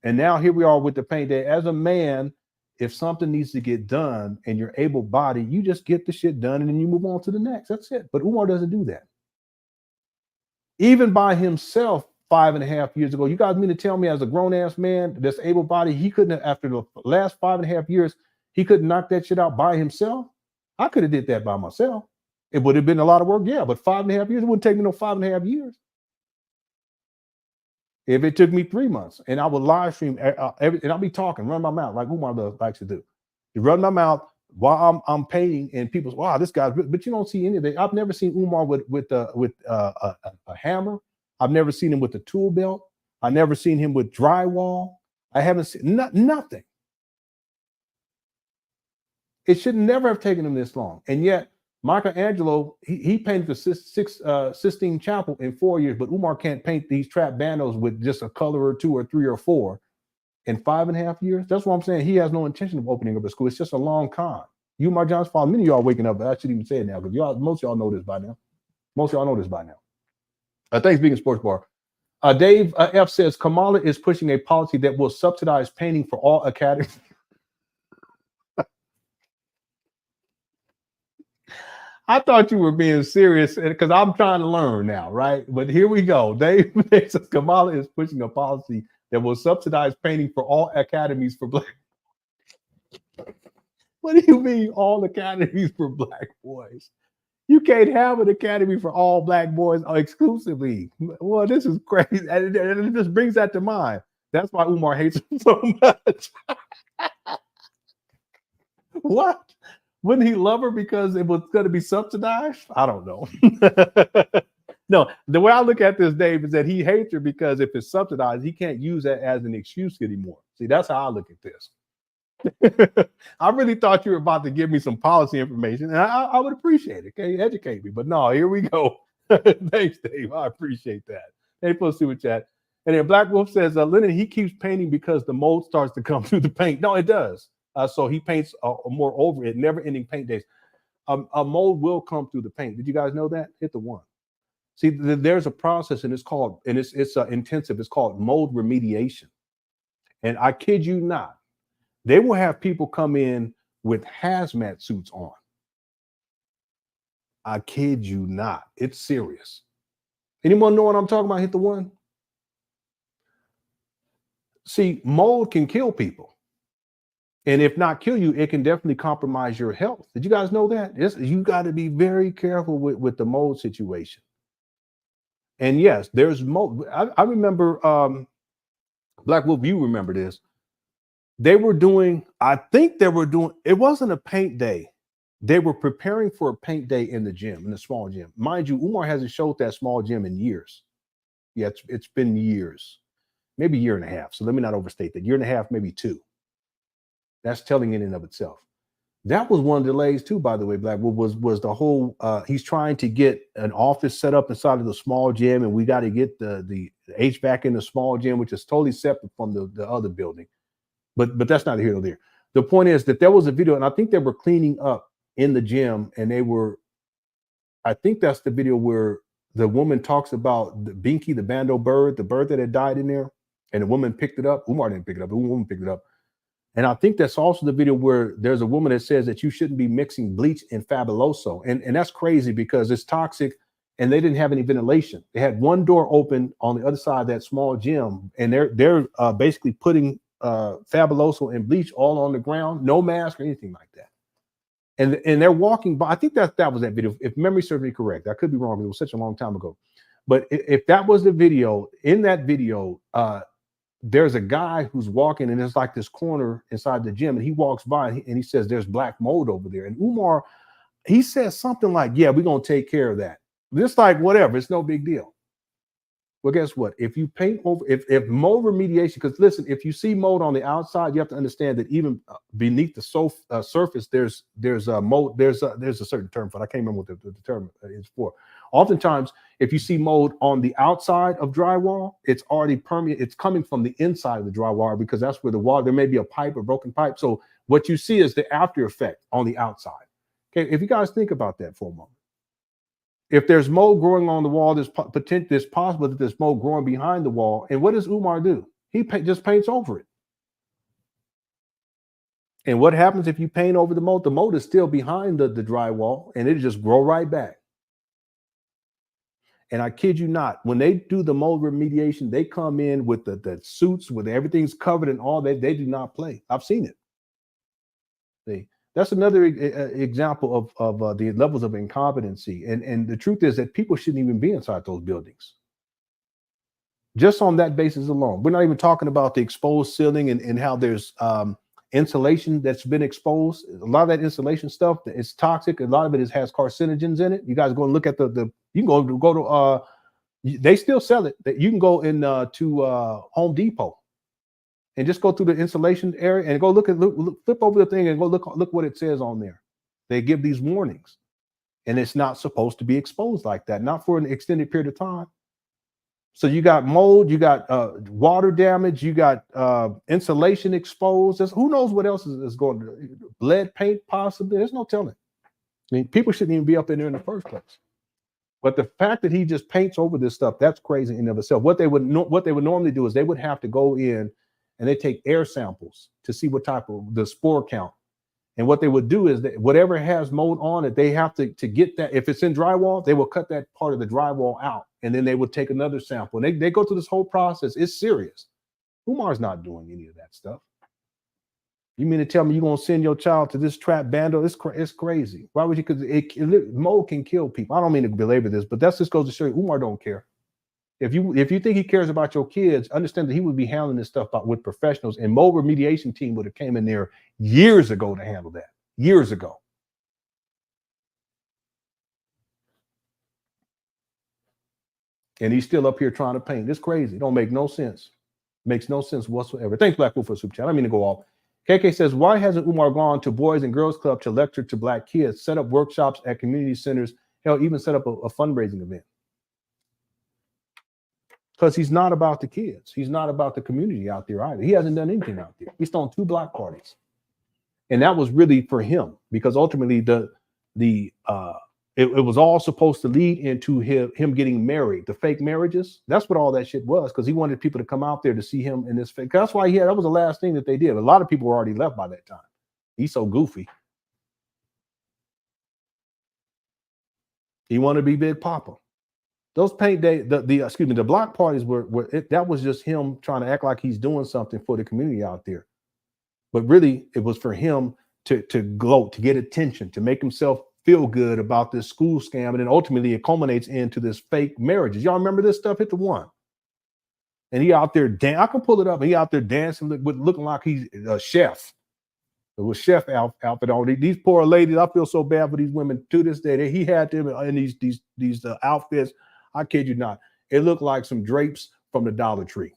And now here we are with the paint day. As a man, if something needs to get done and you're able-bodied, you just get the shit done and then you move on to the next. That's it. But Umar doesn't do that. Even by himself 5.5 years ago, you guys mean to tell me as a grown-ass man that's able-bodied, he couldn't, after the last 5.5 years, he couldn't knock that shit out by himself? I could have did that by myself. It would have been a lot of work, yeah, but 5.5 years, it wouldn't take me no 5.5 years. If it took me 3 months, and I would live stream, and I'll be talking, run my mouth like Umar likes to do. You run my mouth while I'm painting, and people say, wow, this guy's, but you don't see any of that. I've never seen Umar with a hammer. I've never seen him with a tool belt. I've never seen him with drywall. I haven't seen nothing. It should never have taken him this long. And yet, Michelangelo, he painted the Sistine Chapel in 4 years, but Umar can't paint these trap bandos with just a color or two or three or four in 5.5 years. That's what I'm saying. He has no intention of opening up a school. It's just a long con. Umar Johnson, father, many of y'all waking up, but I shouldn't even say it now, because most of y'all know this by now. Thanks, Vegan Sports Bar. Dave F says, Kamala is pushing a policy that will subsidize painting for all academies. I thought you were being serious because I'm trying to learn now, right? But here we go. Dave says Kamala is pushing a policy that will subsidize painting for all academies for black. What do you mean all academies for black boys? You can't have an academy for all black boys exclusively. Well, this is crazy. And it just brings that to mind. That's why Umar hates him so much. What? Wouldn't he love her because it was going to be subsidized? I don't know. No, the way I look at this, Dave, is that he hates her because if it's subsidized, he can't use that as an excuse anymore. See, that's how I look at this. I really thought you were about to give me some policy information, and I would appreciate it. Okay, educate me. But no, here we go. Thanks, Dave. I appreciate that. Hey, post super chat. And then Black Wolf says, Lenon, he keeps painting because the mold starts to come through the paint. No, it does. So he paints more over it, never-ending paint days. A mold will come through the paint. Did you guys know that? Hit the one. See, there's a process, and it's called, and it's intensive. It's called mold remediation. And I kid you not, they will have people come in with hazmat suits on. I kid you not. It's serious. Anyone know what I'm talking about? Hit the one. See, mold can kill people. And if not kill you, it can definitely compromise your health. Did you guys know that? You got to be very careful with the mold situation. And yes, there's mold. I remember, Black Wolf, you remember this. I think they were doing, it wasn't a paint day. They were preparing for a paint day in the gym, in the small gym. Mind you, Umar hasn't showed that small gym in years. Yeah, it's been years, maybe a year and a half. So let me not overstate that. Year and a half, maybe two. That's telling in and of itself. That was one of the delays too, by the way, Black. Was the whole he's trying to get an office set up inside of the small gym, and we got to get the HVAC in the small gym, which is totally separate from the other building. But that's not here or there. The point is that there was a video, and I think they were cleaning up in the gym, and they were, I think that's the video where the woman talks about the Binky, the bando bird, the bird that had died in there, and the woman picked it up. Umar didn't pick it up, the woman picked it up. And I think that's also the video where there's a woman that says that you shouldn't be mixing bleach and Fabuloso. And that's crazy because it's toxic, and they didn't have any ventilation. They had one door open on the other side of that small gym, and they're basically putting Fabuloso and bleach all on the ground, no mask or anything like that. And they're walking by. I think that was that video. If memory serves me correct, I could be wrong. It was such a long time ago. But if that was the video, in that video, there's a guy who's walking, and it's like this corner inside the gym, and he walks by and he says, "There's black mold over there." And Umar, he says something like, "Yeah, we're gonna take care of that." Just like whatever, it's no big deal. Well, guess what? If you paint over, if mold remediation, because listen, if you see mold on the outside, you have to understand that even beneath the surface, there's a mold. There's a certain term for it. I can't remember what the term is for. Oftentimes, if you see mold on the outside of drywall, it's already permeate. It's coming from the inside of the drywall because that's where the wall. There may be a pipe, a broken pipe. So what you see is the after effect on the outside. Okay, if you guys think about that for a moment. If there's mold growing on the wall, there's possible that there's mold growing behind the wall. And what does Umar do? He just paints over it. And what happens if you paint over the mold? The mold is still behind the drywall, and it just grow right back. And I kid you not, when they do the mold remediation, they come in with the suits, with everything's covered and all that. They do not play. I've seen it. That's another example of the levels of incompetency. And the truth is that people shouldn't even be inside those buildings. Just on that basis alone. We're not even talking about the exposed ceiling and how there's insulation that's been exposed. A lot of that insulation stuff, it's toxic. A lot of it has carcinogens in it. You guys go and look at you can go to they still sell it. That you can go in to Home Depot and just go through the insulation area and go flip over the thing and go look what it says on there. They give these warnings, and it's not supposed to be exposed like that, not for an extended period of time. So you got mold, you got water damage, you got insulation exposed. Who knows what else is going to lead paint possibly? There's no telling. I mean, people shouldn't even be up in there in the first place. But the fact that he just paints over this stuff, that's crazy in and of itself. What they would normally do is they would have to go in and they take air samples to see what type of the spore count. And what they would do is that whatever has mold on it, they have to get that. If it's in drywall, they will cut that part of the drywall out. And then they would take another sample. And they go through this whole process. It's serious. Umar's not doing any of that stuff. You mean to tell me you're going to send your child to this trap bando? It's crazy. Why would you? Because mold can kill people. I don't mean to belabor this, but that's just goes to show you Umar don't care. If you think he cares about your kids, understand that he would be handling this stuff with professionals, and mold remediation team would have came in there years ago to handle that. Years ago. And he's still up here trying to paint. It's crazy. It don't make no sense. Makes no sense whatsoever. Thanks, Black Wolf, for a super chat. I mean to go off. KK says, why hasn't Umar gone to Boys and Girls Club to lecture to Black kids, set up workshops at community centers, hell, even set up a fundraising event? Because he's not about the kids. He's not about the community out there either. He hasn't done anything out there. He's thrown 2 block parties. And that was really for him, because ultimately it was all supposed to lead into him getting married, the fake marriages. That's what all that shit was, because he wanted people to come out there to see him in this fake. That's why that was the last thing that they did. A lot of people were already left by that time. He's so goofy. He wanted to be Big Papa. Those paint day, the block parties that was just him trying to act like he's doing something for the community out there. But really, it was for him to gloat, to get attention, to make himself feel good about this school scam, and then ultimately it culminates into this fake marriages. Y'all remember this stuff? Hit the one. And he out there I can pull it up. And he out there dancing looking like he's a chef. It was chef outfit on. These poor ladies, I feel so bad for these women to this day. He had them in these outfits. I kid you not. It looked like some drapes from the Dollar Tree.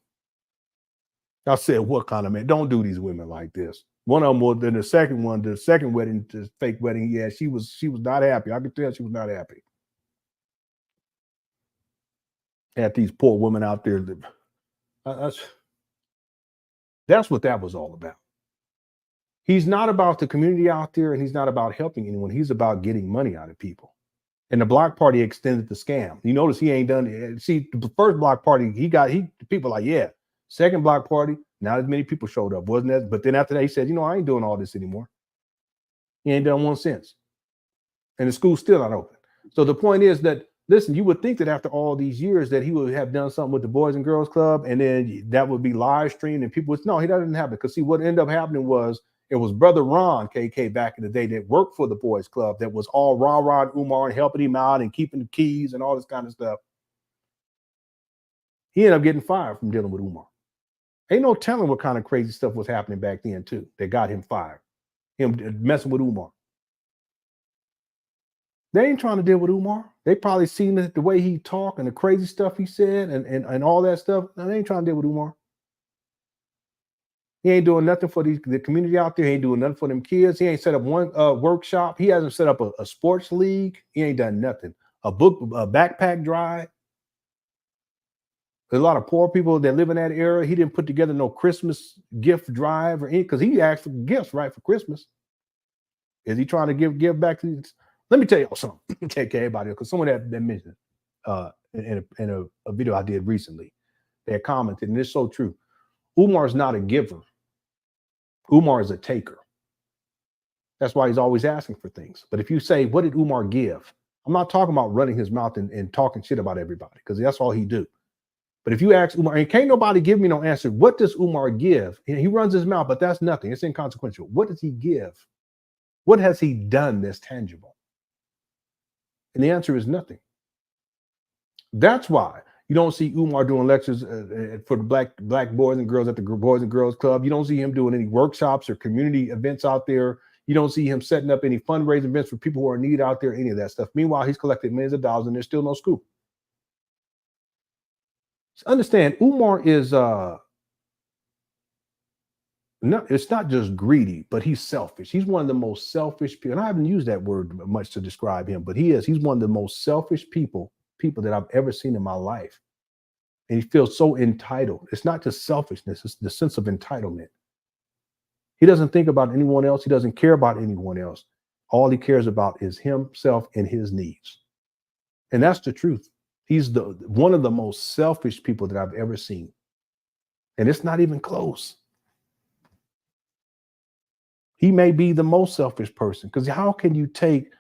I said, what kind of man? Don't do these women like this. One of them was, then the second wedding, the fake wedding, yeah, she was not happy. I could tell she was not happy. Had these poor women out there. That's what that was all about. He's not about the community out there, and he's not about helping anyone. He's about getting money out of people. And the block party extended the scam. You notice he ain't done it. See, the first block party, people like, yeah. Second block party, not as many people showed up, wasn't that? But then after that, he said, I ain't doing all this anymore. He ain't done one since. And the school's still not open. So the point is that, listen, you would think that after all these years that he would have done something with the Boys and Girls Club, and then that would be live streamed, and people would, no, he doesn't have it. Because see, what ended up happening was, it was Brother Ron, KK, back in the day that worked for the Boys Club that was all rah-rah and Umar and helping him out and keeping the keys and all this kind of stuff. He ended up getting fired from dealing with Umar. Ain't no telling what kind of crazy stuff was happening back then, too, that got him fired. Him messing with Umar. They ain't trying to deal with Umar. They probably seen the way he talked and the crazy stuff he said and all that stuff. No, they ain't trying to deal with Umar. He ain't doing nothing for the community out there. He ain't doing nothing for them kids. He ain't set up one workshop. He hasn't set up a sports league. He ain't done nothing. A backpack drive. There's a lot of poor people that live in that era. He didn't put together no Christmas gift drive or anything, because he asked for gifts, right, for Christmas. Is he trying to give back to? Let me tell you something. Take everybody, because someone that mentioned in a video I did recently, they had commented, and it's so true. Umar is not a giver. Umar is a taker. That's why he's always asking for things. But if you say, what did Umar give? I'm not talking about running his mouth and talking shit about everybody, because that's all he do. But if you ask Umar, and can't nobody give me no answer, what does Umar give? He runs his mouth, but that's nothing. It's inconsequential. What does he give? What has he done that's tangible? And the answer is nothing. That's why you don't see Umar doing lectures for the black boys and girls at the Boys and Girls Club. You don't see him doing any workshops or community events out there. You don't see him setting up any fundraising events for people who are in need out there, any of that stuff. Meanwhile, he's collected millions of dollars and there's still no school. So understand, Umar is it's not just greedy, but he's selfish. He's one of the most selfish people. And I haven't used that word much to describe him, but he's one of the most selfish people that I've ever seen in my life. And he feels so entitled. It's not just selfishness, it's the sense of entitlement. He doesn't think about anyone else. He doesn't care about anyone else. All he cares about is himself and his needs. And that's the truth. He's one of the most selfish people that I've ever seen. And it's not even close. He may be the most selfish person, because how can you take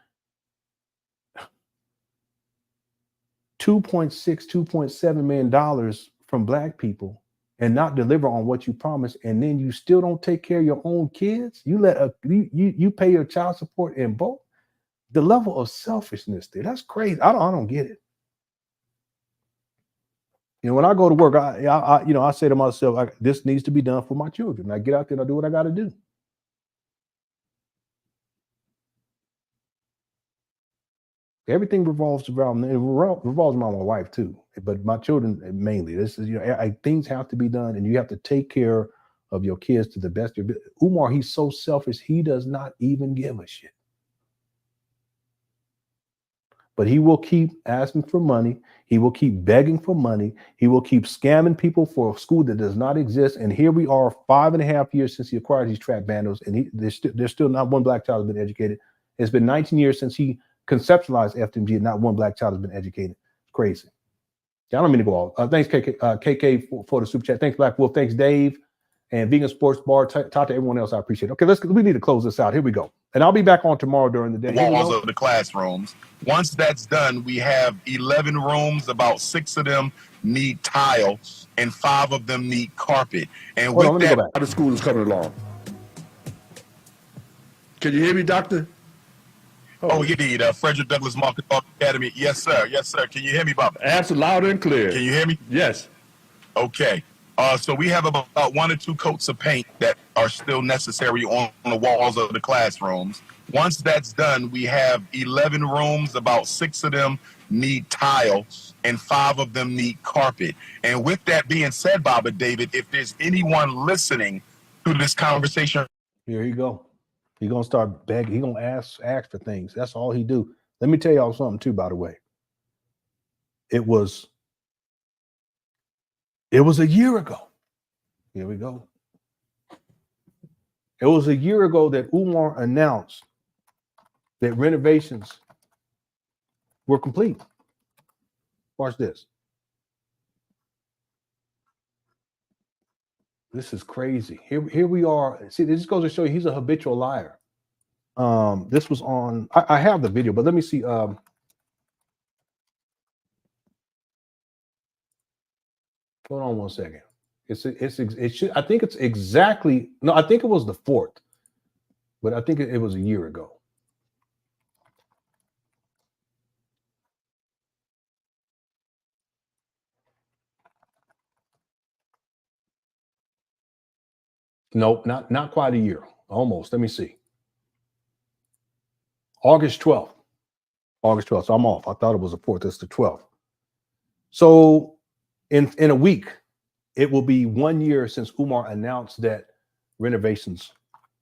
$2.7 million from black people and not deliver on what you promised, and then you still don't take care of your own kids? You you pay your child support in both. The level of selfishness there, that's crazy. I don't get it. When I go to work, I say to myself, this needs to be done for my children. I get out there and I do what I got to do. Everything revolves around my wife too, but my children mainly. This is, things have to be done, and you have to take care of your kids to the best of your ability. Umar, he's so selfish, he does not even give a shit. But he will keep asking for money. He will keep begging for money. He will keep scamming people for a school that does not exist. And here we are, 5.5 years since he acquired these trap bundles, and there's still not one black child has been educated. It's been 19 years since he conceptualized FDMG, and not one black child has been educated. It's crazy. I don't mean to go all. Thanks, KK, for the super chat. Thanks, Black Wolf. Thanks, Dave. And Vegan Sports Bar. Talk to everyone else. I appreciate it. Okay, we need to close this out. Here we go. And I'll be back on tomorrow during the day. Walls of the classrooms. Once that's done, we have 11 rooms. About 6 of them need tile, and 5 of them need carpet. And Hold on, let me go back. How the school is coming along? Can you hear me, Doctor? Oh, you need Frederick Douglass Market Academy. Yes, sir. Yes, sir. Can you hear me, Bob? Answer loud and clear. Can you hear me? Yes. Okay. So we have about 1 or 2 coats of paint that are still necessary on the walls of the classrooms. Once that's done, we have 11 rooms. About 6 of them need tile and 5 of them need carpet. And with that being said, Baba David, if there's anyone listening to this conversation, here you go. He's gonna start begging. He's gonna ask for things. That's all he do. Let me tell y'all something too, by the way. It was a year ago. Here we go. It was a year ago that Umar announced that renovations were complete. Watch this. This is crazy. Here we are. See, this goes to show you he's a habitual liar. This was on. I have the video, but let me see. Hold on one second. It should. I think it's exactly. No, I think it was the 4th, but I think it was a year ago. Nope, not quite a year. Almost. Let me see. August 12th. August 12th. So I'm off. I thought it was the 4th. It's the 12th. So in a week, it will be 1 year since Umar announced that renovations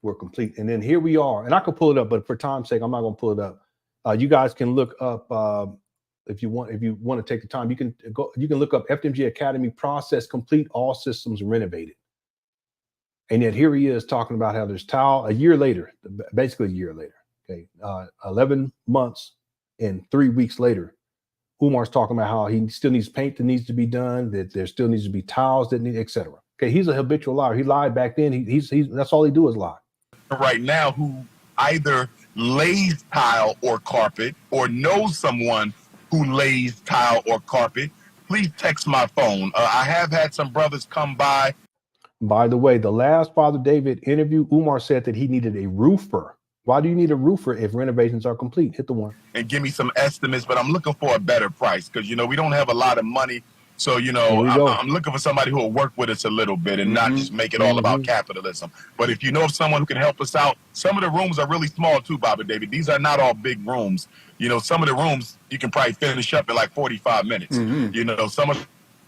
were complete. And then here we are. And I could pull it up, but for time's sake, I'm not going to pull it up. You guys can look up if you want to take the time. You can look up FDMG Academy process complete, all systems renovated. And yet here he is talking about how there's tile a year later, basically a year later. Okay, 11 months and 3 weeks later, Umar's talking about how he still needs paint that needs to be done, that there still needs to be tiles that need, etc. Okay, he's a habitual liar. He lied back then. He's that's all he do is lie. right now who either lays tile or carpet or knows someone who lays tile or carpet, please text my phone. I have had some brothers come by. By the way, the last Father David interview, Umar said that he needed a roofer. Why do you need a roofer if renovations are complete? Hit the one. And give me some estimates, but I'm looking for a better price because, we don't have a lot of money. So, I'm looking for somebody who will work with us a little bit and not just make it all about capitalism. But if you know of someone who can help us out, some of the rooms are really small too, Baba David. These are not all big rooms. Some of the rooms you can probably finish up in like 45 minutes. Some are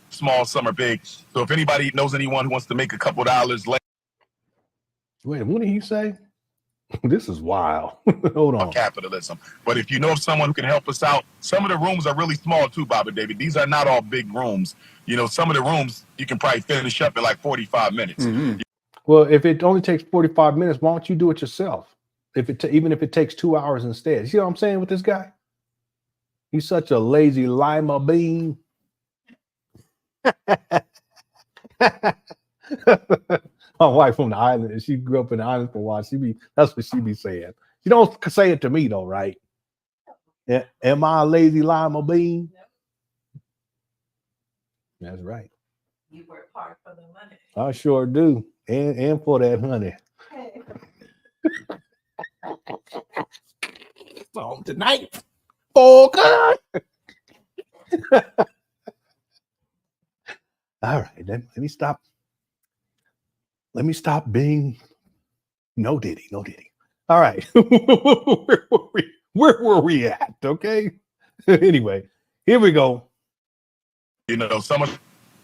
small, some are big. So if anybody knows anyone who wants to make a couple dollars later. Wait, what did he say? This is wild. Hold on. Capitalism. But if you know of someone who can help us out, some of the rooms are really small too, Baba David. These are not all big rooms. Some of the rooms you can probably finish up in like 45 minutes. Well, if it only takes 45 minutes, why don't you do it yourself? Even if it takes 2 hours instead. You see what I'm saying with this guy? He's such a lazy lima bean. My wife from the island, and she grew up in the island for a while. That's what she be saying. She don't say it to me though, right? Yeah. Am I a lazy lima bean? That's right. You work hard for the money. I sure do, and for that honey. Hey. On tonight, oh God. All right, let me stop. Let me stop being no diddy. All right. Where were we at? Okay. Anyway, here we go. Some are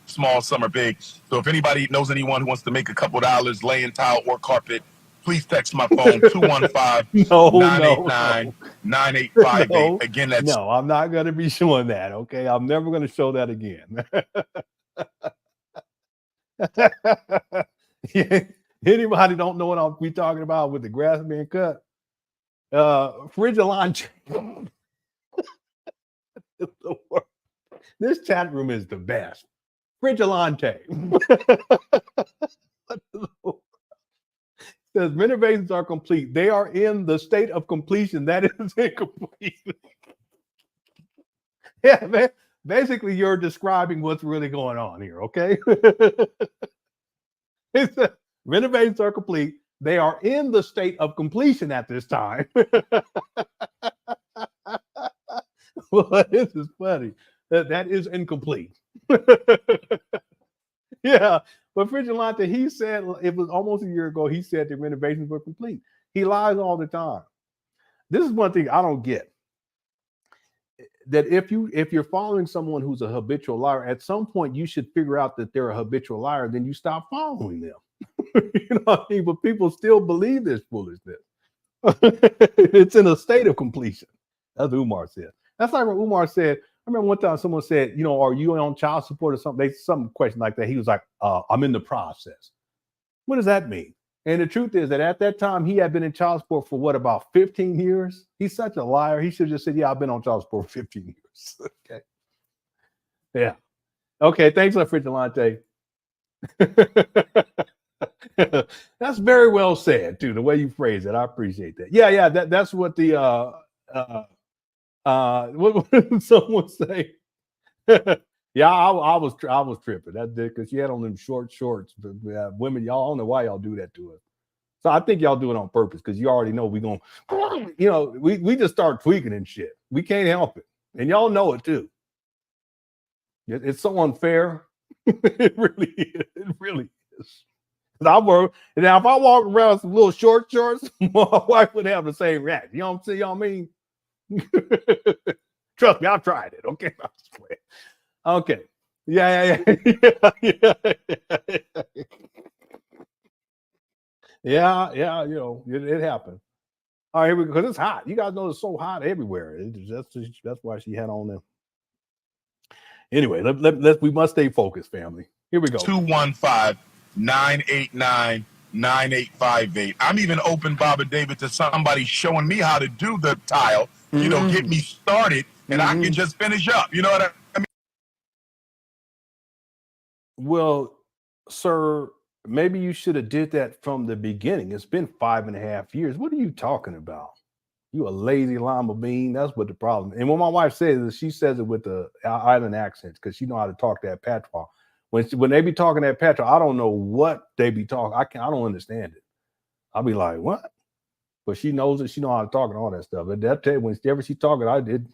small, some are big. So if anybody knows anyone who wants to make a couple dollars laying tile or carpet, please text my phone 215-989-9858. Again, that's no, I'm not going to be showing that. Okay. I'm never going to show that again. Anybody don't know what I'll be talking about with the grass being cut? Frigilante. This chat room is the best. Frigilante. Says renovations are complete. They are in the state of completion. That is incomplete. Yeah, man. Basically, you're describing what's really going on here, okay? Renovations are complete. They are in the state of completion at this time. Well, this is funny. That is incomplete. Yeah, But Vigilante, he said, it was almost a year ago, he said the renovations were complete. He lies all the time. This is one thing I don't get. That if you're following someone who's a habitual liar, at some point you should figure out that they're a habitual liar, then you stop following them. You know what I mean? But people still believe this foolishness. It's in a state of completion. That's what Umar said. That's like what Umar said. I remember one time someone said, you know, are you on child support or something? Some question like that. He was like, I'm in the process. What does that mean? And the truth is that at that time, he had been in child support for what, about 15 years? He's such a liar. He should have just said, yeah, I've been on child support for 15 years. Okay. Yeah. Okay. Thanks, Vigilante. That's very well said, too, the way you phrase it. I appreciate that. Yeah. That's what the what did someone say? Yeah, I was tripping. That did, because she had on them shorts. But women, y'all, I don't know why y'all do that to us. So I think y'all do it on purpose, because you already know we're going, you know, we just start tweaking and shit. We can't help it. And y'all know it too. It's so unfair. It really is. It really is. Now, if I walk around with some little short shorts, my wife would have the same reaction. You know what I'm saying? Y'all mean? Trust me, I've tried it. Okay. Okay. Yeah. Yeah, you know, it happened. All right, here we go, because it's hot. You guys know it's so hot everywhere. That's why she had on them. Anyway, we must stay focused, family. Here we go. 215-989-9858. I'm even open, Baba David, to somebody showing me how to do the tile, you know, get me started, and I can just finish up. You know what I mean? Well, sir, maybe you should have did that from the beginning. It's been 5.5 years. What are you talking about? You a lazy lima bean. That's what the problem is. And what my wife says is, she says it with the island accents, because she know how to talk that patois. When they be talking that patois, I don't know what they be talking. I don't understand it. I'll be like, what? But she knows it. She know how to talk and all that stuff. But that day, whenever she talking, I did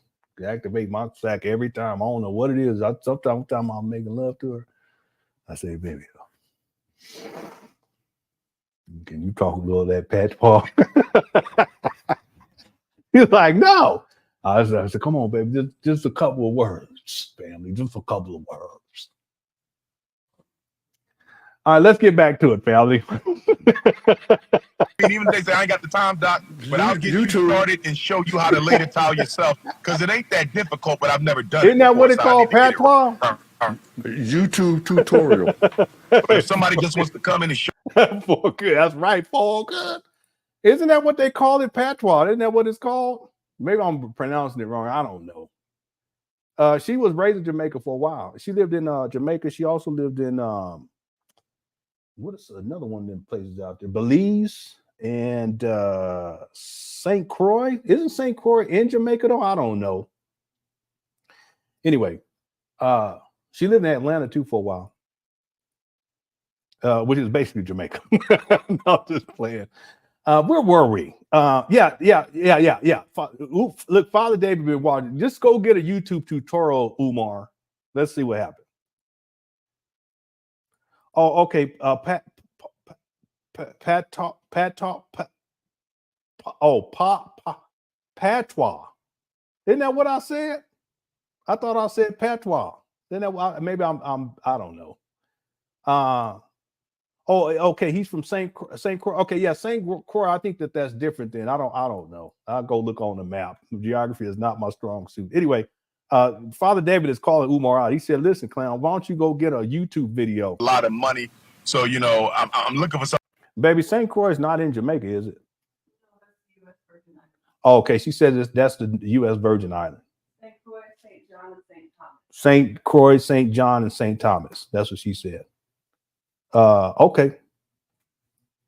activate my sack every time. I don't know what it is. Sometimes I'm making love to her. I say, baby, can you talk a little of that patois? He's like, no. I said, come on, baby, just a couple of words, family, just a couple of words. All right, let's get back to it, family. Even if they say I ain't got the time, Doc, but I'll get you started and show you how to lay the towel yourself, because it ain't that difficult, but I've never done it. Isn't that what it's called, patois? YouTube tutorial. If somebody just wants to come in and show. For good. That's right, for good. Isn't that what they call it, patois? Isn't that what it's called? Maybe I'm pronouncing it wrong. I don't know. She was raised in Jamaica for a while. She lived in Jamaica. She also lived in what is another one of them places out there? Belize and St. Croix. Isn't St. Croix in Jamaica though? I don't know. Anyway, she lived in Atlanta too for a while, which is basically Jamaica. Not just playing. Where were we? Yeah. Look, Father David been watching. Just go get a YouTube tutorial, Umar. Let's see what happens. Oh, okay. Patois. Isn't that what I said? I thought I said patois. Isn't that maybe I don't know. Oh, okay. He's from St. Croix. Okay, yeah, St. Croix. I think that's different. Then I don't know. I'll go look on the map. Geography is not my strong suit. Anyway, Father David is calling Umar out. He said, "Listen, clown, why don't you go get a YouTube video?" A lot of money, so you know, I'm looking for something. Baby, St. Croix is not in Jamaica, is it? Oh, okay, she said that's the U.S. Virgin Island. St. Croix, St. John, and St. Thomas. St. Croix, St. John, and St. Thomas. That's what she said. Okay.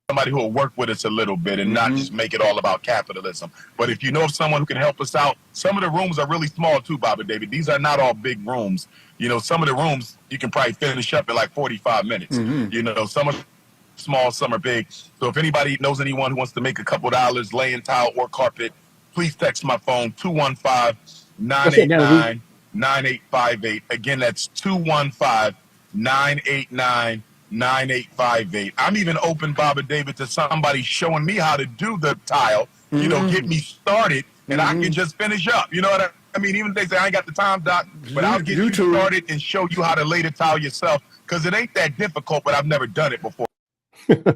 Somebody who will work with us a little bit and not just make it all about capitalism. But if you know of someone who can help us out, some of the rooms are really small too, Baba David. These are not all big rooms. You know, some of the rooms you can probably finish up in like 45 minutes. You know, some are small, some are big. So if anybody knows anyone who wants to make a couple dollars laying tile or carpet, please text my phone, 215-989-9858. Again, that's 215-989-9858. 9858. I'm even open, Baba David, to somebody showing me how to do the tile, you know, get me started, and I can just finish up. You know what I mean? Even if they say I ain't got the time, Doc, but I'll get you started and show you how to lay the tile yourself, because it ain't that difficult, but I've never done it before.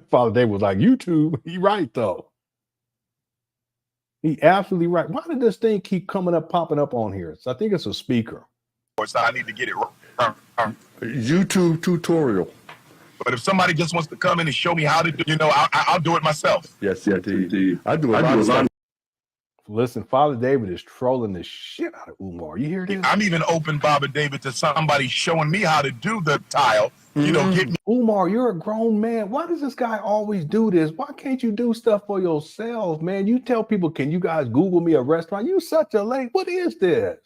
Father David was like, YouTube. He right, though. He absolutely right. Why did this thing keep coming up, popping up on here? So I think it's a speaker. So I need to get it right. YouTube tutorial. But if somebody just wants to come in and show me how to do, you know, I'll do it myself. Yes, indeed. I do a lot of stuff. Listen, Father David is trolling the shit out of Umar. You hear this? I'm even open, Baba David, to somebody showing me how to do the tile, you know, get me. Umar, you're a grown man. Why does this guy always do this? Why can't you do stuff for yourself, man? You tell people, can you guys Google me a restaurant? You such a late. What is this?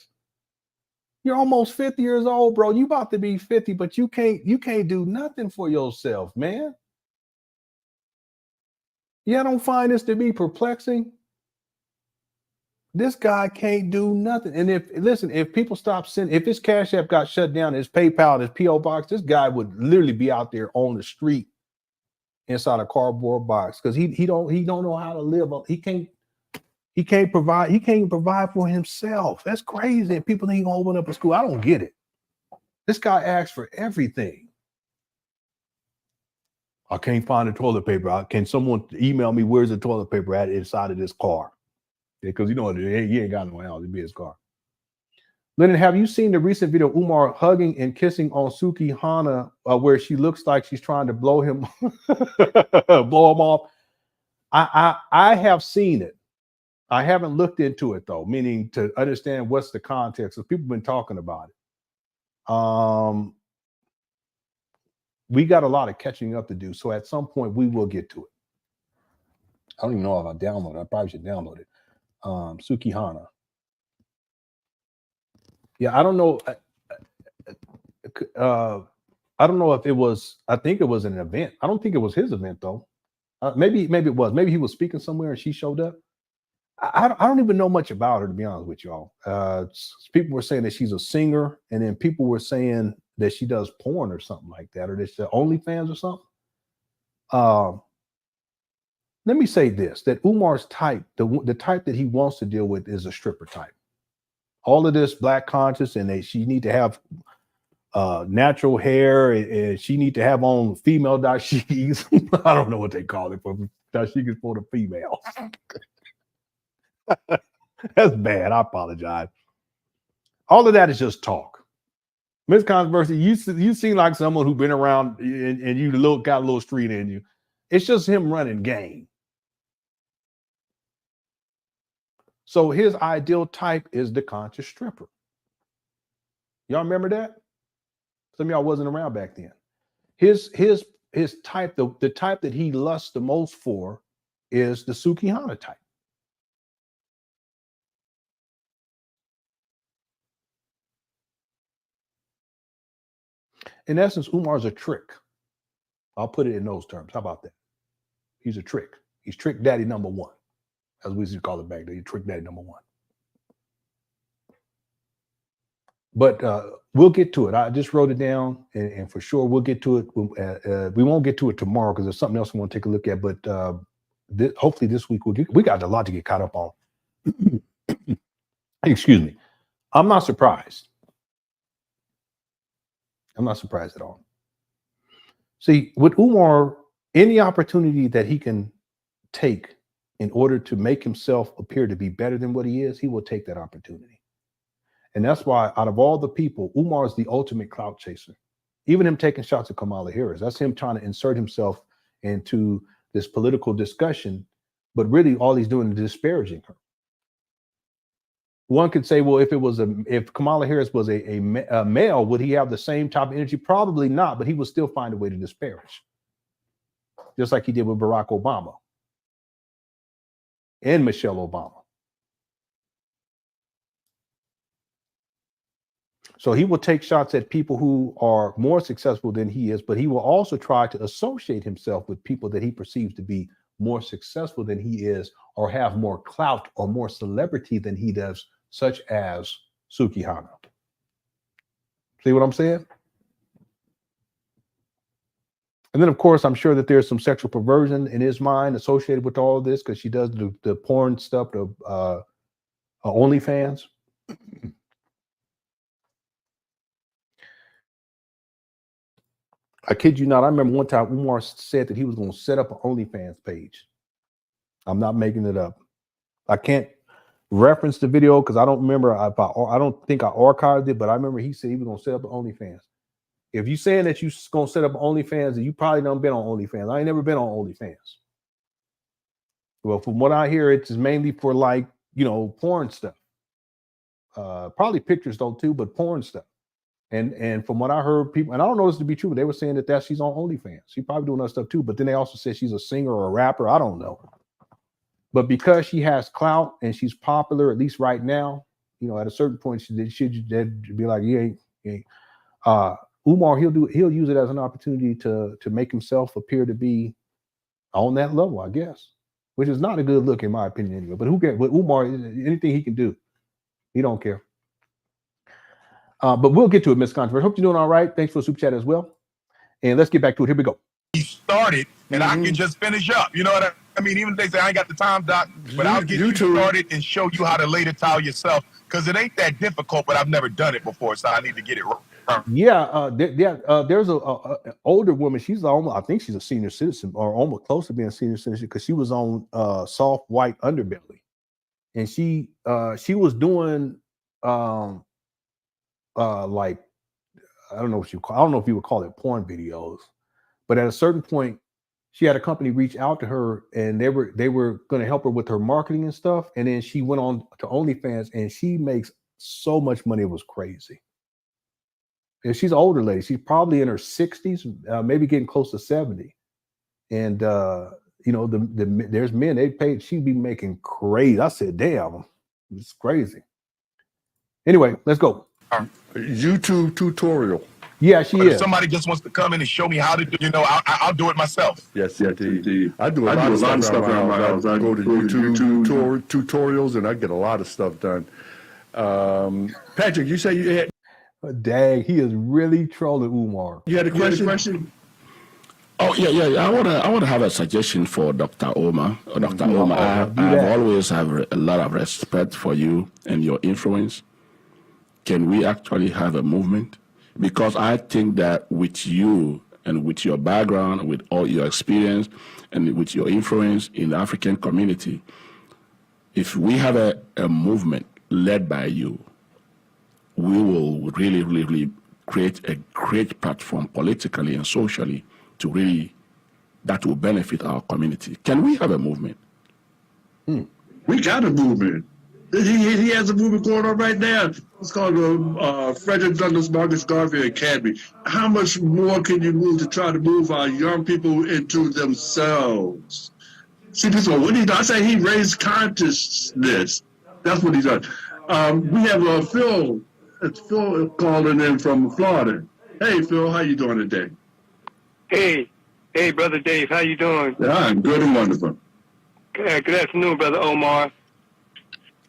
You're almost 50 years old, bro. You about to be 50, but you can't do nothing for yourself, man. Yeah, I don't find this to be perplexing. This guy can't do nothing. And if people stop sending, if his Cash App got shut down, his PayPal, his PO box, this guy would literally be out there on the street inside a cardboard box, because he don't know how to live. He can't provide for himself. That's crazy. And people think he's gonna open up a school. I don't get it. This guy asks for everything. I can't find the toilet paper. Can someone email me where's the toilet paper at inside of this car? Because you know he ain't got no house. It'd be his car. Lenon, have you seen the recent video of Umar hugging and kissing on Suki Hana, where she looks like she's trying to blow him off? I have seen it. I haven't looked into it though, meaning to understand what's the context. So people have been talking about it. We got a lot of catching up to do. So at some point we will get to it. I don't even know if I download it. I probably should download it. Suki Hana. Yeah, I don't know. I don't know if it was. I think it was an event. I don't think it was his event though. Maybe it was. Maybe he was speaking somewhere and she showed up. I don't even know much about her, to be honest with y'all. People were saying that she's a singer, and then people were saying that she does porn or something like that, or that she's OnlyFans or something. Let me say this: that Umar's type, the type that he wants to deal with, is a stripper type. All of this black conscious, and she need to have natural hair, and she need to have on female dashikis. I don't know what they call it, but dashikis for the females. That's bad. I apologize. All of that is just talk. Miss Controversy, you seem like someone who's been around and you got a little street in you. It's just him running game. So his ideal type is the conscious stripper. Y'all remember that? Some of y'all wasn't around back then. His type, the type that he lusts the most for, is the Suki Hana type. In essence, Umar's a trick. I'll put it in those terms. How about that? He's a trick. He's trick daddy number one, as we used to call it back then. He's trick daddy number one. But we'll get to it. I just wrote it down, and for sure we'll get to it. We won't get to it tomorrow because there's something else we want to take a look at. But hopefully this week we got a lot to get caught up on. Excuse me. I'm not surprised. I'm not surprised at all. See, with Umar, any opportunity that he can take in order to make himself appear to be better than what he is, he will take that opportunity. And that's why out of all the people, Umar is the ultimate clout chaser. Even him taking shots at Kamala Harris, that's him trying to insert himself into this political discussion, but really all he's doing is disparaging her. One could say, well, if Kamala Harris was a male, would he have the same type of energy? Probably not, but he would still find a way to disparage, just like he did with Barack Obama and Michelle Obama. So he will take shots at people who are more successful than he is, but he will also try to associate himself with people that he perceives to be more successful than he is, or have more clout or more celebrity than he does, such as Suki Hana. See what I'm saying? And then, of course, I'm sure that there's some sexual perversion in his mind associated with all of this because she does the porn stuff, the OnlyFans. I kid you not. I remember one time Umar said that he was going to set up an OnlyFans page. I'm not making it up. I can't reference the video because I don't remember. I don't think I archived it, but I remember he said he was going to set up an OnlyFans. If you saying that you're going to set up an OnlyFans, then you probably done been on OnlyFans. I ain't never been on OnlyFans. Well, from what I hear, it's mainly for like, you know, porn stuff. Probably pictures though too, but porn stuff. And from what I heard, people, and I don't know this to be true, but they were saying that she's on OnlyFans. She's probably doing that stuff too. But then they also said she's a singer or a rapper. I don't know. But because she has clout and she's popular, at least right now, you know, at a certain point, she should be like, you ain't. Umar, he'll use it as an opportunity to make himself appear to be on that level, I guess, which is not a good look in my opinion anyway. But with Umar, anything he can do, he don't care. But we'll get to it, Miss Controversy. Hope you're doing all right. Thanks for the super chat as well. And let's get back to it. Here we go. He started, and I can just finish up. You know what I mean? Even if they say I ain't got the time, Doc, but I'll get you started and show you how to lay the towel yourself, because it ain't that difficult, but I've never done it before, so I need to get it right. Yeah, there's a older woman. She's almost, I think she's a senior citizen or almost close to being a senior citizen because she was on soft white underbelly, and she was doing like I don't know if you would call it porn videos, but at a certain point, she had a company reach out to her and they were going to help her with her marketing and stuff, and then she went on to OnlyFans and she makes so much money, it was crazy. And she's an older lady. She's probably in her 60s, maybe getting close to 70. And you know, there's men they paid. She'd be making crazy. I said, "Damn, it's crazy." Anyway, let's go. YouTube tutorial. Yeah, she is. If somebody just wants to come in and show me how to do, you know, I'll do it myself. Yes, indeed. I do a lot of stuff around my house. I go to YouTube tutorials and I get a lot of stuff done. Patrick, you say you had. Dang, he is really trolling Umar. You had a question? Oh yeah. I want to have a suggestion for Dr. Omar. Dr. Omar, I always have a lot of respect for you and your influence. Can we actually have a movement? Because I think that with you and with your background, with all your experience, and with your influence in the African community, if we have a movement led by you, we will really create a great platform politically and socially that will benefit our community. Can we have a movement? We got a movement. He has a movement going on right now. It's called the Frederick Douglass Marcus Garvey Academy. How much more can you move to try to move our young people into themselves? See, this one, what he does, I say he raised consciousness. That's what he does. We have Phil. It's Phil calling in from Florida. Hey, Phil, how you doing today? Hey, Brother Dave, how you doing? Yeah, I'm good and wonderful. Good afternoon, Brother Omar.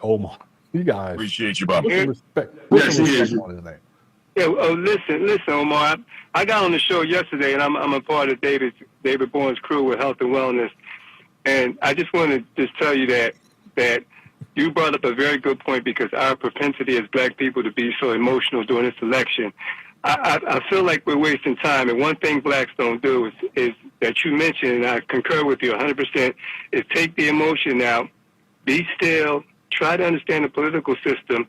Omar, you guys. Appreciate you, Bob. Respect. Yes, he is. Yeah, listen, Omar. I got on the show yesterday, and I'm a part of David Bourne's crew with Health and Wellness, and I just want to just tell you that you brought up a very good point, because our propensity as Black people to be so emotional during this election, I feel like we're wasting time. And one thing Blacks don't do is that you mentioned, and I concur with you 100%, is take the emotion out, be still, try to understand the political system,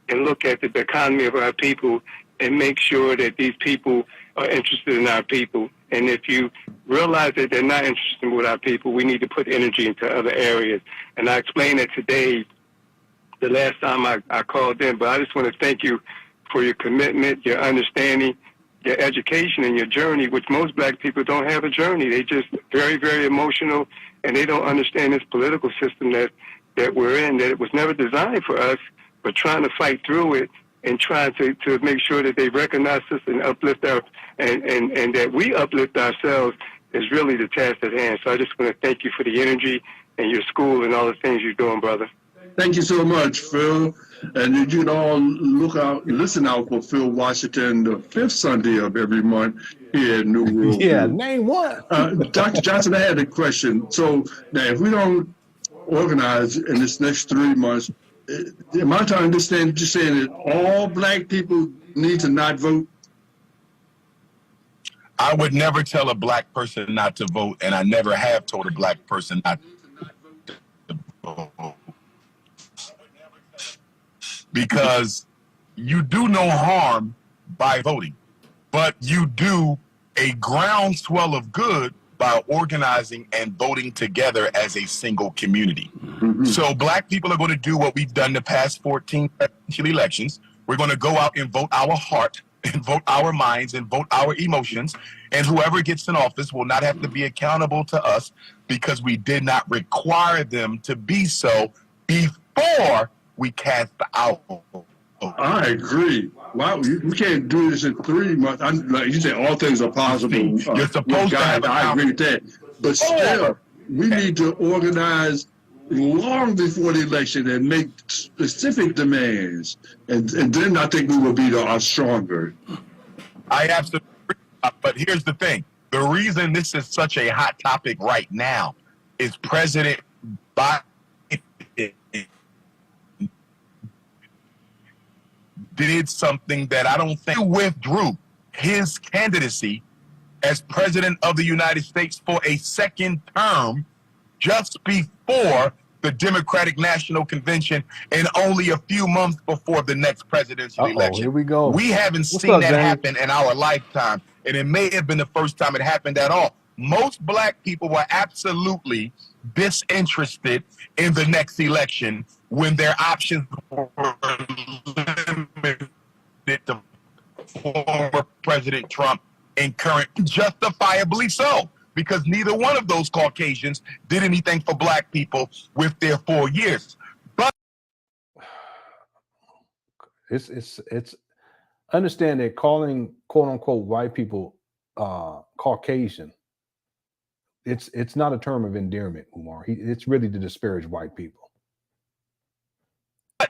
and look at the economy of our people and make sure that these people are interested in our people. And if you realize that they're not interested with our people, we need to put energy into other areas. And I explained that today, the last time I called in, but I just want to thank you for your commitment, your understanding, your education, and your journey, which most Black people don't have a journey. They just very, very emotional, and they don't understand this political system that we're in, that it was never designed for us, but trying to fight through it and trying to make sure that they recognize us and uplift and that we uplift ourselves is really the task at hand. So I just want to thank you for the energy and your school and all the things you're doing, brother. Thank you so much, Phil. And you can all listen out for Phil Washington the 5th Sunday of every month Yeah, new rule. Yeah, name one. Dr. Johnson, I had a question. So now, if we don't organize in this next 3 months, am I trying to understand you're saying that all black people need to not vote? I would never tell a black person not to vote, and I never have told a black person not to vote. Because you do no harm by voting, but you do a groundswell of good by organizing and voting together as a single community. Mm-hmm. So black people are going to do what we've done the past 14 presidential elections. We're going to go out and vote our heart and vote our minds and vote our emotions. And whoever gets in office will not have to be accountable to us because we did not require them to be so before we cast our vote. I agree. Wow, we can't do this in 3 months. Like you said, all things are possible. You're supposed to have I agree with that. But still, we need to organize long before the election and make specific demands. And then I think we will be stronger. I absolutely agree. But here's the thing. The reason this is such a hot topic right now is President Biden did something that I don't think he withdrew his candidacy as president of the United States for a second term just before the Democratic National Convention and only a few months before the next presidential election. Here we go. We haven't seen that happen in our lifetime, and it may have been the first time it happened at all. Most black people were absolutely disinterested in the next election when their options were limited to former President Trump and current, justifiably so, because neither one of those Caucasians did anything for black people with their 4 years. But it's understand that calling quote unquote white people Caucasian, it's not a term of endearment, Umar. It's really to disparage white people.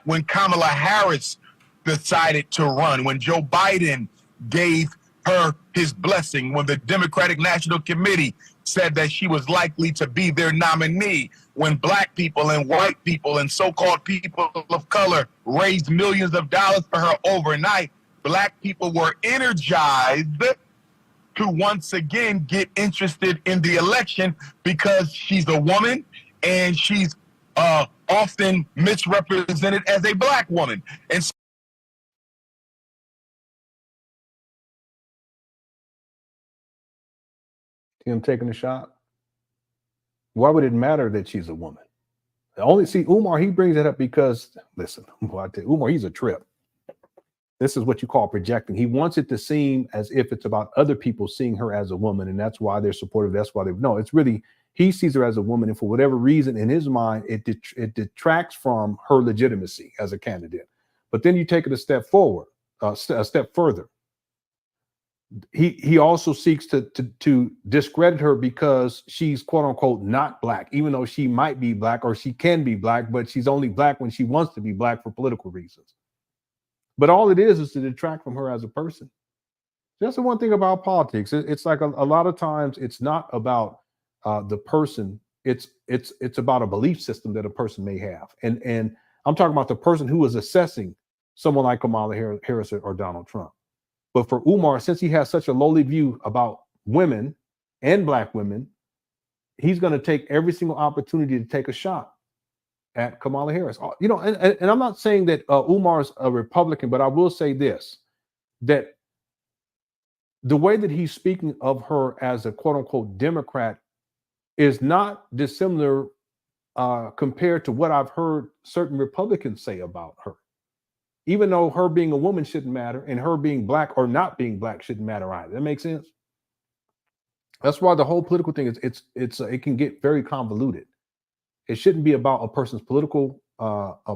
when Kamala Harris decided to run, when Joe Biden gave her his blessing, when the Democratic National Committee said that she was likely to be their nominee, when black people and white people and so-called people of color raised millions of dollars for her overnight, black people were energized to once again get interested in the election because she's a woman and she's often misrepresented as a black woman. And so him taking a shot. Why would it matter that she's a woman? Only see Umar, he brings it up because listen, Umar, he's a trip. This is what you call projecting. He wants it to seem as if it's about other people seeing her as a woman, and that's why they're supportive. That's why they no. It's really he sees her as a woman, and for whatever reason in his mind, it detracts from her legitimacy as a candidate. But then you take it a step forward, a step further. He also seeks to discredit her because she's quote unquote not black, even though she might be black or she can be black, but she's only black when she wants to be black for political reasons. But all it is to detract from her as a person. That's the one thing about politics. It's like a lot of times it's not about the person. It's about a belief system that a person may have. And I'm talking about the person who is assessing someone like Kamala Harris or Donald Trump. But for Umar, since he has such a lowly view about women and black women, he's going to take every single opportunity to take a shot at Kamala Harris. You know, and I'm not saying that Umar's a Republican, but I will say this, that the way that he's speaking of her as a quote unquote Democrat is not dissimilar compared to what I've heard certain Republicans say about her. Even though her being a woman shouldn't matter and her being black or not being black shouldn't matter either. That makes sense? That's why the whole political thing it can get very convoluted. It shouldn't be about a person's political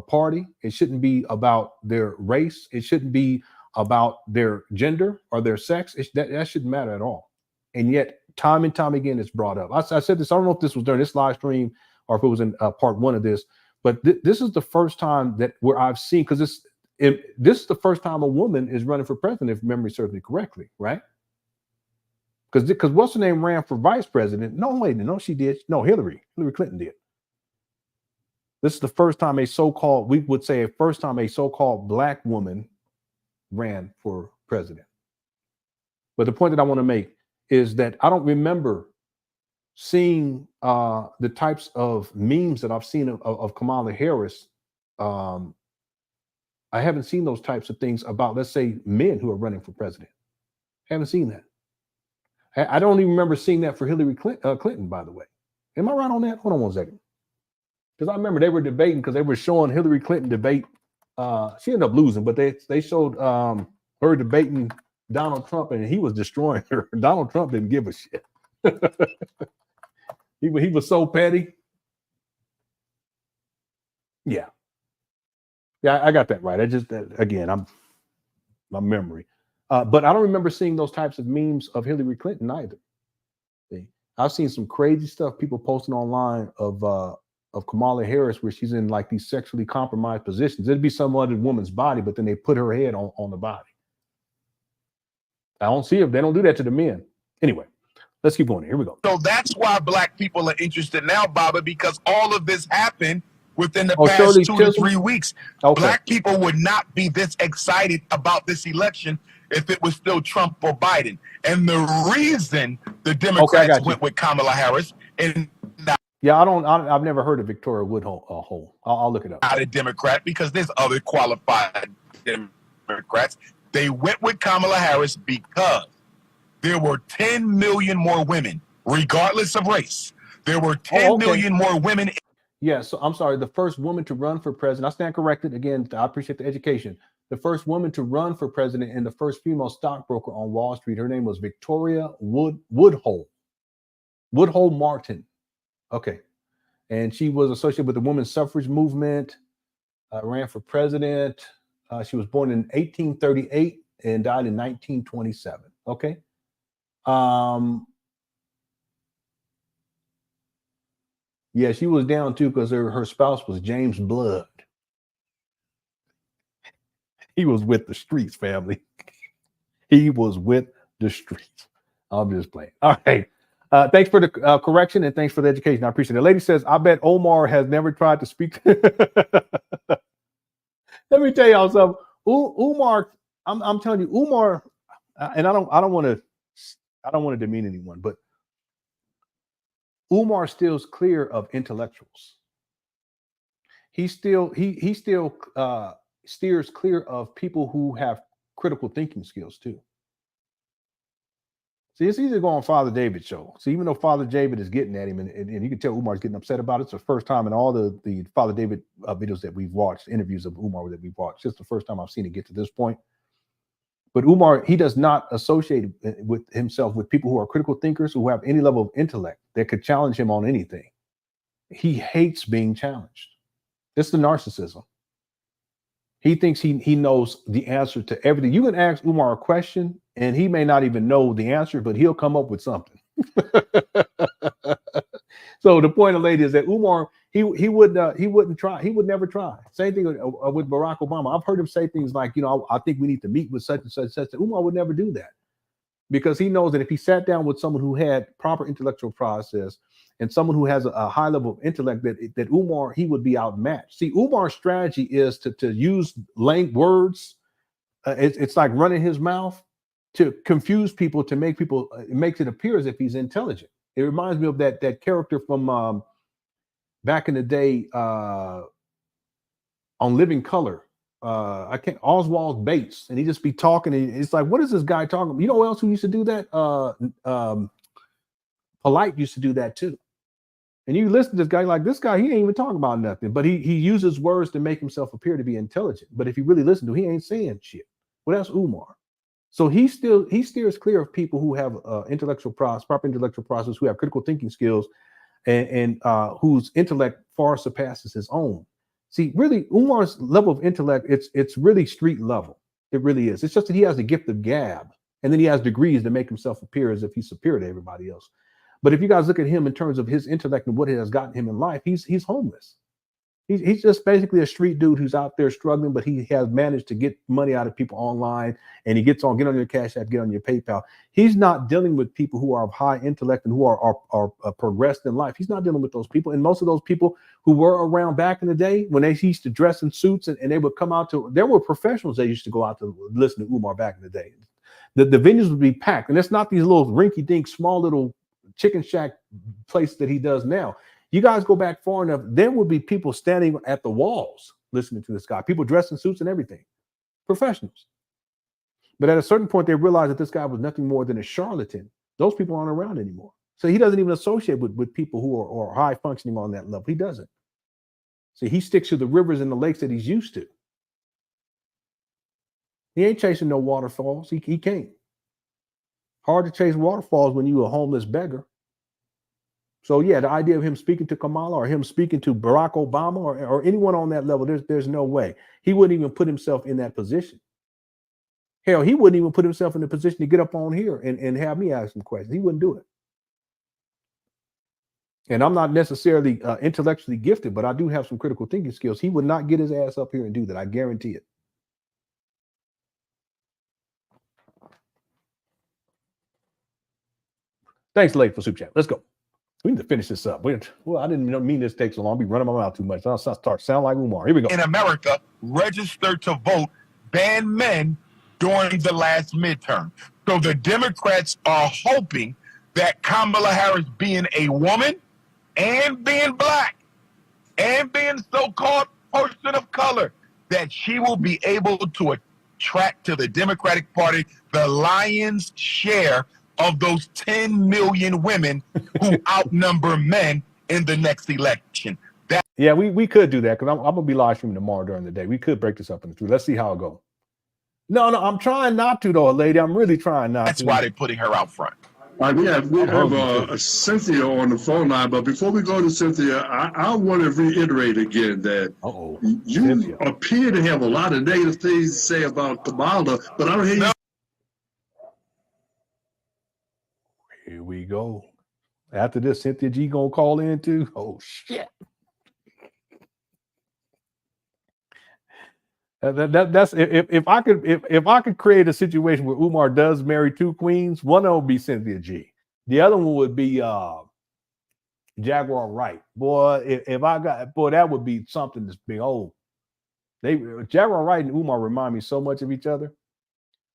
party. It shouldn't be about their race. It shouldn't be about their gender or their sex. That shouldn't matter at all. And yet, time and time again, it's brought up. I said this. I don't know if this was during this live stream or if it was in part one of this, but this is the first time where I've seen, because this is the first time a woman is running for president, if memory serves me correctly, right? Because what's her name ran for vice president? No, wait, no, she did. No, Hillary Clinton did. This is the first time we would say a first time a so-called black woman ran for president. But the point that I want to make is that I don't remember seeing the types of memes that I've seen of Kamala Harris. I haven't seen those types of things about, let's say, men who are running for president. I haven't seen that. I don't even remember seeing that for Hillary Clinton, by the way. Am I right on that? Hold on one second. Because I remember they were debating, because they were showing Hillary Clinton debate. She ended up losing, but they showed her debating Donald Trump, and he was destroying her. Donald Trump didn't give a shit. He was so petty. Yeah, I got that right. Again, my memory. But I don't remember seeing those types of memes of Hillary Clinton either. See? I've seen some crazy stuff people posting online of Kamala Harris, where she's in like these sexually compromised positions. It'd be some other woman's body, but then they put her head on the body. I don't see if they don't do that to the men. Anyway, let's keep going. Here we go. So that's why black people are interested now, Baba, because all of this happened within the past 2 to 3 weeks. Okay. Black people would not be this excited about this election if it was still Trump or Biden. And the reason the Democrats went with Kamala Harris, and yeah, I've never heard of Victoria Woodhull. I'll look it up. Not a Democrat, because there's other qualified Democrats. They went with Kamala Harris because there were 10 million more women, regardless of race. There were 10 million more women. Yeah, so I'm sorry, the first woman to run for president, I stand corrected. Again, I appreciate the education. The first woman to run for president and the first female stockbroker on Wall Street, her name was Victoria Woodhull Martin. Okay. And she was associated with the women's suffrage movement, ran for president. She was born in 1838 and died in 1927. Okay. Yeah, she was down too because her spouse was James Blood. He was with the streets, family. He was with the streets. I'm just playing. All right. Thanks for the correction and thanks for the education. I appreciate it. The lady says, I bet Omar has never tried to speak. Let me tell y'all something. Umar, I'm telling you, Umar, and I don't want to demean anyone, but Umar steers clear of intellectuals. He still steers clear of people who have critical thinking skills too. See, it's easy to go on Father David's show. See, even though Father David is getting at him, and you can tell Umar's getting upset about it. It's the first time in all the Father David videos that we've watched, interviews of Umar that we've watched. It's the first time I've seen it get to this point. But Umar, he does not associate with himself with people who are critical thinkers, who have any level of intellect that could challenge him on anything. He hates being challenged. It's the narcissism. He thinks he knows the answer to everything. You can ask Umar a question and he may not even know the answer, but he'll come up with something. So the point of the lady is that Umar, he wouldn't try. He would never try. Same thing with Barack Obama. I've heard him say things like, I think we need to meet with such and such. Umar would never do that because he knows that if he sat down with someone who had proper intellectual process and someone who has a high level of intellect, that Umar, he would be outmatched. See, Umar's strategy is to use words. It's like running his mouth to confuse people, to make people, it makes it appear as if he's intelligent. It reminds me of that character from back in the day on Living Color. Oswald Bates, and he just be talking. And it's like, what is this guy talking about? You know who else who used to do that? Polite used to do that too. And you listen to this guy, like this guy, he ain't even talking about nothing, but he uses words to make himself appear to be intelligent. But if you really listen to him, he ain't saying shit. Well, that's Umar. So he steers clear of people who have proper intellectual process, who have critical thinking skills, and whose intellect far surpasses his own. See, really, Umar's level of intellect, it's really street level. It really is. It's just that he has the gift of gab, and then he has degrees to make himself appear as if he's superior to everybody else. But if you guys look at him in terms of his intellect and what it has gotten him in life, he's homeless. He's just basically a street dude who's out there struggling, but he has managed to get money out of people online, and he get on your Cash App, get on your PayPal. He's not dealing with people who are of high intellect and who are progressed in life. He's not dealing with those people. And most of those people who were around back in the day when they used to dress in suits and they would come out to, there were professionals that used to go out to listen to Umar back in the day. The venues would be packed, and it's not these little rinky-dink, small little chicken shack places that he does now. You guys go back far enough, there would be people standing at the walls listening to this guy, people dressed in suits and everything, professionals. But at a certain point, they realized that this guy was nothing more than a charlatan. Those people aren't around anymore. So he doesn't even associate with people who are high functioning on that level. He doesn't. See, he sticks to the rivers and the lakes that he's used to. He ain't chasing no waterfalls. He can't. Hard to chase waterfalls when you're a homeless beggar. So yeah, the idea of him speaking to Kamala or him speaking to Barack Obama or anyone on that level, there's no way. He wouldn't even put himself in that position. Hell, he wouldn't even put himself in the position to get up on here and have me ask him questions. He wouldn't do it. And I'm not necessarily intellectually gifted, but I do have some critical thinking skills. He would not get his ass up here and do that. I guarantee it. Thanks, Lake, for super chat. Let's go. We need to finish this up. Well, I didn't mean this takes so long. I'll be running my mouth too much. I'll start sound like Umar. Here we go. In America, registered to vote banned men during the last midterm. So the Democrats are hoping that Kamala Harris, being a woman and being black and being so-called person of color, that she will be able to attract to the Democratic Party the lion's share of those 10 million women who outnumber men in the next election. Yeah, we could do that because I'm going to be live streaming tomorrow during the day. We could break this up into two. Let's see how it goes. No, I'm trying not to, though, lady. I'm really trying not to. That's why they're putting her out front. All right, we have Cynthia on the phone line, but before we go to Cynthia, I want to reiterate again that you Cynthia appear to have a lot of negative things to say about Kamala, but I don't hear you. Here we go. After this, Cynthia G gonna call in too. Oh shit. That's if I could create a situation where Umar does marry two queens, one of them would be Cynthia G. The other one would be Jaguar Wright. Boy, if I got that would be something that's big. Oh, Jaguar Wright and Umar remind me so much of each other.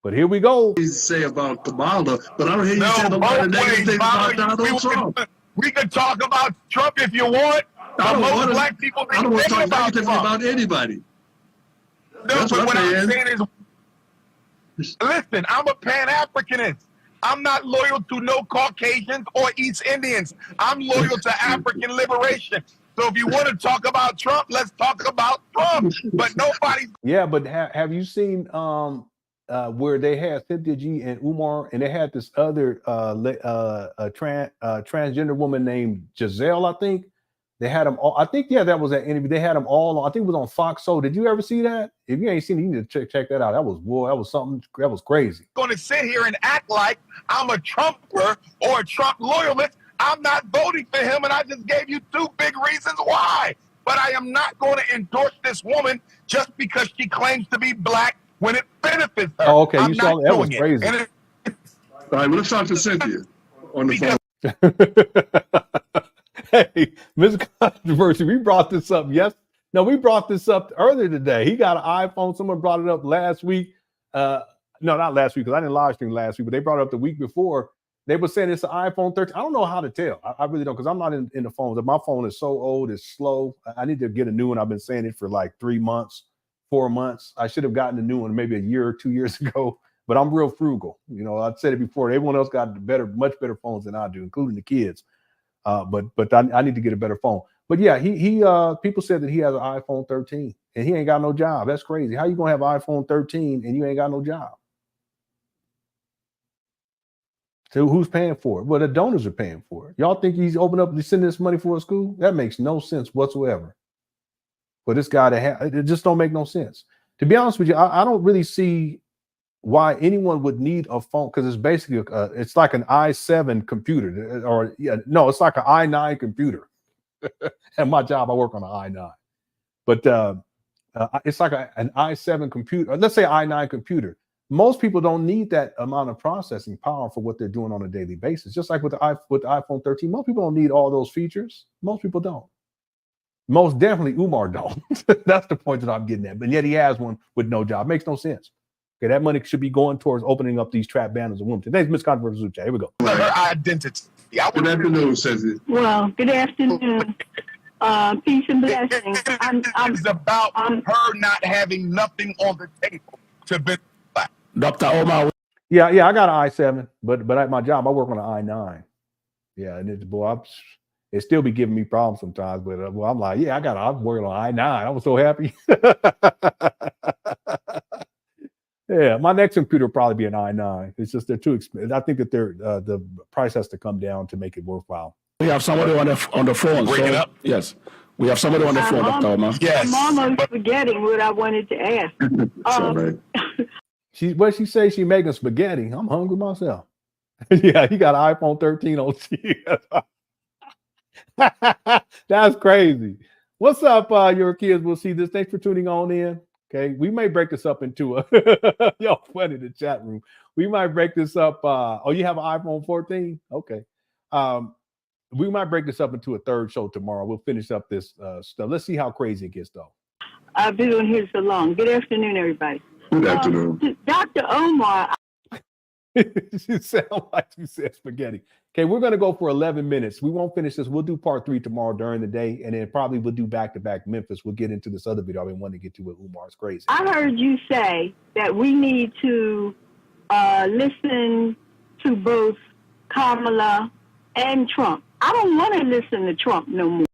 But here we go. Say about Kamala, but I don't hear you say a lot of negative things about Donald Trump. We could talk about Trump if you want. I don't want to talk negatively about anybody. No, but what I'm saying is, listen, I'm a Pan Africanist. I'm not loyal to no Caucasians or East Indians. I'm loyal to African liberation. So if you want to talk about Trump, let's talk about Trump. But nobody. Yeah, but have you seen where they had Cynthia G and Umar, and they had this other transgender woman named Giselle, I think. They had them all. I think, yeah, that was that interview. They had them all on. I think it was on Fox Soul. Did you ever see that? If you ain't seen it, you need to check that out. That was something. That was crazy. Going to sit here and act like I'm a Trumper or a Trump loyalist. I'm not voting for him, and I just gave you two big reasons why. But I am not going to endorse this woman just because she claims to be black when it benefits her. Oh, okay. I'm you saw that was crazy. All right, let's talk to Cynthia on the phone. Hey, Ms. Controversy, we brought this up. We brought this up earlier today. He got an iPhone. Someone brought it up last week. No, not last week because I didn't live stream last week, but they brought it up the week before. They were saying it's an iPhone 13. I don't know how to tell. I really don't because I'm not in the phones. My phone is so old, it's slow. I need to get a new one. I've been saying it for like 3 months, 4 months. I should have gotten a new one maybe a year or 2 years ago, but I'm real frugal. You know, I've said it before. Everyone else got much better phones than I do, including the kids. But I need to get a better phone. But yeah, he people said that he has an iPhone 13 and he ain't got no job. That's crazy. How you gonna have an iPhone 13 and you ain't got no job? So who's paying for it? Well, the donors are paying for it. Y'all think he's opened up and sending this money for a school? That makes no sense whatsoever. For this guy to have, it just don't make no sense. To be honest with you, I don't really see why anyone would need a phone because it's basically it's like an i7 computer it's like an i9 computer. At my job, I work on an i9. But it's like an i7 computer, let's say i9 computer. Most people don't need that amount of processing power for what they're doing on a daily basis. Just like with the iPhone 13, most people don't need all those features. Most people don't. Most definitely Umar don't. That's the point that I'm getting at. But yet he has one with no job. Makes no sense. Okay, that money should be going towards opening up these trap banners of women. Today's Miss Controversial Super Chat. Here we go. Her identity. Good afternoon, says it. Well, good afternoon. Peace and blessings. It's about her not having nothing on the table to be. Dr. Omar. Yeah, I got an i7, but at my job I work on an i9. Yeah, and it's it still be giving me problems sometimes. But I'm like, yeah, I'm working on i9. I was so happy. Yeah, my next computer will probably be an i9. It's just they're too expensive. I think that the price has to come down to make it worthwhile. We have somebody on the phone. Bring it up. Yes, we have somebody on the phone, Dr. Omar. Yes. I'm almost forgetting what I wanted to ask. All right. She says she making spaghetti. I'm hungry myself. Yeah, he got an iPhone 13 OT. That's crazy. What's up, your kids? We'll see this. Thanks for tuning on in. Okay, we may break this up into a yo, funny in the chat room. We might break this up. Oh, you have an iPhone 14? Okay. We might break this up into a third show tomorrow. We'll finish up this stuff. Let's see how crazy it gets, though. I've been on here so long. Good afternoon, everybody. Good afternoon. Dr. Omar. You sound like you said spaghetti. Okay, we're going to go for 11 minutes. We won't finish this. We'll do part 3 tomorrow during the day, and then probably we'll do back-to-back Memphis. We'll get into this other video I've been wanting to get to with Umar. It's crazy. I heard you say that we need to listen to both Kamala and Trump. I don't want to listen to Trump no more.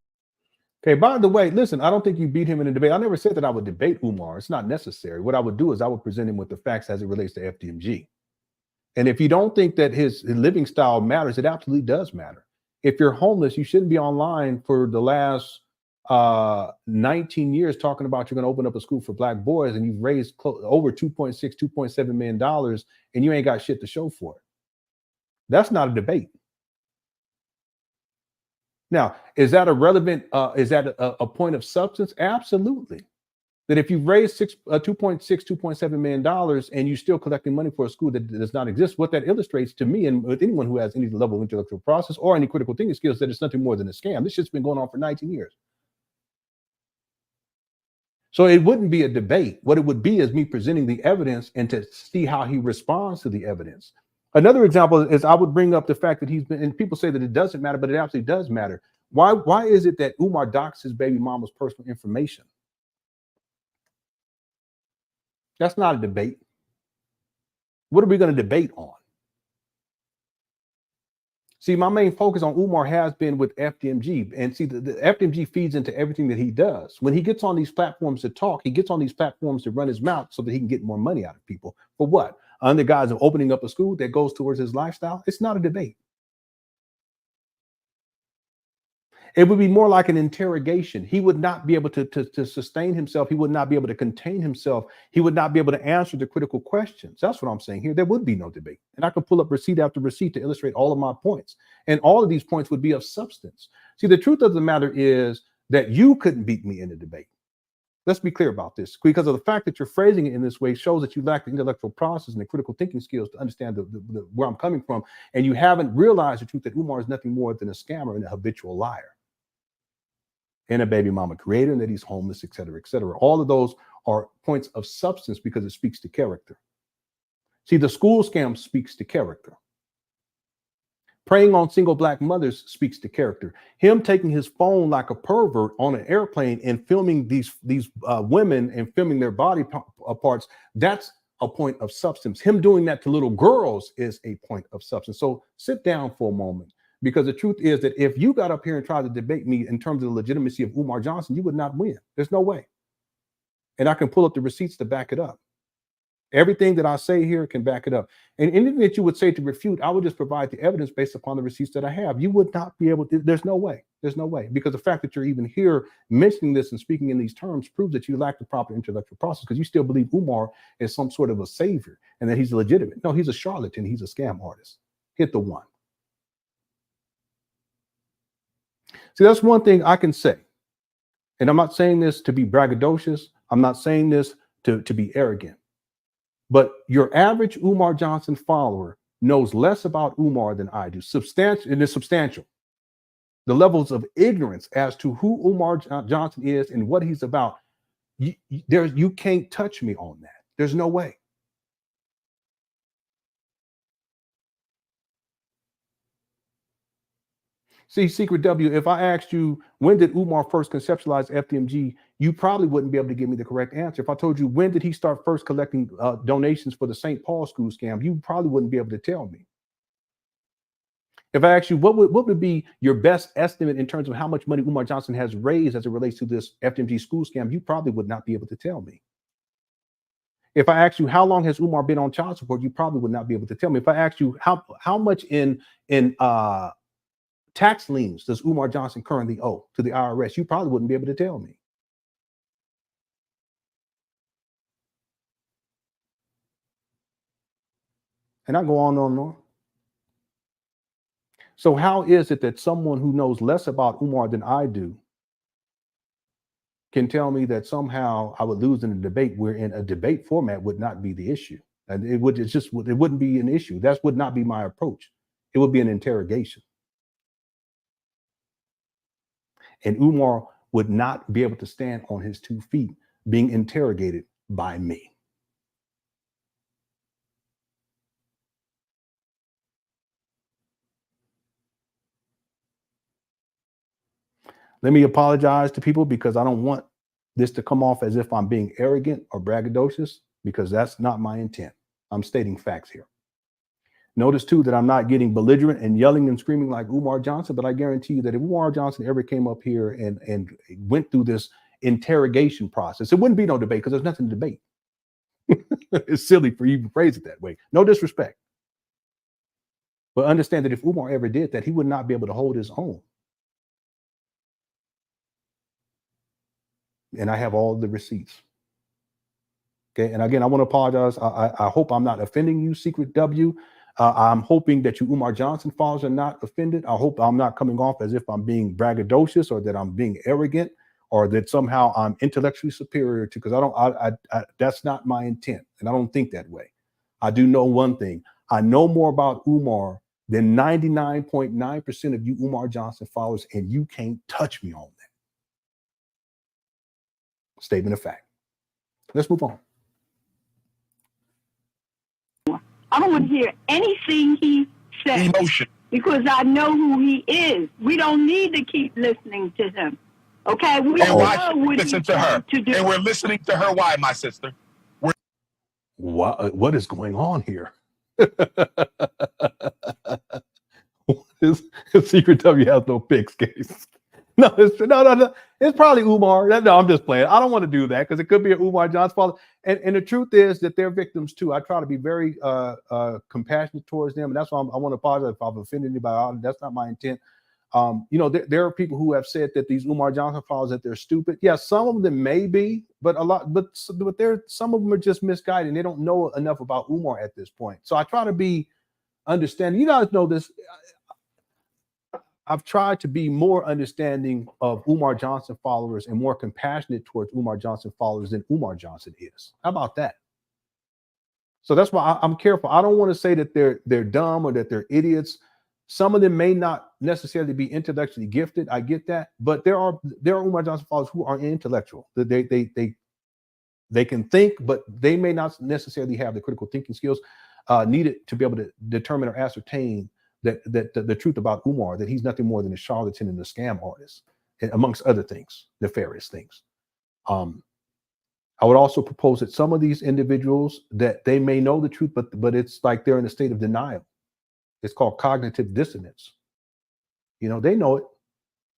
Okay, by the way, listen, I don't think you beat him in a debate. I never said that I would debate Umar. It's not necessary. What I would do is I would present him with the facts as it relates to FDMG. And if you don't think that his living style matters, it absolutely does matter. If you're homeless, you shouldn't be online for the last 19 years talking about you're going to open up a school for black boys and you've raised over $2.7 million and you ain't got shit to show for it. That's not a debate. Now, is that a relevant, is that a point of substance? Absolutely. That if you've raised $2.7 million and you're still collecting money for a school that does not exist, what that illustrates to me and with anyone who has any level of intellectual process or any critical thinking skills, that it's nothing more than a scam. This shit's been going on for 19 years. So it wouldn't be a debate. What it would be is me presenting the evidence and to see how he responds to the evidence. Another example is I would bring up the fact that he's been, and people say that it doesn't matter, but it absolutely does matter. Why is it that Umar doxed his baby mama's personal information? That's not a debate. What are we going to debate on? See, my main focus on Umar has been with FDMG. And see, the FDMG feeds into everything that he does. When he gets on these platforms to talk, he gets on these platforms to run his mouth so that he can get more money out of people. For what? Under the guise of opening up a school that goes towards his lifestyle. It's not a debate. It would be more like an interrogation. He would not be able to sustain himself. He would not be able to contain himself. He would not be able to answer the critical questions. That's what I'm saying here. There would be no debate. And I could pull up receipt after receipt to illustrate all of my points. And all of these points would be of substance. See, the truth of the matter is that you couldn't beat me in a debate. Let's be clear about this. Because of the fact that you're phrasing it in this way shows that you lack the intellectual process and the critical thinking skills to understand where I'm coming from. And you haven't realized the truth that Umar is nothing more than a scammer and a habitual liar. And a baby mama creator, and that he's homeless, et cetera, et cetera. All of those are points of substance because it speaks to character. See, the school scam speaks to character. Preying on single black mothers speaks to character. Him taking his phone like a pervert on an airplane and filming these women and filming their body parts, that's a point of substance. Him doing that to little girls is a point of substance. So sit down for a moment. Because the truth is that if you got up here and tried to debate me in terms of the legitimacy of Umar Johnson, you would not win. There's no way. And I can pull up the receipts to back it up. Everything that I say here can back it up. And anything that you would say to refute, I would just provide the evidence based upon the receipts that I have. You would not be able to. There's no way. There's no way. Because the fact that you're even here mentioning this and speaking in these terms proves that you lack the proper intellectual process, because you still believe Umar is some sort of a savior and that he's legitimate. No, he's a charlatan. He's a scam artist. Hit the one. See, that's one thing I can say. And I'm not saying this to be braggadocious. I'm not saying this to be arrogant. But your average Umar Johnson follower knows less about Umar than I do. Substantial, and it's substantial. The levels of ignorance as to who Umar Johnson is and what he's about, you can't touch me on that. There's no way. See, Secret W, if I asked you, when did Umar first conceptualize FDMG, you probably wouldn't be able to give me the correct answer. If I told you, when did he start first collecting donations for the St. Paul school scam, you probably wouldn't be able to tell me. If I asked you, what would be your best estimate in terms of how much money Umar Johnson has raised as it relates to this FDMG school scam, you probably would not be able to tell me. If I asked you, how long has Umar been on child support, you probably would not be able to tell me. If I asked you, how much in tax liens does Umar Johnson currently owe to the IRS, you probably wouldn't be able to tell me. And I go on and on. So how is it that someone who knows less about Umar than I do can tell me that somehow I would lose in a debate where in a debate format would not be the issue? And it wouldn't be an issue. That would not be my approach. It would be an interrogation. And Umar would not be able to stand on his 2 feet being interrogated by me. Let me apologize to people because I don't want this to come off as if I'm being arrogant or braggadocious, because that's not my intent. I'm stating facts here. Notice too that I'm not getting belligerent and yelling and screaming like Umar Johnson, but I guarantee you that if Umar Johnson ever came up here and went through this interrogation process, it wouldn't be no debate because there's nothing to debate. It's silly for you to phrase it that way. No disrespect. But understand that if Umar ever did that, he would not be able to hold his own. And I have all the receipts. Okay. And again, I want to apologize. I hope I'm not offending you, Secret W. I'm hoping that you Umar Johnson followers are not offended. I hope I'm not coming off as if I'm being braggadocious or that I'm being arrogant or that somehow I'm intellectually superior to, because that's not my intent. And I don't think that way. I do know one thing. I know more about Umar than 99.9% of you Umar Johnson followers, and you can't touch me on that. Statement of fact. Let's move on. I don't want to hear anything he says. Emotion. Because I know who he is. We don't need to keep listening to him. Okay? We And why know should we what listen he's to her? trying to do. And we're listening to her. Why, my sister? What is going on here? Secret W has no picks, case. No, it's probably Umar. No, I'm just playing. I don't want to do that because it could be an Umar Johnson father. And the truth is that they're victims too. I try to be very compassionate towards them, and that's why I want to apologize if I've offended anybody. That's not my intent. There are people who have said that these Umar Johnson followers that they're stupid. Yeah, some of them may be, but some of them are just misguided. And they don't know enough about Umar at this point. So I try to be understanding. You guys know this. I've tried to be more understanding of Umar Johnson followers and more compassionate towards Umar Johnson followers than Umar Johnson is. How about that? So that's why I'm careful. I don't want to say that they're dumb or that they're idiots. Some of them may not necessarily be intellectually gifted. I get that, but there are Umar Johnson followers who are intellectual. They can think, but they may not necessarily have the critical thinking skills needed to be able to determine or ascertain that the truth about Umar, that he's nothing more than a charlatan and a scam artist, amongst other things, nefarious things. I would also propose that some of these individuals, that they may know the truth, but it's like they're in a state of denial. It's called cognitive dissonance. They know it,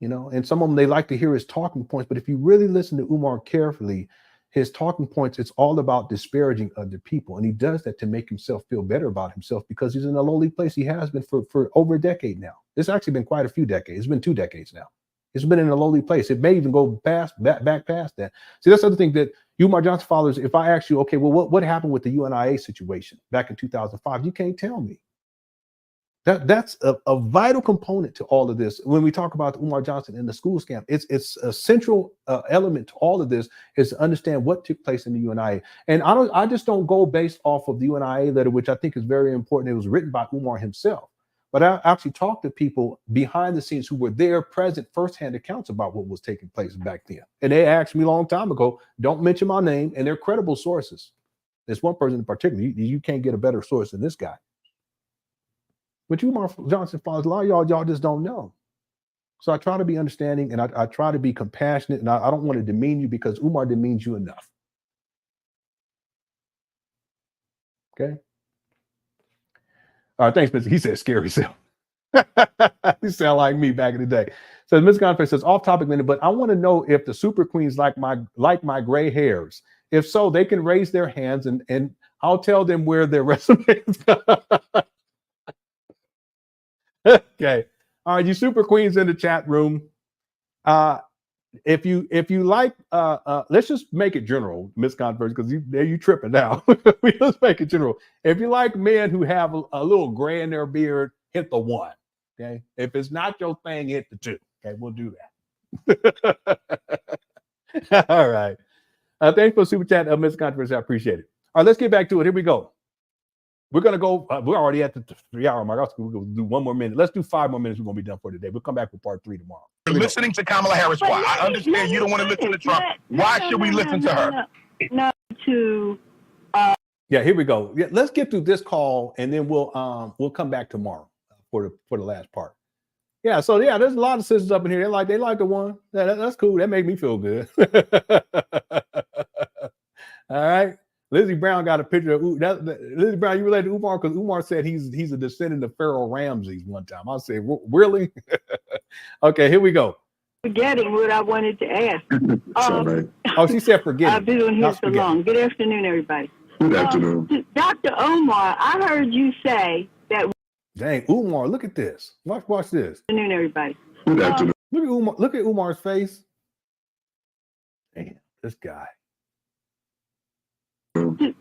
and some of them, they like to hear his talking points. But if you really listen to Umar carefully, his talking points, it's all about disparaging other people. And he does that to make himself feel better about himself because he's in a lowly place. He has been for over a decade now. It's actually been quite a few decades. It's been 2 decades now. It's been in a lowly place. It may even go back past that. See, that's the other thing that Umar Johnson followers, if I ask you, okay, well, what happened with the UNIA situation back in 2005? You can't tell me. That's a vital component to all of this. When we talk about Umar Johnson and the school scam, it's a central element to all of this is to understand what took place in the UNIA. And I just don't go based off of the UNIA letter, which I think is very important. It was written by Umar himself, but I actually talked to people behind the scenes who were there, present, firsthand accounts about what was taking place back then. And they asked me a long time ago, don't mention my name, and they're credible sources. There's one person in particular, you can't get a better source than this guy. But Umar Johnson follows a lot of y'all just don't know. So I try to be understanding, and I try to be compassionate, and I don't want to demean you because Umar demeans you enough. Okay? All right, thanks, Mr. He said scary self. You sound like me back in the day. So Ms. Gonfrey says, off topic, Lenon, but I want to know if the super queens like my gray hairs. If so, they can raise their hands and I'll tell them where their resumes go. Okay. All right, you super queens in the chat room. If you like, let's just make it general, Miss Converse, because you tripping now. Let's make it general. If you like men who have a little gray in their beard, hit the 1. Okay. If it's not your thing, hit the 2. Okay, we'll do that. All right. Thanks for the super chat, Miss Controversy. I appreciate it. All right, let's get back to it. Here we go. We're going to go. We're already at the 3-hour mark. We're going to do 1 more minute. Let's do 5 more minutes. We're going to be done for today. We'll come back with part 3 tomorrow. You're listening to Kamala Harris. Why? I understand you don't want to listen to Trump. Why should we listen to her? Yeah, here we go. Yeah, let's get through this call, and then we'll come back tomorrow for the last part. Yeah, so yeah, there's a lot of sisters up in here. They like the one. Yeah, that's cool. That made me feel good. All right. Lizzie Brown got a picture of Lizzie Brown. You related to Umar because Umar said he's a descendant of Pharaoh Ramses one time. I said, really? Okay, here we go. Forgetting what I wanted to ask. Oh, she said forgetting. I've been on here so long. Good afternoon, everybody. Good afternoon. Dr. Omar, I heard you say that. Dang, Umar, look at this. Watch this. Good afternoon, everybody. Good afternoon. Look at Umar. Look at Umar's face. Damn, this guy.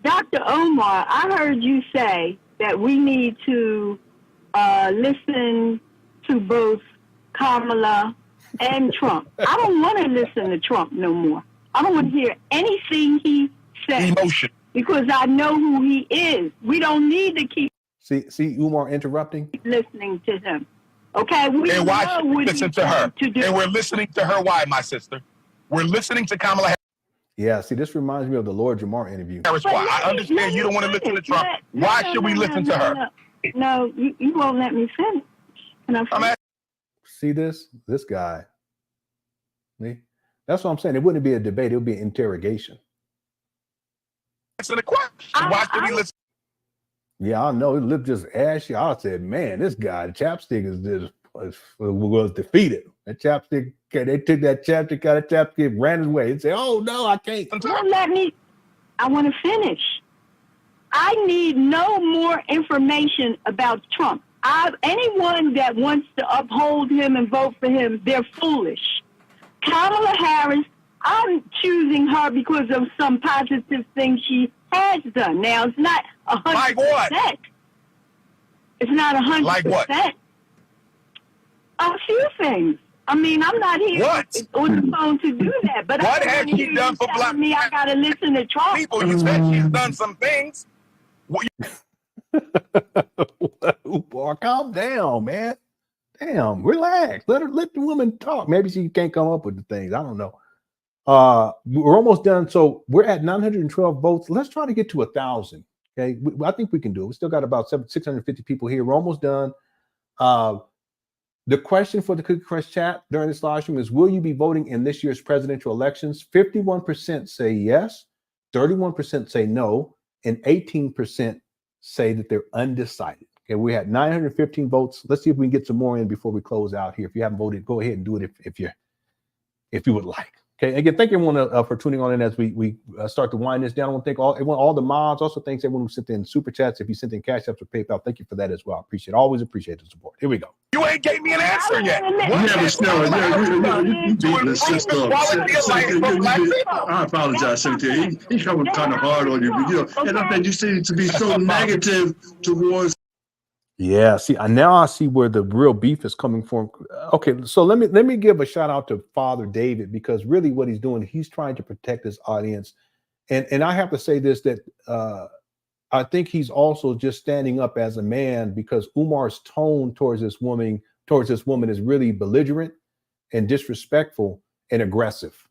Dr. Omar, I heard you say that we need to listen to both Kamala and Trump. I don't want to listen to Trump no more. I don't want to hear anything he says because I know who he is. We don't need to keep see Umar interrupting. Listening to him. Okay, we and why should we listen to her? And we're listening to her. Why, my sister? We're listening to Kamala Harris. Yeah, see, this reminds me of the Lord Jamar interview. Harris, why? I understand you don't want to listen to Trump. Why should we listen to her? No, you won't let me finish. See this guy. See? That's what I'm saying. It wouldn't be a debate. It would be an interrogation. Answer the question. Why should we listen? Yeah, I know. His lip just ashy. I said, man, this guy, the chapstick was defeated. That chapstick, they took that chapstick out of chapstick, ran his way and said, oh, no, I can't. Don't let me. I want to finish. I need no more information about Trump. Anyone that wants to uphold him and vote for him, they're foolish. Kamala Harris, I'm choosing her because of some positive things she has done. Now, it's not 100%. Like what? It's not 100%. Like what? A few things. I mean, I'm not here on the phone to do that. But what has she done for black me? I got to listen to Trump. People, you said she's done some things. Calm down, man. Damn, relax. Let the woman talk. Maybe she can't come up with the things. I don't know. We're almost done. So we're at 912 votes. Let's try to get to 1,000. Okay, I think we can do it. We still got about 650 people here. We're almost done. The question for the Cookie Crush chat during this live stream is, will you be voting in this year's presidential elections? 51% say yes, 31% say no, and 18% say that they're undecided. Okay, we had 915 votes. Let's see if we can get some more in before we close out here. If you haven't voted, go ahead and do it if you would like. Okay, again, thank everyone for tuning on in as we start to wind this down. I want to thank all the mods. Also, thanks everyone who sent in super chats. If you sent in cash apps or PayPal, thank you for that as well. Always appreciate the support. Here we go. You ain't gave me an answer yet. I apologize, Senator. He's coming kind of hard on you, and I think you seem to be so negative towards. Yeah, see, now I see where the real beef is coming from. Okay, so let me give a shout out to Father David, because really what he's doing, he's trying to protect his audience. And I have to say this, that I think he's also just standing up as a man, because Umar's tone towards this woman is really belligerent and disrespectful and aggressive.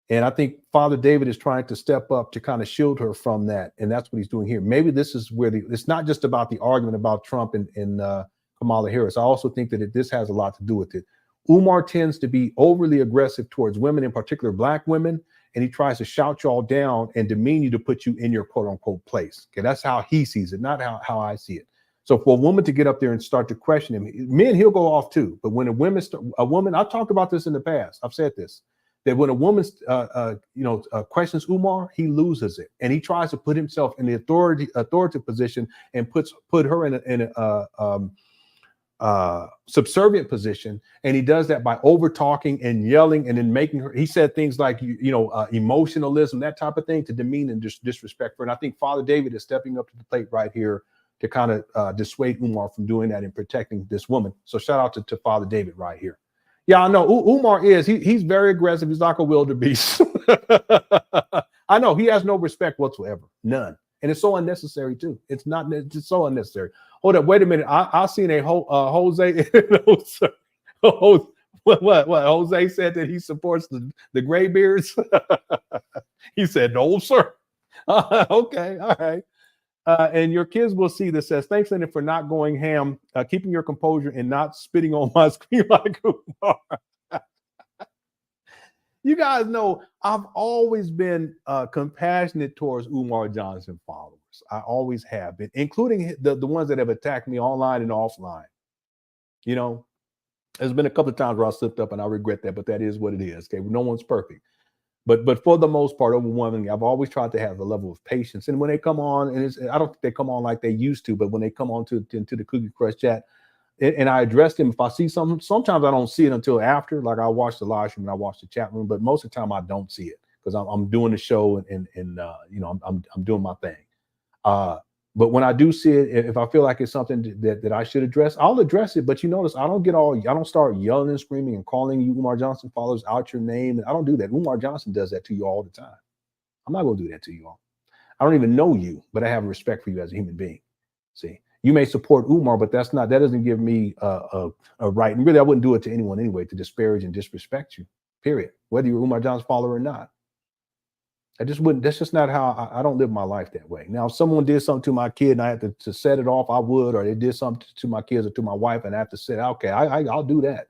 And I think Father David is trying to step up to kind of shield her from that. And that's what he's doing here. Maybe this is where it's not just about the argument about Trump and Kamala Harris. I also think that this has a lot to do with it. Umar tends to be overly aggressive towards women, in particular Black women, and he tries to shout y'all down and demean you to put you in your quote unquote place. Okay, that's how he sees it, not how I see it. So for a woman to get up there and start to question him, men, he'll go off too. But when a woman, I've talked about this in the past. I've said this, that when a woman, questions Umar, he loses it, and he tries to put himself in the authoritative position and put her in a subservient position, and he does that by over talking and yelling, and then making her. He said things like emotionalism, that type of thing, to demean and disrespect her. And I think Father David is stepping up to the plate right here to kind of dissuade Umar from doing that and protecting this woman. So shout out to Father David right here. Yeah, I know Umar he's very aggressive. He's like a wildebeest. I know he has no respect whatsoever, none, and it's so unnecessary too. It's so unnecessary. Hold up, wait a minute. I seen a Jose. What Jose said that he supports the graybeards. He said, "No, sir." Okay, all right. And your kids will see this. Says, thanks, Lenon, for not going ham, keeping your composure, and not spitting on my screen like Umar. You guys know I've always been compassionate towards Umar Johnson followers. I always have been, including the ones that have attacked me online and offline. You know, there's been a couple of times where I slipped up, and I regret that, but that is what it is. Okay, no one's perfect. But for the most part, overwhelmingly, I've always tried to have a level of patience. And when they come on, and I don't think they come on like they used to, but when they come on to the Cookie Crush chat, and I address them, if I see something, sometimes I don't see it until after. Like I watch the live stream and I watch the chat room, but most of the time I don't see it because I'm doing the show and I'm doing my thing. But when I do see it, if I feel like it's something that I should address, I'll address it. But you notice I don't start yelling and screaming and calling you Umar Johnson followers out your name. And I don't do that. Umar Johnson does that to you all the time. I'm not going to do that to you all. I don't even know you, but I have respect for you as a human being. See, you may support Umar, but that doesn't give me a right. And really, I wouldn't do it to anyone anyway, to disparage and disrespect you, period. Whether you're Umar Johnson follower or not. I just wouldn't. That's just not how I don't live my life that way. Now, if someone did something to my kid and I had to set it off, I would. Or they did something to my kids or to my wife and I have to say, okay, I'll do that.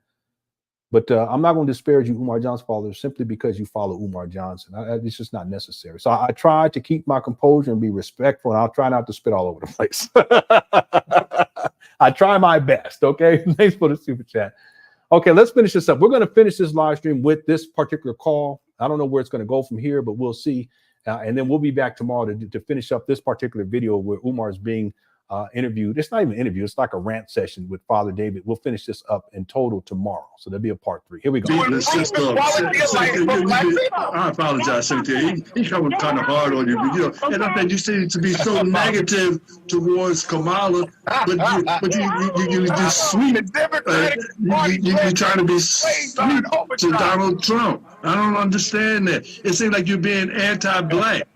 But I'm not going to disparage you, Umar Johnson followers, simply because you follow Umar Johnson. It's just not necessary. So I try to keep my composure and be respectful, and I'll try not to spit all over the place. I try my best. Okay, thanks for the super chat. Okay, let's finish this up. We're going to finish this live stream with this particular call. I don't know where it's going to go from here, but we'll see. And then we'll be back tomorrow to finish up this particular video where Umar is being interviewed. It's not even an interview. It's like a rant session with Father David. We'll finish this up in total tomorrow. So there'll be a part 3. Here we go. I apologize, Cynthia. He coming kind of hard on you, but and I think you seem to be so negative towards Kamala, but you sweet. You're trying to be sweet to Donald Trump. I don't understand that. It seems like you're being anti-black.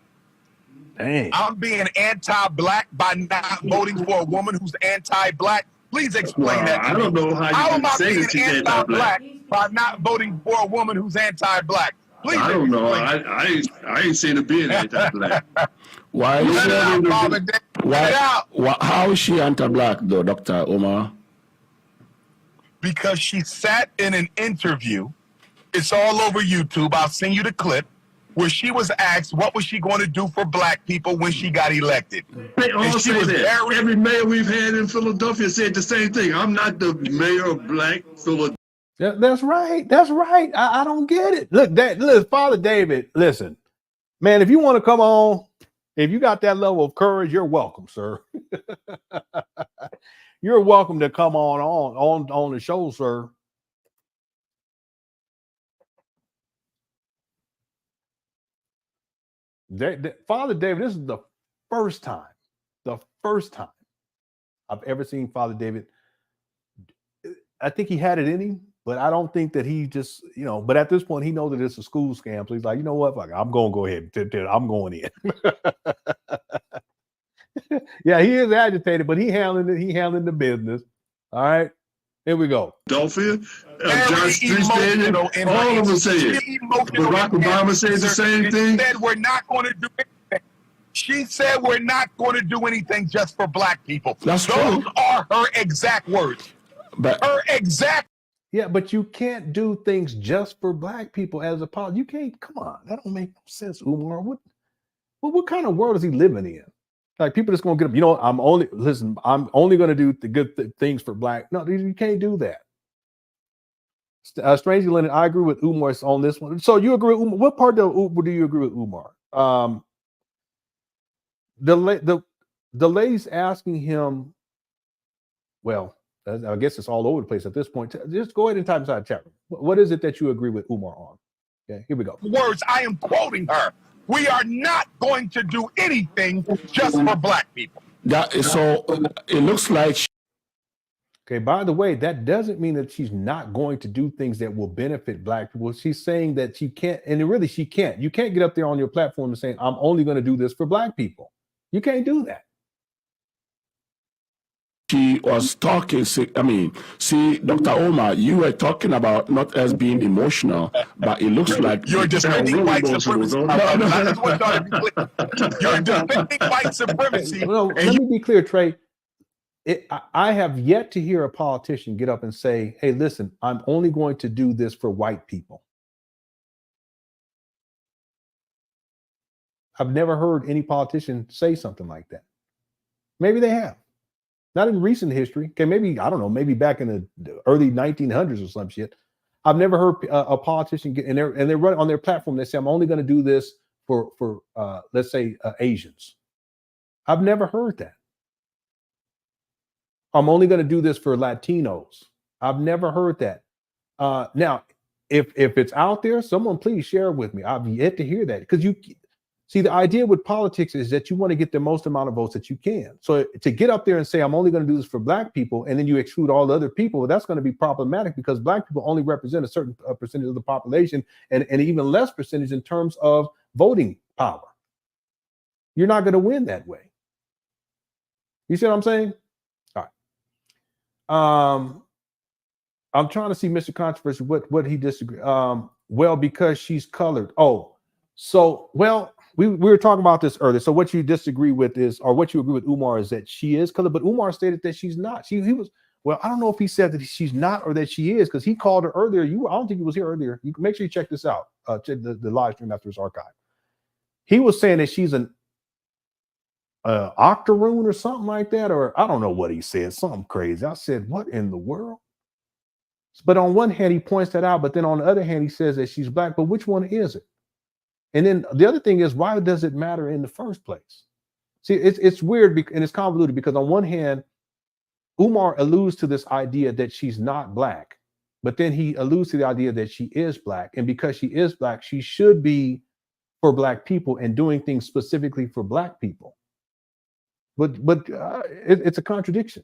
Dang. I'm being anti-black by not voting for a woman who's anti-black. Please explain that to me. I don't know how you can say that she's anti-black by not voting for a woman who's anti-black. Please I don't know. I ain't seen her being anti-black. Why? How is she anti-black though, Dr. Umar? Because she sat in an interview. It's all over YouTube. I'll send you the clip. Where she was asked what was she going to do for black people when she got elected. They all say that. Every mayor we've had in Philadelphia said the same thing. I'm not the mayor of black Philadelphia. That's right. That's right. I don't get it. Look, Father David, listen, man, if you want to come on, if you got that level of courage, you're welcome, sir. You're welcome to come on the show, sir. Father David, this is the first time I've ever seen Father David. I think he had it in him, but I don't think that he just, but at this point, he knows that it's a school scam. So he's like, you know what? Fuck, I'm going to go ahead. I'm going in. Yeah, he is agitated, but he handling it. He handling the business. All right. Here we go. Philadelphia, John Street Stadium, all of them say it. Barack Obama says the same thing. Said we're not going to do anything. She said we're not going to do anything just for black people. Those are her exact words. But her exact. Yeah, but you can't do things just for black people as a politician. You can't. Come on, that don't make no sense, Umar. What kind of world is he living in? Like people just gonna get up. I'm only going to do the good things for black. No, you can't do that. Strangely, Lenon, I agree with Umar on this one. So you agree with Umar? What part do you agree with Umar? The lady's asking him. Well, I guess it's all over the place at this point. Just go ahead and type inside the chat room. What is it that you agree with Umar on? Okay, here we go. Words, I am quoting her. We are not going to do anything just for black people. So it looks like. Okay, by the way, that doesn't mean that she's not going to do things that will benefit black people. She's saying that she can't, and really she can't. You can't get up there on your platform and say, I'm only going to do this for black people. You can't do that. She was talking, Dr. Omar, you were talking about not as being emotional, but it looks like you're defending white supremacy. You're defending white supremacy. No, let me be clear, Trey. I have yet to hear a politician get up and say, hey, listen, I'm only going to do this for white people. I've never heard any politician say something like that. Maybe they have. Not in recent history. Okay, maybe, I don't know, maybe back in the early 1900s or some shit. I've never heard a politician get, and they run on their platform, they say, I'm only going to do this for let's say, Asians. I've never heard that. I'm only going to do this for Latinos. I've never heard that. Now, if it's out there, someone please share it with me. I've yet to hear that, because see, the idea with politics is that you want to get the most amount of votes that you can. So to get up there and say, I'm only going to do this for black people, and then you exclude all the other people, that's going to be problematic, because black people only represent a certain percentage of the population, and even less percentage in terms of voting power. You're not going to win that way. You see what I'm saying? All right. I'm trying to see Mr. Controversy, what he disagreed. Well, because she's colored. Oh, so, well, we were talking about this earlier. So what you disagree with is, or what you agree with Umar is that she is colored, but Umar stated that she's not. He was, well, I don't know if he said that she's not or that she is, because he called her earlier. I don't think he was here earlier. You can make sure you check this out. Check the live stream after it's archived. He was saying that she's an octoroon or something like that, or I don't know what he said, something crazy. I said, what in the world? But on one hand, he points that out, but then on the other hand, he says that she's black. But which one is it? And then the other thing is, why does it matter in the first place? See, it's weird and it's convoluted, because on one hand, Umar alludes to this idea that she's not black, but then he alludes to the idea that she is black. And because she is black, she should be for black people and doing things specifically for black people. But it's a contradiction.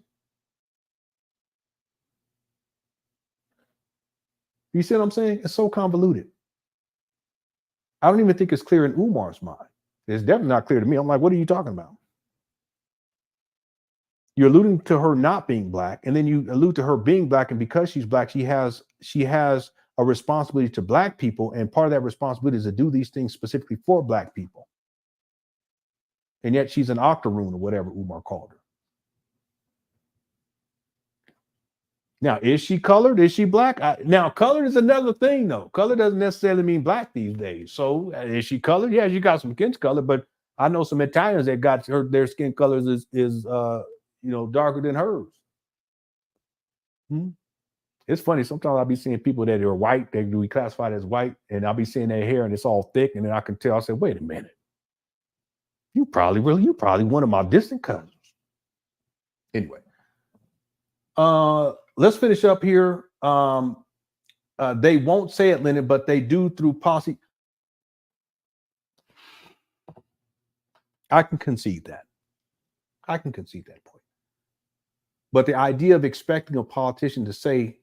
You see what I'm saying? It's so convoluted. I don't even think it's clear in Umar's mind. It's definitely not clear to me. I'm like, what are you talking about? You're alluding to her not being black, and then you allude to her being black, and because she's black, she has a responsibility to black people, and part of that responsibility is to do these things specifically for black people. And yet she's an octoroon, or whatever Umar called her. Now, is she colored? Is she black? Now, color is another thing, though. Color doesn't necessarily mean black these days. So, is she colored? Yeah, she got some skin color, but I know some Italians that got their skin colors is darker than hers. It's funny. Sometimes I'll be seeing people that are white, they be classified as white, and I'll be seeing their hair and it's all thick, and then I can tell. I say, wait a minute, you probably one of my distant cousins. Anyway. Let's finish up here. They won't say it, Lenon, but they do through policy. I can concede that. I can concede that point. But the idea of expecting a politician to say,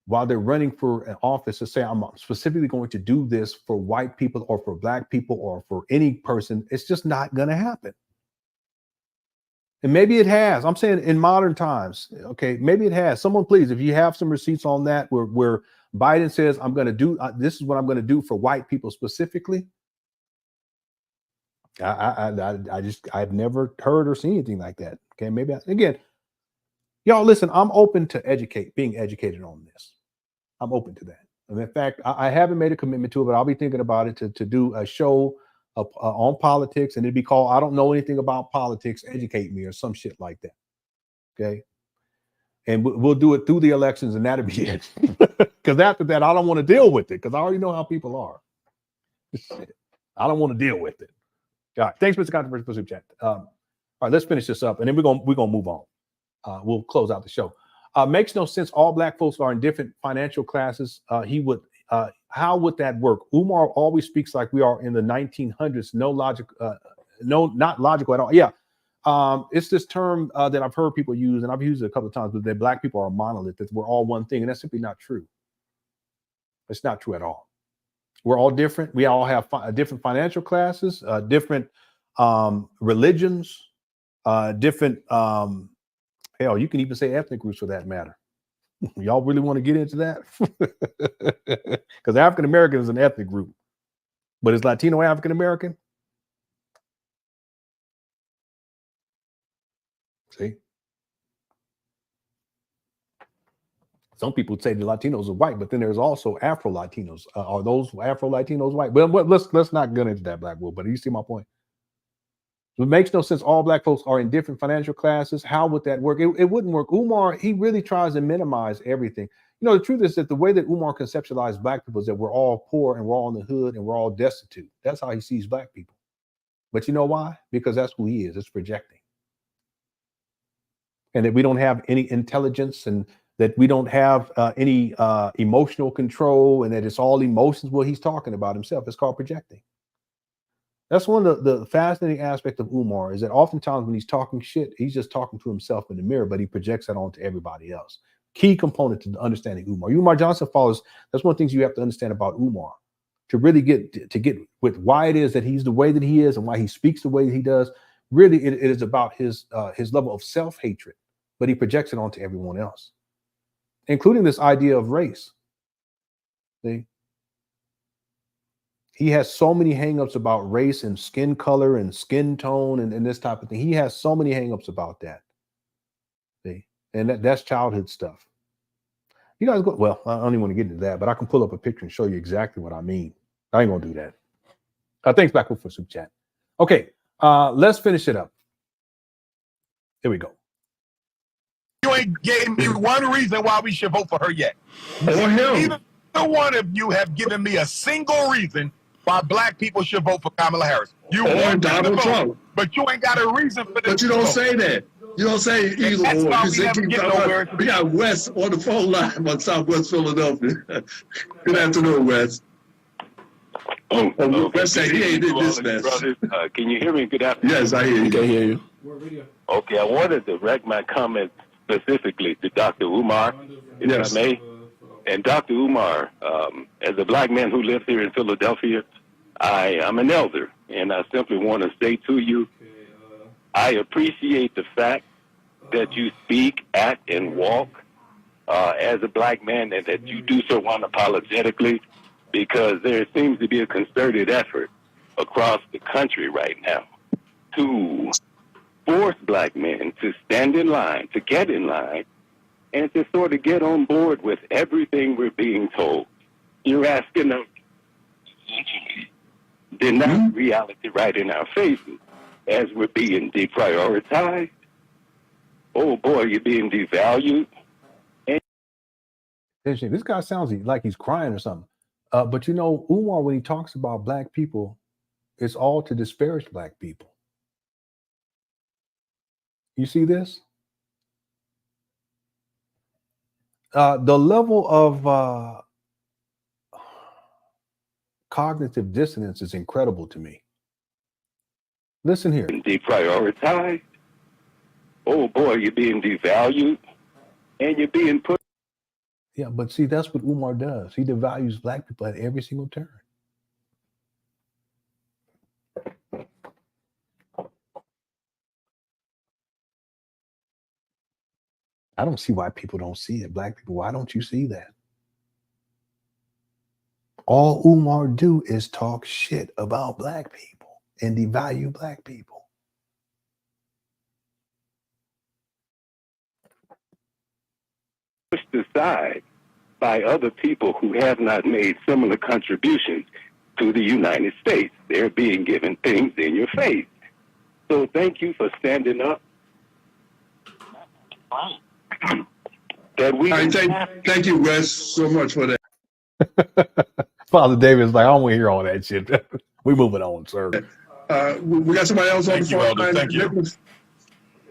while they're running for an office, to say, I'm specifically going to do this for white people or for black people or for any person, it's just not going to happen. And maybe it has. I'm saying in modern times, okay, maybe it has. Someone, please, if you have some receipts on that where Biden says, I'm going to do, this is what I'm going to do for white people specifically. I've never heard or seen anything like that. Okay, maybe, again, y'all listen, I'm open to being educated on this. I'm open to that. And in fact, I haven't made a commitment to it, but I'll be thinking about it to do a show on politics, and it'd be called, I don't know anything about politics, educate me, or some shit like that. Okay. And we'll do it through the elections, and that'll be it. Because after that, I don't want to deal with it, because I already know how people are. Shit. I don't want to deal with it. All right. Thanks, Mr. Controversy, for super chat. All right, let's finish this up, and then we're gonna move on. We'll close out the show. Makes no sense. All black folks are in different financial classes. How would that work? Umar always speaks like we are in the 1900s. No logic. No, not logical at all. Yeah. It's this term that I've heard people use, and I've used it a couple of times, but that black people are a monolith, that we're all one thing, and that's simply not true. It's not true at all. We're all different. We all have different financial classes, different religions, different, hell, you can even say ethnic groups for that matter. Y'all really want to get into that? Because African American is an ethnic group, but is Latino African American? See? Some people say the Latinos are white, but then there's also Afro Latinos. Are those Afro Latinos white? Well, let's not get into that, Black Will. But you see my point. It makes no sense. All black folks are in different financial classes. How would that work? It wouldn't work. Umar, he really tries to minimize everything. You know, the truth is that the way that Umar conceptualized black people is that we're all poor and we're all in the hood and we're all destitute. That's how he sees black people. But you know why? Because that's who he is. It's projecting. And that we don't have any intelligence, and that we don't have any emotional control, and that it's all emotions. Well, he's talking about himself. It's called projecting. That's one of the fascinating aspects of Umar, is that oftentimes when he's talking shit, he's just talking to himself in the mirror, but he projects that onto everybody else. Key component to understanding Umar. Umar Johnson follows. That's one of the things you have to understand about Umar, to really get with why it is that he's the way that he is and why he speaks the way that he does. Really, it is about his level of self-hatred, but he projects it onto everyone else, including this idea of race. See? He has so many hangups about race and skin color and skin tone and this type of thing. He has so many hangups about that. See? And that's childhood stuff. You guys go, well, I don't even want to get into that, but I can pull up a picture and show you exactly what I mean. I ain't gonna do that. Thanks, Black for super chat. Okay, let's finish it up. Here we go. You ain't gave me one reason why we should vote for her yet. Or him. Neither one of you have given me a single reason why black people should vote for Kamala Harris. You want Donald Trump, but you ain't got a reason for this. But you don't say that. You don't say either or. We got Wes on the phone line on Southwest Philadelphia. Good afternoon, Wes. Wes said he ain't in this mess. Can you hear me? Good afternoon. Yes, I hear you. Can hear you. Okay, I wanted to direct my comment specifically to Dr. Umar, if I may. And Dr. Umar, as a black man who lives here in Philadelphia, I am an elder, and I simply want to say to you, I appreciate the fact that you speak, act, and walk as a black man, and that you do so unapologetically, because there seems to be a concerted effort across the country right now to force black men to stand in line, to get in line, and to sort of get on board with everything we're being told. You're asking them to deny reality right in our faces as we're being deprioritized. Oh boy, you're being devalued. This guy sounds like he's crying or something. But you know, Umar, when he talks about black people, it's all to disparage black people. You see this? The level of cognitive dissonance is incredible to me. Listen here. Deprioritized. oh boy, you're being devalued and you're being put. Yeah, but see, that's what Umar does. He devalues black people at every single turn. I don't see why people don't see it. Black people, why don't you see that? All Umar do is talk shit about black people and devalue black people. Pushed aside by other people who have not made similar contributions to the United States. They're being given things in your face. So thank you for standing up. That we thank you, Wes, so much for that. Father David's like, I don't want to hear all that shit. We moving on, sir. We got somebody else on the phone line. Thank you.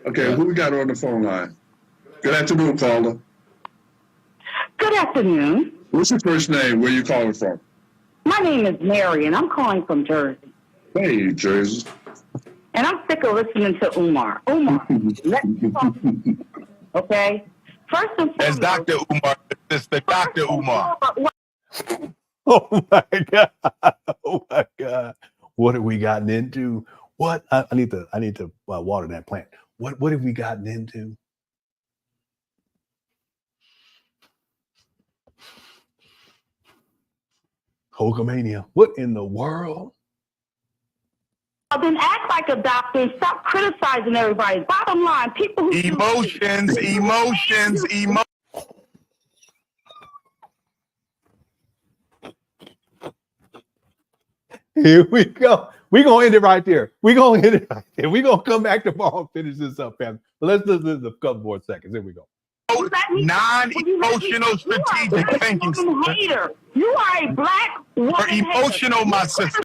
Okay, who we got on the phone line? Good afternoon, caller. Good afternoon. What's your first name? Where you calling from? My name is Mary, and I'm calling from Jersey. Hey, Jersey. And I'm sick of listening to Umar. Umar, let me talk. Okay? First and foremost. As Dr. Umar, it's the Dr. Umar. Oh my God. Oh my God. What have we gotten into? What? I need to water that plant. What have we gotten into? Hulkamania. What in the world? Then act like a doctor and stop criticizing everybody. Bottom line, people who Emotions. Here we go. We're going to end it right there. We're going to end it right there. We're going to come back tomorrow and finish this up, family. But let's listen to a couple more seconds. Here we go. Non-emotional strategic thinking. Hater. You are a black woman. Or emotional, my sister.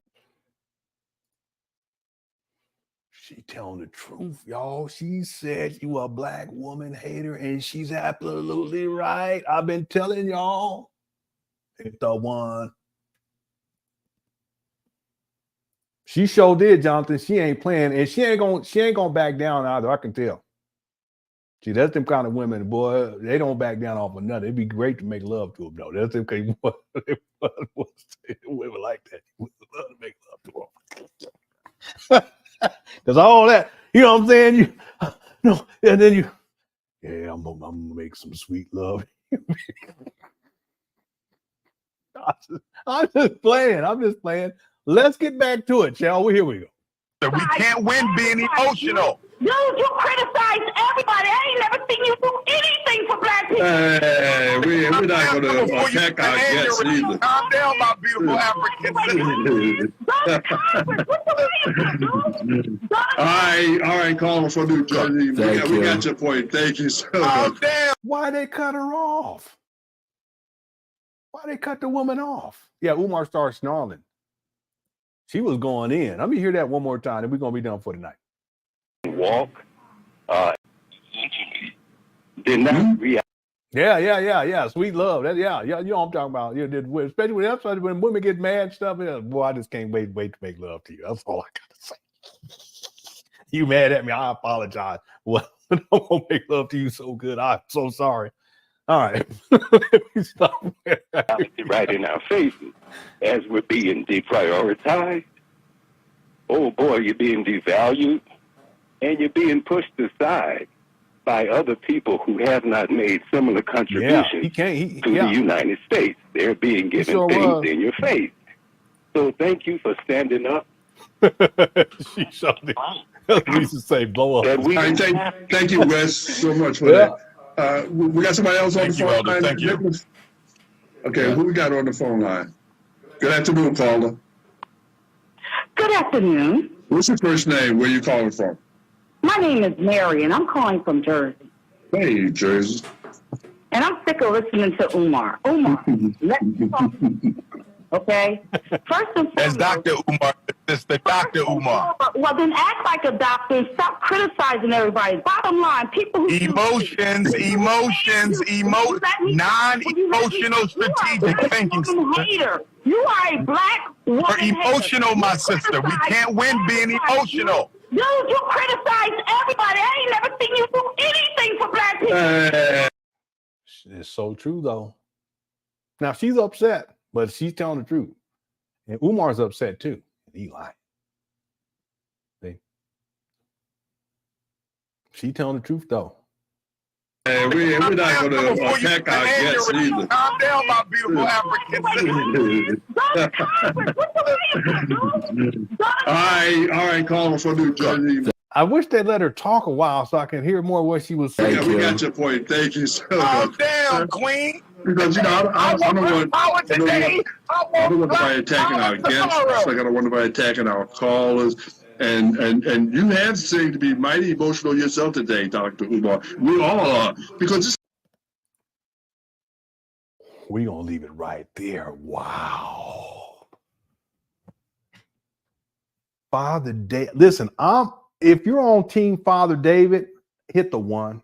She telling the truth, y'all. She said you a black woman hater, and she's absolutely right. I've been telling y'all. It's the one. She sure did, Jonathan. She ain't playing, and she ain't gonna back down either. I can tell. See, that's them kind of women, boy. They don't back down off of nothing. It'd be great to make love to them, though. That's them kind of women like that. Love to make love to them. Because all that, you know what I'm saying? And then yeah, I'm gonna make some sweet love. I'm just playing. Let's get back to it, shall we? Here we go. We can't win being emotional. Dude, you criticize everybody. I ain't never seen you do anything for black people. Hey, we're not going to attack our guests either. Calm down, my beautiful African. All right, caller from New Jersey. We got your point. Thank you so much. Oh, damn. Why they cut her off? Why they cut the woman off? Yeah, Umar started snarling. She was going in. Let me hear that one more time, and we're going to be done for tonight. Walk. Did not react. Yeah. Sweet love. You know what I'm talking about. Especially when women get mad and stuff. Boy, I just can't wait to make love to you. That's all I gotta say. You mad at me? I apologize. Well, I'm gonna make love to you so good. I'm so sorry. All right. Stop. Right in our faces as we're being deprioritized. Oh boy, you're being devalued and you're being pushed aside by other people who have not made similar contributions to the United States. They're being given things in your face. So thank you for standing up. She showed me. We used to say blow up. Thank you, Wes, so much for that. We got somebody else on the phone line. Thank you. Okay, who we got on the phone line? Good afternoon, caller. Good afternoon. What's your first name? Where you calling from? My name is Mary, and I'm calling from Jersey. Hey, Jersey. And I'm sick of listening to Umar. Umar, let me talk. Okay? First and foremost. As Dr. Umar, it's the Dr. Umar. Well, then act like a doctor and stop criticizing everybody. Bottom line, people who emotions, non-emotional strategic thinking. Hater. You are a black woman. Or emotional, my sister. We can't win being emotional. Dude, you criticize everybody. I ain't never seen you do anything for black people. It's so true, though. Now, she's upset, but she's telling the truth. And Umar's upset, too. He lied. See? She's telling the truth, though. And we're not going to attack our guests either. Calm down, my beautiful African citizen. All right, caller from New Jersey. I wish they let her talk a while so I can hear more of what she was saying. Yeah, we got your point. Thank you so much. Calm down, Queen. Because, you know, I don't want nobody attacking our guests. Like I don't want nobody attacking our callers. And you have seemed to be mighty emotional yourself today, Dr. Umar. We all are. Because we're going to leave it right there. Wow. Father David. Listen, if you're on Team Father David, hit the 1.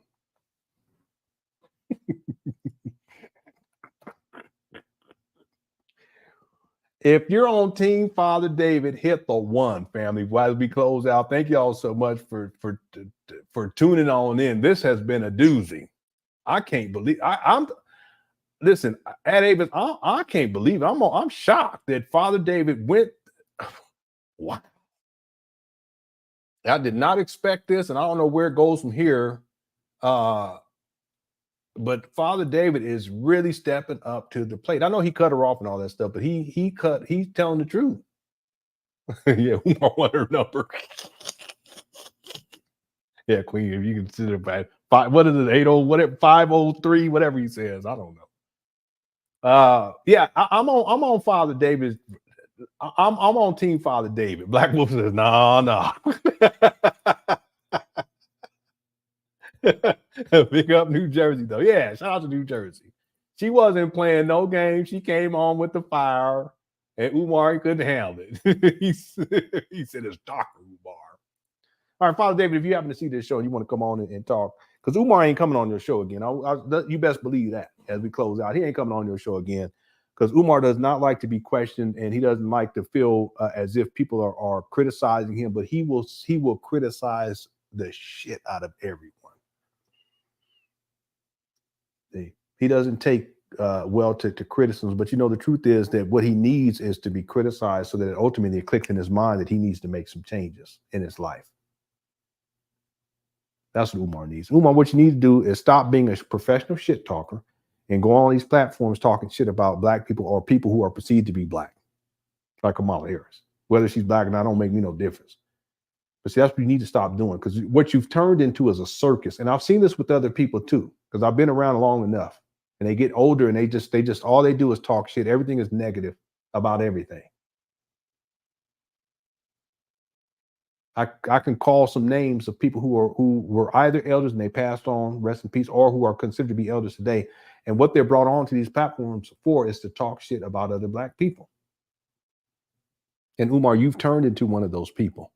If you're on Team Father David, hit the 1, family. While we close out, thank y'all so much for tuning on in. This has been a doozy. I can't believe I'm. Listen, at Avis, I can't believe it. I'm shocked that Father David went. What? I did not expect this, and I don't know where it goes from here. But Father David is really stepping up to the plate. I know he cut her off and all that stuff, but he's telling the truth. Yeah, Umar want her number. Yeah, Queen, if you consider that 5, what is it, 80, whatever, 503, whatever he says. I don't know. Yeah, I'm on Father David. I'm on Team Father David. Black Wolf says, no. Big up New Jersey, though. Yeah, shout out to New Jersey. She wasn't playing no game. She came on with the fire, and Umar couldn't handle it. he said it's darker, Umar. All right, Father David, if you happen to see this show and you want to come on and talk, because Umar ain't coming on your show again. You best believe that as we close out. He ain't coming on your show again because Umar does not like to be questioned, and he doesn't like to feel as if people are criticizing him, but he will criticize the shit out of everyone. He doesn't take well to criticisms, but you know, the truth is that what he needs is to be criticized so that it ultimately clicks in his mind that he needs to make some changes in his life. That's what Umar needs. Umar, what you need to do is stop being a professional shit talker and go on these platforms talking shit about black people or people who are perceived to be black, like Kamala Harris. Whether she's black or not, don't make me no difference. But see, that's what you need to stop doing, because what you've turned into is a circus. And I've seen this with other people too, because I've been around long enough. And they get older and they just all they do is talk shit. Everything is negative about everything. I can call some names of people who were either elders and they passed on, rest in peace, or who are considered to be elders today. And what they're brought on to these platforms for is to talk shit about other black people. And Umar, you've turned into one of those people.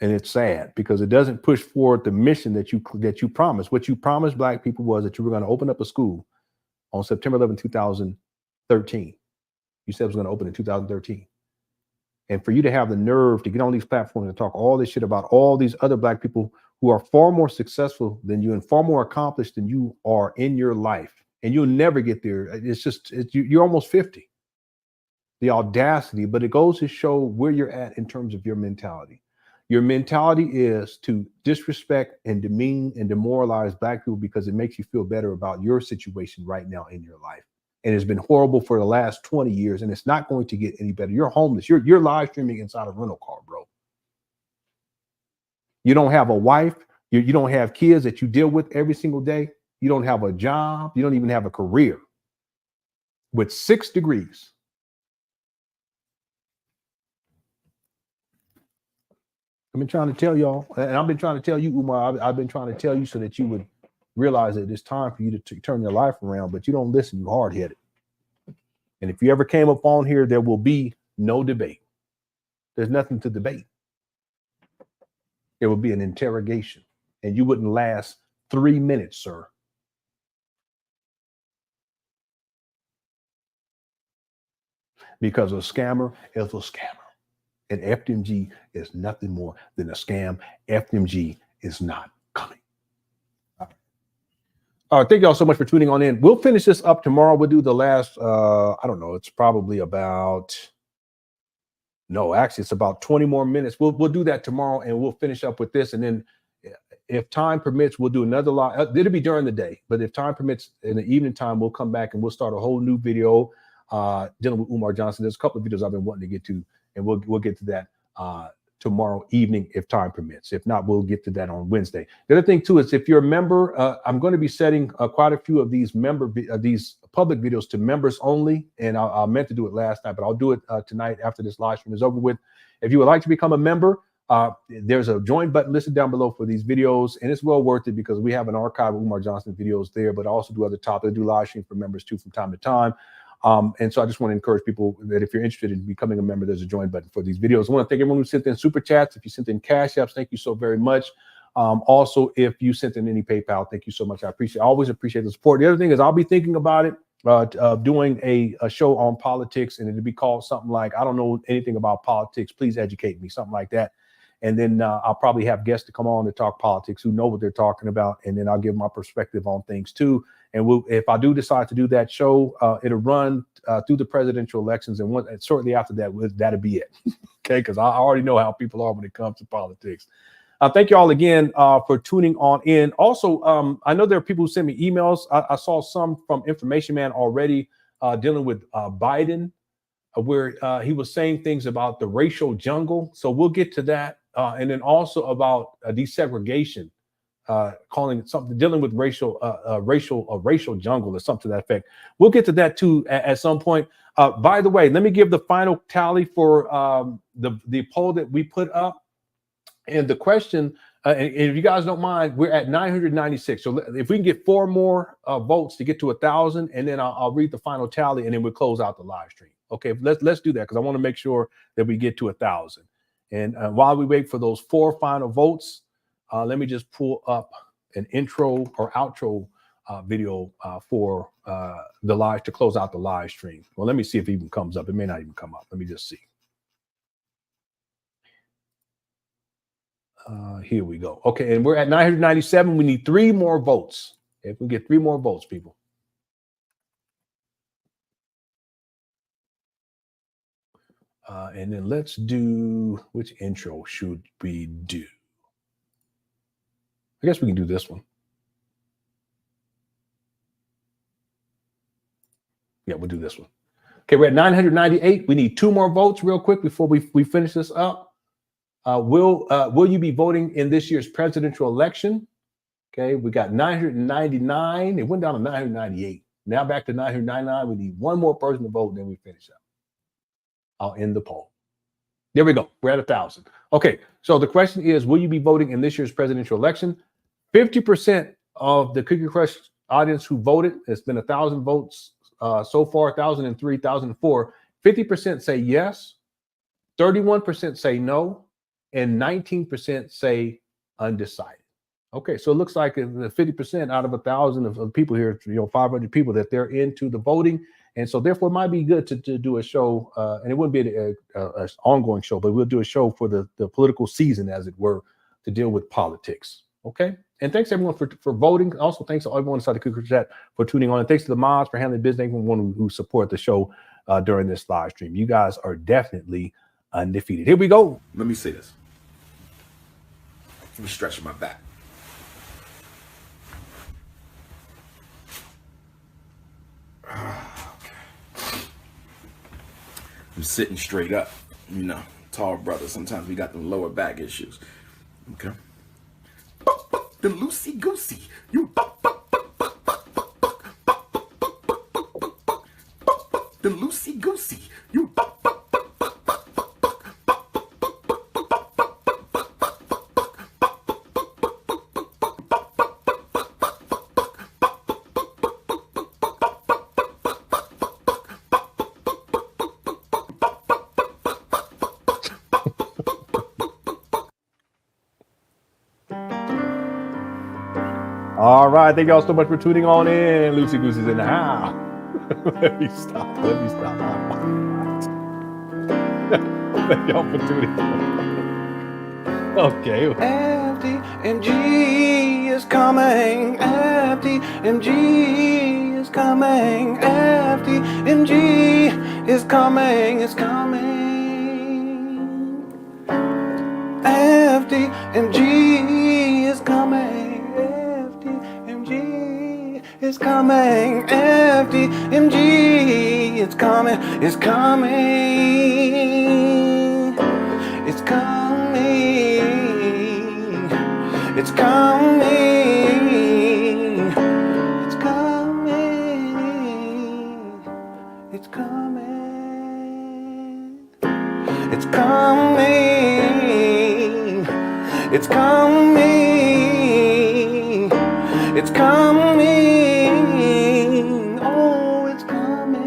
And it's sad because it doesn't push forward the mission that you promised. What you promised black people was that you were going to open up a school on September 11, 2013. You said it was going to open in 2013. And for you to have the nerve to get on these platforms and talk all this shit about all these other black people who are far more successful than you and far more accomplished than you are in your life, and you'll never get there. You're almost 50. The audacity, but it goes to show where you're at in terms of your mentality. Your mentality is to disrespect and demean and demoralize black people because it makes you feel better about your situation right now in your life. And it's been horrible for the last 20 years, and it's not going to get any better. You're homeless. You're live streaming inside a rental car, bro. You don't have a wife. You don't have kids that you deal with every single day. You don't have a job. You don't even have a career with 6 degrees. I've been trying to tell y'all, and I've been trying to tell you, Umar, I've been trying to tell you so that you would realize that it's time for you to turn your life around, but you don't listen, you're hard-headed. And if you ever came up on here, there will be no debate. There's nothing to debate. It will be an interrogation, and you wouldn't last 3 minutes, sir. Because a scammer is a scammer. And FDMG is nothing more than a scam. FDMG is not coming. All right, thank y'all so much for tuning on in. We'll finish this up tomorrow. We'll do the last, I don't know, it's probably about, no, actually it's about 20 more minutes. We'll do that tomorrow and we'll finish up with this. And then if time permits, we'll do another live. It'll be during the day, but if time permits in the evening time, we'll come back and we'll start a whole new video dealing with Umar Johnson. There's a couple of videos I've been wanting to get to, and we'll get to that tomorrow evening if time permits. If not, we'll get to that on Wednesday. The other thing too is if you're a member, I'm going to be setting quite a few of these these public videos to members only, and I meant to do it last night, but I'll do it tonight after this live stream is over with. If you would like to become a member, there's a join button listed down below for these videos, and it's well worth it because we have an archive of Umar Johnson videos there, but I also do other topics. I do live streams for members too from time to time. And so I just want to encourage people that if you're interested in becoming a member, there's a join button for these videos. I want to thank everyone who sent in super chats. If you sent in cash apps, thank you so very much. Also, if you sent in any PayPal, thank you so much. I always appreciate the support. The other thing is I'll be thinking about it, doing a show on politics, and it'll be called something like, I don't know anything about politics, please educate me, something like that. And then I'll probably have guests to come on to talk politics who know what they're talking about. And then I'll give my perspective on things too. And if I do decide to do that show, it'll run through the presidential elections. And shortly after that, that'll be it. Okay, because I already know how people are when it comes to politics. Thank you all again for tuning on in. Also, I know there are people who send me emails. I saw some from Information Man already dealing with Biden, where he was saying things about the racial jungle. So we'll get to that. And then also about desegregation, calling it something, dealing with racial jungle or something to that effect. We'll get to that too at some point. By the way, let me give the final tally for the poll that we put up. And the question, and if you guys don't mind, we're at 996. So if we can get 4 more votes to get to 1,000, and then I'll read the final tally, and then we'll close out the live stream. Okay, let's do that because I want to make sure that we get to 1,000. And while we wait for those 4 final votes, let me just pull up an intro or outro video for the live to close out the live stream. Well, let me see if it even comes up. It may not even come up. Let me just see. Here we go. Okay, and we're at 997. We need 3 more votes. If we get 3 more votes, people. And then let's do, which intro should we do? I guess we can do this one. Yeah, we'll do this one. Okay, we're at 998. We need 2 more votes real quick before we finish this up. Will you be voting in this year's presidential election? Okay, we got 999. It went down to 998. Now back to 999. We need 1 more person to vote, and then we finish up. I'll end the poll. There we go. We're at 1,000. Okay, so the question is, will you be voting in this year's presidential election? 50% of the Cookie Crush audience who voted, it's been 1,000 votes so far, 1,003, 1,004. 50% say yes, 31% say no, and 19% say undecided. Okay, so it looks like the 50% out of 1,000 of people here, 500 people, that they're into the voting. And so therefore it might be good to do a show, and it wouldn't be an ongoing show, but we'll do a show for the political season, as it were, to deal with politics. Okay? And thanks everyone for voting. Also, thanks to everyone inside the Cookie Chat for tuning on. And thanks to the mods for handling business, everyone who support the show during this live stream. You guys are definitely undefeated. Here we go. Let me say this. Let me stretch my back. I'm sitting straight up, tall brother. Sometimes we got the lower back issues. Okay. The loosey goosey. You the loosey goosey. You All right, thank y'all so much for tuning on in. Loosey Goosey's in the house. Let me stop. Thank y'all for tuning in. Okay. FDMG is coming. FDMG is coming. FDMG is coming. It's coming. FDMG is coming. FDMG is coming. FDMG is coming. It's coming. It's coming. It's coming. It's coming. It's coming. It's coming. It's coming. It's coming. Oh, it's coming.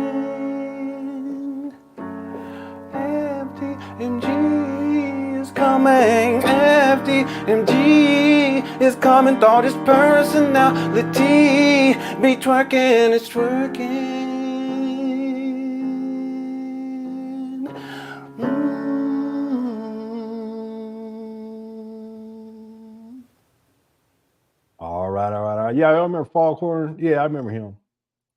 FDMG is coming. FDMG is coming. Thought his personality be twerking. It's twerking. All right. Yeah, I remember Foghorn. Yeah, I remember him.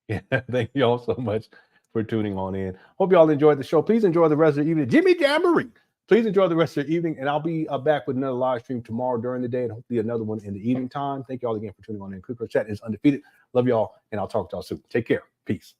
Yeah, thank you all so much for tuning on in. Hope you all enjoyed the show. Please enjoy the rest of the evening. Jimmy Jamboree. Please enjoy the rest of the evening, and I'll be back with another live stream tomorrow during the day, and hopefully another one in the evening time. Thank you all again for tuning on in. Clicker Chat is undefeated. Love you all, and I'll talk to y'all soon. Take care. Peace.